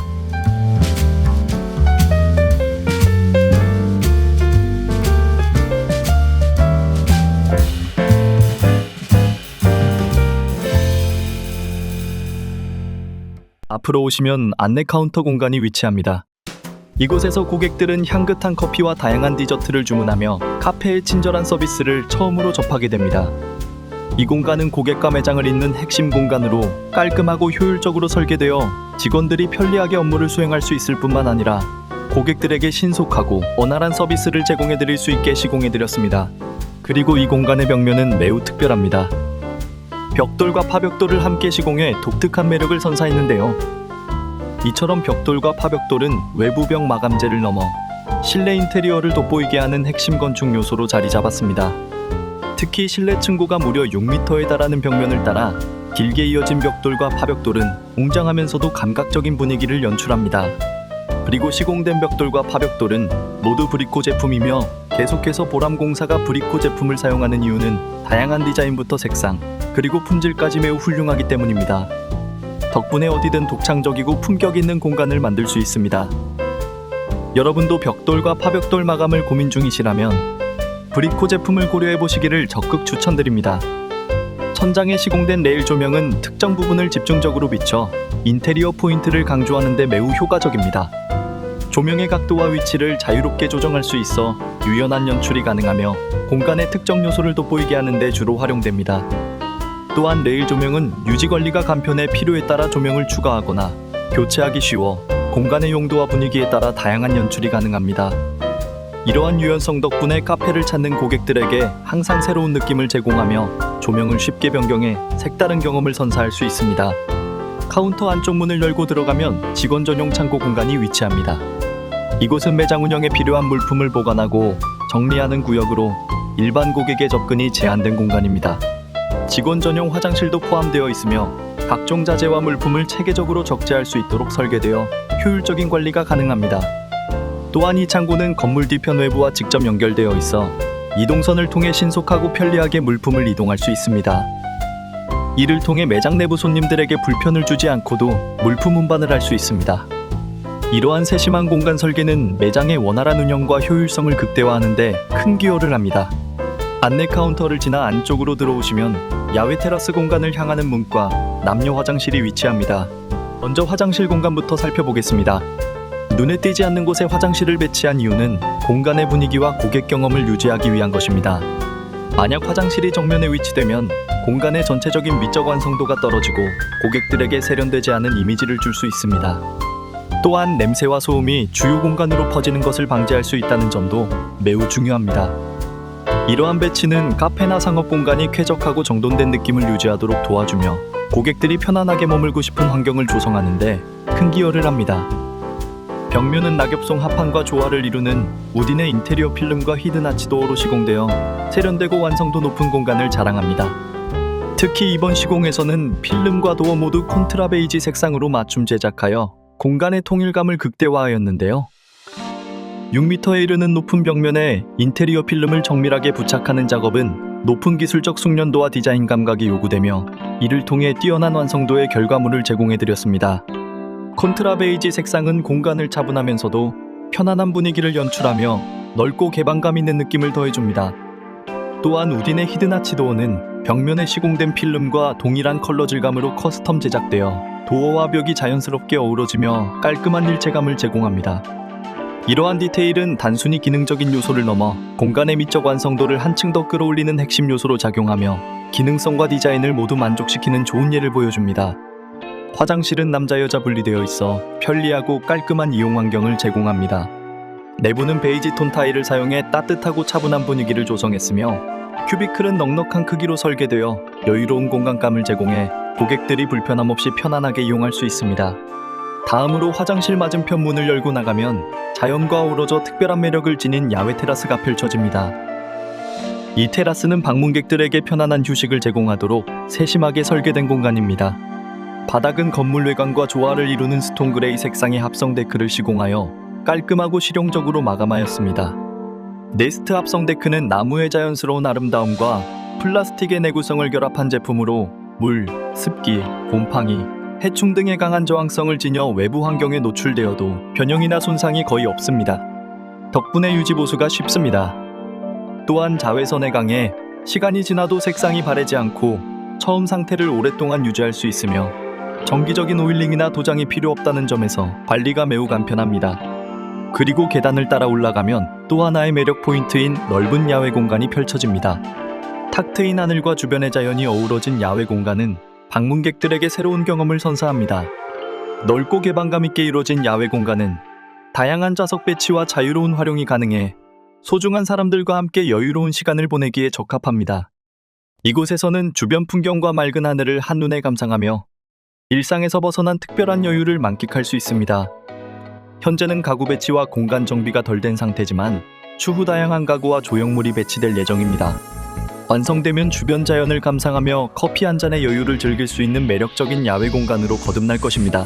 앞으로 오시면 안내 카운터 공간이 위치합니다. 이곳에서 고객들은 향긋한 커피와 다양한 디저트를 주문하며 카페의 친절한 서비스를 처음으로 접하게 됩니다. 이 공간은 고객과 매장을 잇는 핵심 공간으로 깔끔하고 효율적으로 설계되어 직원들이 편리하게 업무를 수행할 수 있을 뿐만 아니라 고객들에게 신속하고 원활한 서비스를 제공해 드릴 수 있게 시공해 드렸습니다. 그리고 이 공간의 벽면은 매우 특별합니다. 벽돌과 파벽돌을 함께 시공해 독특한 매력을 선사했는데요. 이처럼 벽돌과 파벽돌은 외부 벽 마감재를 넘어 실내 인테리어를 돋보이게 하는 핵심 건축 요소로 자리 잡았습니다. 특히 실내 층고가 무려 6m에 달하는 벽면을 따라 길게 이어진 벽돌과 파벽돌은 웅장하면서도 감각적인 분위기를 연출합니다. 그리고 시공된 벽돌과 파벽돌은 모두 브리코 제품이며 계속해서 보람공사가 브리코 제품을 사용하는 이유는 다양한 디자인부터 색상, 그리고 품질까지 매우 훌륭하기 때문입니다. 덕분에 어디든 독창적이고 품격 있는 공간을 만들 수 있습니다. 여러분도 벽돌과 파벽돌 마감을 고민 중이시라면 브리코 제품을 고려해 보시기를 적극 추천드립니다. 천장에 시공된 레일 조명은 특정 부분을 집중적으로 비춰 인테리어 포인트를 강조하는 데 매우 효과적입니다. 조명의 각도와 위치를 자유롭게 조정할 수 있어 유연한 연출이 가능하며 공간의 특정 요소를 돋보이게 하는 데 주로 활용됩니다. 또한 레일 조명은 유지 관리가 간편해 필요에 따라 조명을 추가하거나 교체하기 쉬워 공간의 용도와 분위기에 따라 다양한 연출이 가능합니다. 이러한 유연성 덕분에 카페를 찾는 고객들에게 항상 새로운 느낌을 제공하며 조명을 쉽게 변경해 색다른 경험을 선사할 수 있습니다. 카운터 안쪽 문을 열고 들어가면 직원 전용 창고 공간이 위치합니다. 이곳은 매장 운영에 필요한 물품을 보관하고 정리하는 구역으로 일반 고객의 접근이 제한된 공간입니다. 직원 전용 화장실도 포함되어 있으며 각종 자재와 물품을 체계적으로 적재할 수 있도록 설계되어 효율적인 관리가 가능합니다. 또한 이 창고는 건물 뒤편 외부와 직접 연결되어 있어 이동선을 통해 신속하고 편리하게 물품을 이동할 수 있습니다. 이를 통해 매장 내부 손님들에게 불편을 주지 않고도 물품 운반을 할 수 있습니다. 이러한 세심한 공간 설계는 매장의 원활한 운영과 효율성을 극대화하는 데 큰 기여를 합니다. 안내 카운터를 지나 안쪽으로 들어오시면 야외 테라스 공간을 향하는 문과 남녀 화장실이 위치합니다. 먼저 화장실 공간부터 살펴보겠습니다. 눈에 띄지 않는 곳에 화장실을 배치한 이유는 공간의 분위기와 고객 경험을 유지하기 위한 것입니다. 만약 화장실이 정면에 위치되면 공간의 전체적인 미적 완성도가 떨어지고 고객들에게 세련되지 않은 이미지를 줄 수 있습니다. 또한 냄새와 소음이 주요 공간으로 퍼지는 것을 방지할 수 있다는 점도 매우 중요합니다. 이러한 배치는 카페나 상업 공간이 쾌적하고 정돈된 느낌을 유지하도록 도와주며 고객들이 편안하게 머물고 싶은 환경을 조성하는 데 큰 기여를 합니다. 벽면은 낙엽송 합판과 조화를 이루는 우딘의 인테리어 필름과 히든 아치도어로 시공되어 세련되고 완성도 높은 공간을 자랑합니다. 특히 이번 시공에서는 필름과 도어 모두 콘트라 베이지 색상으로 맞춤 제작하여 공간의 통일감을 극대화하였는데요. 6m에 이르는 높은 벽면에 인테리어 필름을 정밀하게 부착하는 작업은 높은 기술적 숙련도와 디자인 감각이 요구되며 이를 통해 뛰어난 완성도의 결과물을 제공해드렸습니다. 콘트라 베이지 색상은 공간을 차분하면서도 편안한 분위기를 연출하며 넓고 개방감 있는 느낌을 더해줍니다. 또한 우딘의 히든 아치도어는 벽면에 시공된 필름과 동일한 컬러 질감으로 커스텀 제작되어 도어와 벽이 자연스럽게 어우러지며 깔끔한 일체감을 제공합니다. 이러한 디테일은 단순히 기능적인 요소를 넘어 공간의 미적 완성도를 한층 더 끌어올리는 핵심 요소로 작용하며 기능성과 디자인을 모두 만족시키는 좋은 예를 보여줍니다. 화장실은 남자 여자 분리되어 있어 편리하고 깔끔한 이용 환경을 제공합니다. 내부는 베이지 톤 타일을 사용해 따뜻하고 차분한 분위기를 조성했으며 큐비클은 넉넉한 크기로 설계되어 여유로운 공간감을 제공해 고객들이 불편함 없이 편안하게 이용할 수 있습니다. 다음으로 화장실 맞은편 문을 열고 나가면 자연과 어우러져 특별한 매력을 지닌 야외 테라스가 펼쳐집니다. 이 테라스는 방문객들에게 편안한 휴식을 제공하도록 세심하게 설계된 공간입니다. 바닥은 건물 외관과 조화를 이루는 스톤 그레이 색상의 합성 데크를 시공하여 깔끔하고 실용적으로 마감하였습니다. 네스트 합성 데크는 나무의 자연스러운 아름다움과 플라스틱의 내구성을 결합한 제품으로 물, 습기, 곰팡이, 해충 등의 강한 저항성을 지녀 외부 환경에 노출되어도 변형이나 손상이 거의 없습니다. 덕분에 유지 보수가 쉽습니다. 또한 자외선에 강해 시간이 지나도 색상이 바래지 않고 처음 상태를 오랫동안 유지할 수 있으며 정기적인 오일링이나 도장이 필요 없다는 점에서 관리가 매우 간편합니다. 그리고 계단을 따라 올라가면 또 하나의 매력 포인트인 넓은 야외 공간이 펼쳐집니다. 탁 트인 하늘과 주변의 자연이 어우러진 야외 공간은 방문객들에게 새로운 경험을 선사합니다. 넓고 개방감 있게 이루어진 야외 공간은 다양한 좌석 배치와 자유로운 활용이 가능해 소중한 사람들과 함께 여유로운 시간을 보내기에 적합합니다. 이곳에서는 주변 풍경과 맑은 하늘을 한눈에 감상하며 일상에서 벗어난 특별한 여유를 만끽할 수 있습니다. 현재는 가구 배치와 공간 정비가 덜 된 상태지만 추후 다양한 가구와 조형물이 배치될 예정입니다. 완성되면 주변 자연을 감상하며 커피 한 잔의 여유를 즐길 수 있는 매력적인 야외 공간으로 거듭날 것입니다.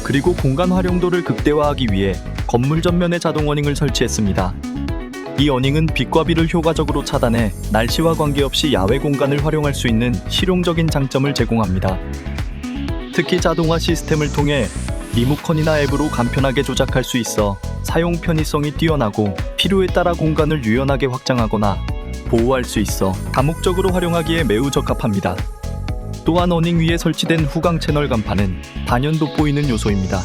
그리고 공간 활용도를 극대화하기 위해 건물 전면에 자동 어닝을 설치했습니다. 이 어닝은 빛과 비를 효과적으로 차단해 날씨와 관계없이 야외 공간을 활용할 수 있는 실용적인 장점을 제공합니다. 특히 자동화 시스템을 통해 리모컨이나 앱으로 간편하게 조작할 수 있어 사용 편의성이 뛰어나고 필요에 따라 공간을 유연하게 확장하거나 보호할 수 있어 다목적으로 활용하기에 매우 적합합니다. 또한 어닝 위에 설치된 후광 채널 간판은 단연 돋보이는 요소입니다.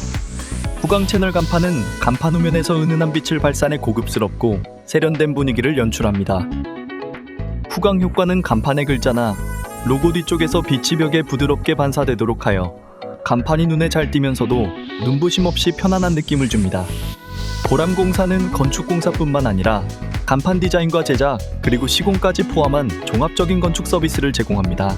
후광 채널 간판은 간판 후면에서 은은한 빛을 발산해 고급스럽고 세련된 분위기를 연출합니다. 후광 효과는 간판의 글자나 로고 뒤쪽에서 빛이 벽에 부드럽게 반사되도록 하여 간판이 눈에 잘 띄면서도 눈부심 없이 편안한 느낌을 줍니다. 보람공사는 건축공사뿐만 아니라 간판 디자인과 제작, 그리고 시공까지 포함한 종합적인 건축 서비스를 제공합니다.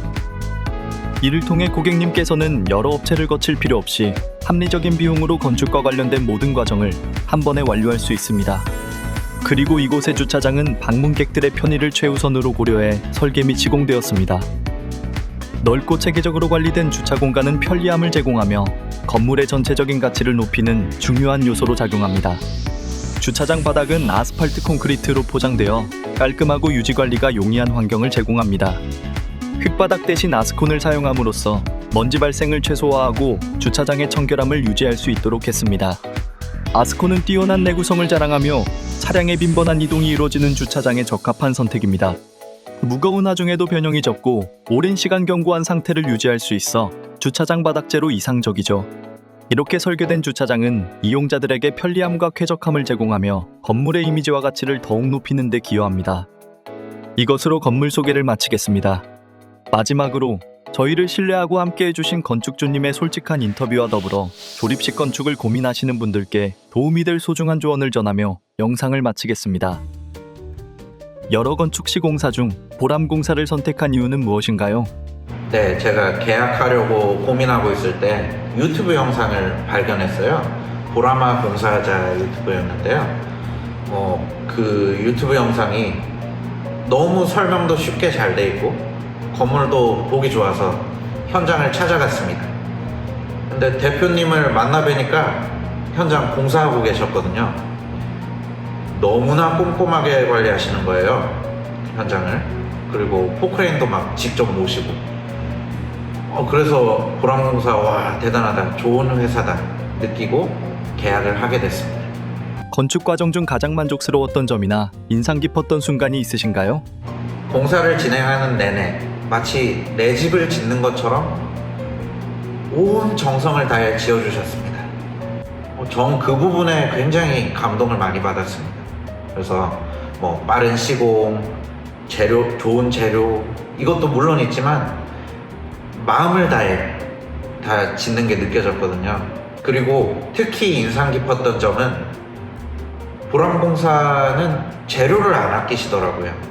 이를 통해 고객님께서는 여러 업체를 거칠 필요 없이 합리적인 비용으로 건축과 관련된 모든 과정을 한 번에 완료할 수 있습니다. 그리고 이곳의 주차장은 방문객들의 편의를 최우선으로 고려해 설계 및 시공되었습니다. 넓고 체계적으로 관리된 주차 공간은 편리함을 제공하며 건물의 전체적인 가치를 높이는 중요한 요소로 작용합니다. 주차장 바닥은 아스팔트 콘크리트로 포장되어 깔끔하고 유지관리가 용이한 환경을 제공합니다. 흙바닥 대신 아스콘을 사용함으로써 먼지 발생을 최소화하고 주차장의 청결함을 유지할 수 있도록 했습니다. 아스콘은 뛰어난 내구성을 자랑하며 차량의 빈번한 이동이 이루어지는 주차장에 적합한 선택입니다. 무거운 하중에도 변형이 적고 오랜 시간 견고한 상태를 유지할 수 있어 주차장 바닥재로 이상적이죠. 이렇게 설계된 주차장은 이용자들에게 편리함과 쾌적함을 제공하며 건물의 이미지와 가치를 더욱 높이는 데 기여합니다. 이것으로 건물 소개를 마치겠습니다. 마지막으로 저희를 신뢰하고 함께 해주신 건축주님의 솔직한 인터뷰와 더불어 조립식 건축을 고민하시는 분들께 도움이 될 소중한 조언을 전하며 영상을 마치겠습니다. 여러 건축 시공사 중 보람공사를 선택한 이유는 무엇인가요? 네, 제가 계약하려고 고민하고 있을 때 유튜브 영상을 발견했어요. 보라마 공사자 유튜브였는데요. 그 유튜브 영상이 너무 설명도 쉽게 잘 돼 있고 건물도 보기 좋아서 현장을 찾아갔습니다. 근데 대표님을 만나 뵈니까 현장 공사하고 계셨거든요. 너무나 꼼꼼하게 관리하시는 거예요, 현장을. 그리고 포크레인도 막 직접 모시고. 그래서 보람공사 와 대단하다, 좋은 회사다 느끼고 계약을 하게 됐습니다. 건축 과정 중 가장 만족스러웠던 점이나 인상 깊었던 순간이 있으신가요? 공사를 진행하는 내내 마치 내 집을 짓는 것처럼 온 정성을 다해 지어주셨습니다. 전 그 부분에 굉장히 감동을 많이 받았습니다. 그래서 빠른 시공, 재료, 좋은 재료 이것도 물론 있지만 마음을 다해 다 짓는 게 느껴졌거든요. 그리고 특히 인상 깊었던 점은 보람공사는 재료를 안 아끼시더라고요.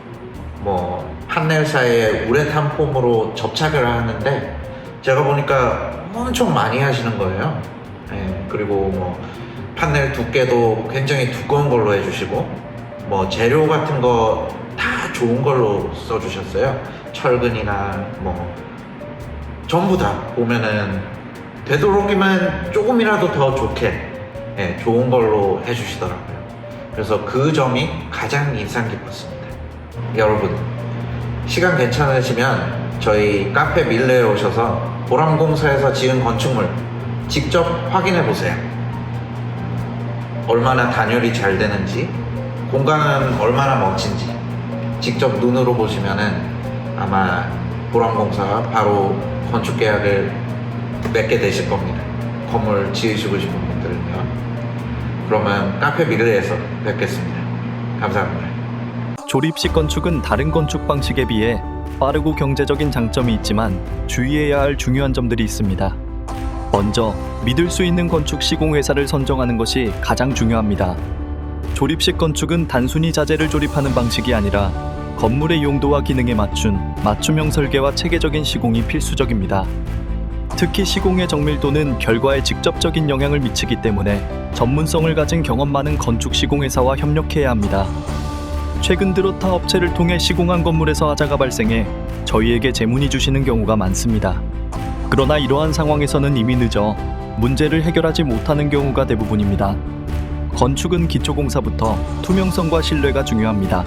판넬사에 우레탄 폼으로 접착을 하는데 제가 보니까 엄청 많이 하시는 거예요. 네, 그리고 판넬 두께도 굉장히 두꺼운 걸로 해주시고 뭐 재료 같은 거 다 좋은 걸로 써주셨어요. 철근이나 뭐 전부 다 보면은 되도록이면 조금이라도 더 좋게 좋은 걸로 해주시더라고요. 그래서 그 점이 가장 인상 깊었습니다. 여러분 시간 괜찮으시면 저희 카페 밀레에 오셔서 보람공사에서 지은 건축물 직접 확인해 보세요. 얼마나 단열이 잘 되는지, 공간은 얼마나 멋진지 직접 눈으로 보시면은 아마 보람공사 바로 건축 계약을 맺게 되실 겁니다. 건물 지으시고 싶은 분들은요. 그러면 카페 밀레에서 뵙겠습니다. 감사합니다. 조립식 건축은 다른 건축 방식에 비해 빠르고 경제적인 장점이 있지만 주의해야 할 중요한 점들이 있습니다. 먼저 믿을 수 있는 건축 시공회사를 선정하는 것이 가장 중요합니다. 조립식 건축은 단순히 자재를 조립하는 방식이 아니라 건물의 용도와 기능에 맞춘 맞춤형 설계와 체계적인 시공이 필수적입니다. 특히 시공의 정밀도는 결과에 직접적인 영향을 미치기 때문에 전문성을 가진 경험 많은 건축 시공회사와 협력해야 합니다. 최근 들어 타 업체를 통해 시공한 건물에서 하자가 발생해 저희에게 재문의 주시는 경우가 많습니다. 그러나 이러한 상황에서는 이미 늦어 문제를 해결하지 못하는 경우가 대부분입니다. 건축은 기초공사부터 투명성과 신뢰가 중요합니다.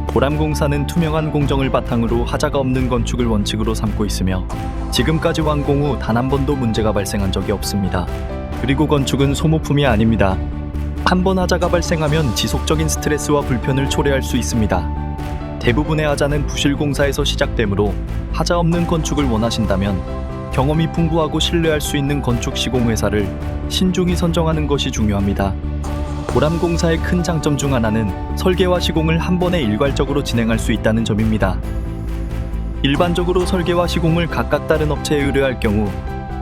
보람공사는 투명한 공정을 바탕으로 하자가 없는 건축을 원칙으로 삼고 있으며 지금까지 완공 후 단 한 번도 문제가 발생한 적이 없습니다. 그리고 건축은 소모품이 아닙니다. 한 번 하자가 발생하면 지속적인 스트레스와 불편을 초래할 수 있습니다. 대부분의 하자는 부실공사에서 시작되므로 하자 없는 건축을 원하신다면 경험이 풍부하고 신뢰할 수 있는 건축 시공회사를 신중히 선정하는 것이 중요합니다. 보람공사의 큰 장점 중 하나는 설계와 시공을 한 번에 일괄적으로 진행할 수 있다는 점입니다. 일반적으로 설계와 시공을 각각 다른 업체에 의뢰할 경우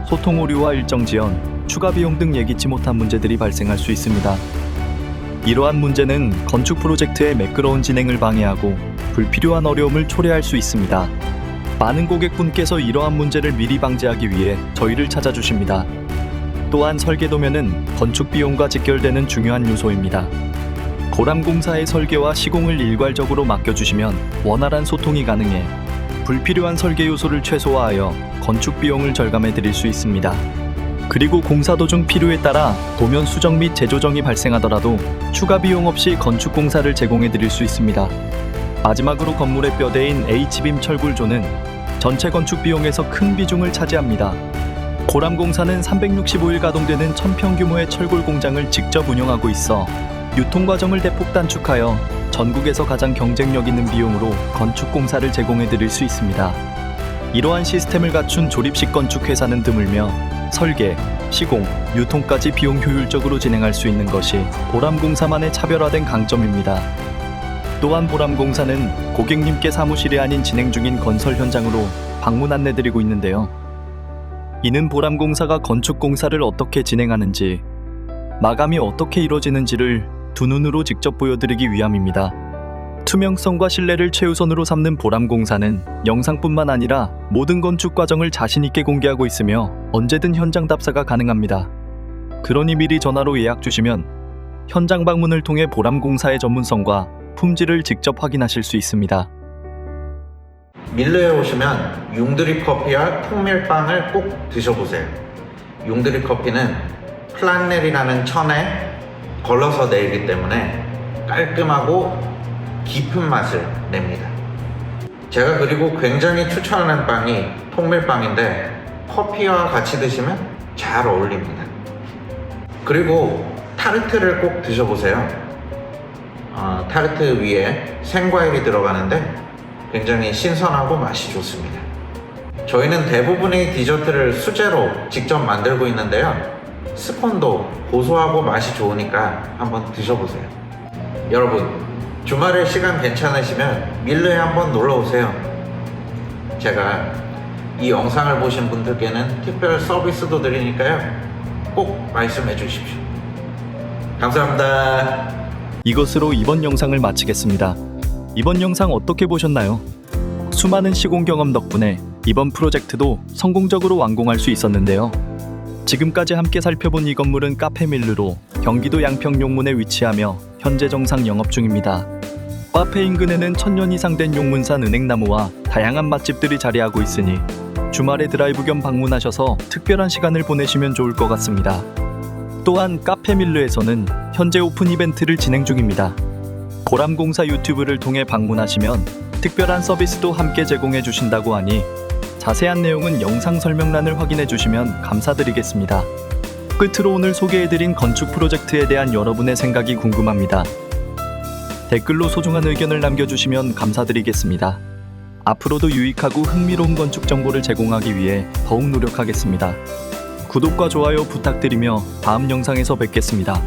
소통 오류와 일정 지연, 추가 비용 등 예기치 못한 문제들이 발생할 수 있습니다. 이러한 문제는 건축 프로젝트의 매끄러운 진행을 방해하고 불필요한 어려움을 초래할 수 있습니다. 많은 고객분께서 이러한 문제를 미리 방지하기 위해 저희를 찾아주십니다. 또한 설계도면은 건축 비용과 직결되는 중요한 요소입니다. 보람공사의 설계와 시공을 일괄적으로 맡겨주시면 원활한 소통이 가능해 불필요한 설계 요소를 최소화하여 건축 비용을 절감해 드릴 수 있습니다. 그리고 공사 도중 필요에 따라 도면 수정 및 재조정이 발생하더라도 추가 비용 없이 건축 공사를 제공해 드릴 수 있습니다. 마지막으로 건물의 뼈대인 H빔 철골조는 전체 건축 비용에서 큰 비중을 차지합니다. 보람공사는 365일 가동되는 1000평 규모의 철골 공장을 직접 운영하고 있어 유통 과정을 대폭 단축하여 전국에서 가장 경쟁력 있는 비용으로 건축 공사를 제공해 드릴 수 있습니다. 이러한 시스템을 갖춘 조립식 건축 회사는 드물며 설계, 시공, 유통까지 비용 효율적으로 진행할 수 있는 것이 보람공사만의 차별화된 강점입니다. 또한 보람공사는 고객님께 사무실이 아닌 진행 중인 건설 현장으로 방문 안내드리고 있는데요. 이는 보람공사가 건축공사를 어떻게 진행하는지, 마감이 어떻게 이루어지는지를 두 눈으로 직접 보여드리기 위함입니다. 투명성과 신뢰를 최우선으로 삼는 보람공사는 영상뿐만 아니라 모든 건축 과정을 자신있게 공개하고 있으며 언제든 현장 답사가 가능합니다. 그러니 미리 전화로 예약 주시면 현장 방문을 통해 보람공사의 전문성과 품질을 직접 확인하실 수 있습니다. 밀레에 오시면 융드립 커피와 통밀빵을 꼭 드셔보세요. 융드립 커피는 플란넬이라는 천에 걸러서 내리기 때문에 깔끔하고 깊은 맛을 냅니다. 제가 그리고 굉장히 추천하는 빵이 통밀빵인데 커피와 같이 드시면 잘 어울립니다. 그리고 타르트를 꼭 드셔보세요. 타르트 위에 생과일이 들어가는데 굉장히 신선하고 맛이 좋습니다. 저희는 대부분의 디저트를 수제로 직접 만들고 있는데요. 스콘도 고소하고 맛이 좋으니까 한번 드셔보세요. 여러분, 주말에 시간 괜찮으시면 밀레에 한번 놀러오세요. 제가 이 영상을 보신 분들께는 특별 서비스도 드리니까요. 꼭 말씀해 주십시오. 감사합니다. 이것으로 이번 영상을 마치겠습니다. 이번 영상 어떻게 보셨나요? 수많은 시공 경험 덕분에 이번 프로젝트도 성공적으로 완공할 수 있었는데요. 지금까지 함께 살펴본 이 건물은 카페밀르로 경기도 양평 용문에 위치하며 현재 정상 영업 중입니다. 카페 인근에는 1000년 이상 된 용문산 은행나무와 다양한 맛집들이 자리하고 있으니 주말에 드라이브 겸 방문하셔서 특별한 시간을 보내시면 좋을 것 같습니다. 또한 카페밀르에서는 현재 오픈 이벤트를 진행 중입니다. 보람공사 유튜브를 통해 방문하시면 특별한 서비스도 함께 제공해 주신다고 하니 자세한 내용은 영상 설명란을 확인해 주시면 감사드리겠습니다. 끝으로 오늘 소개해드린 건축 프로젝트에 대한 여러분의 생각이 궁금합니다. 댓글로 소중한 의견을 남겨주시면 감사드리겠습니다. 앞으로도 유익하고 흥미로운 건축 정보를 제공하기 위해 더욱 노력하겠습니다. 구독과 좋아요 부탁드리며 다음 영상에서 뵙겠습니다.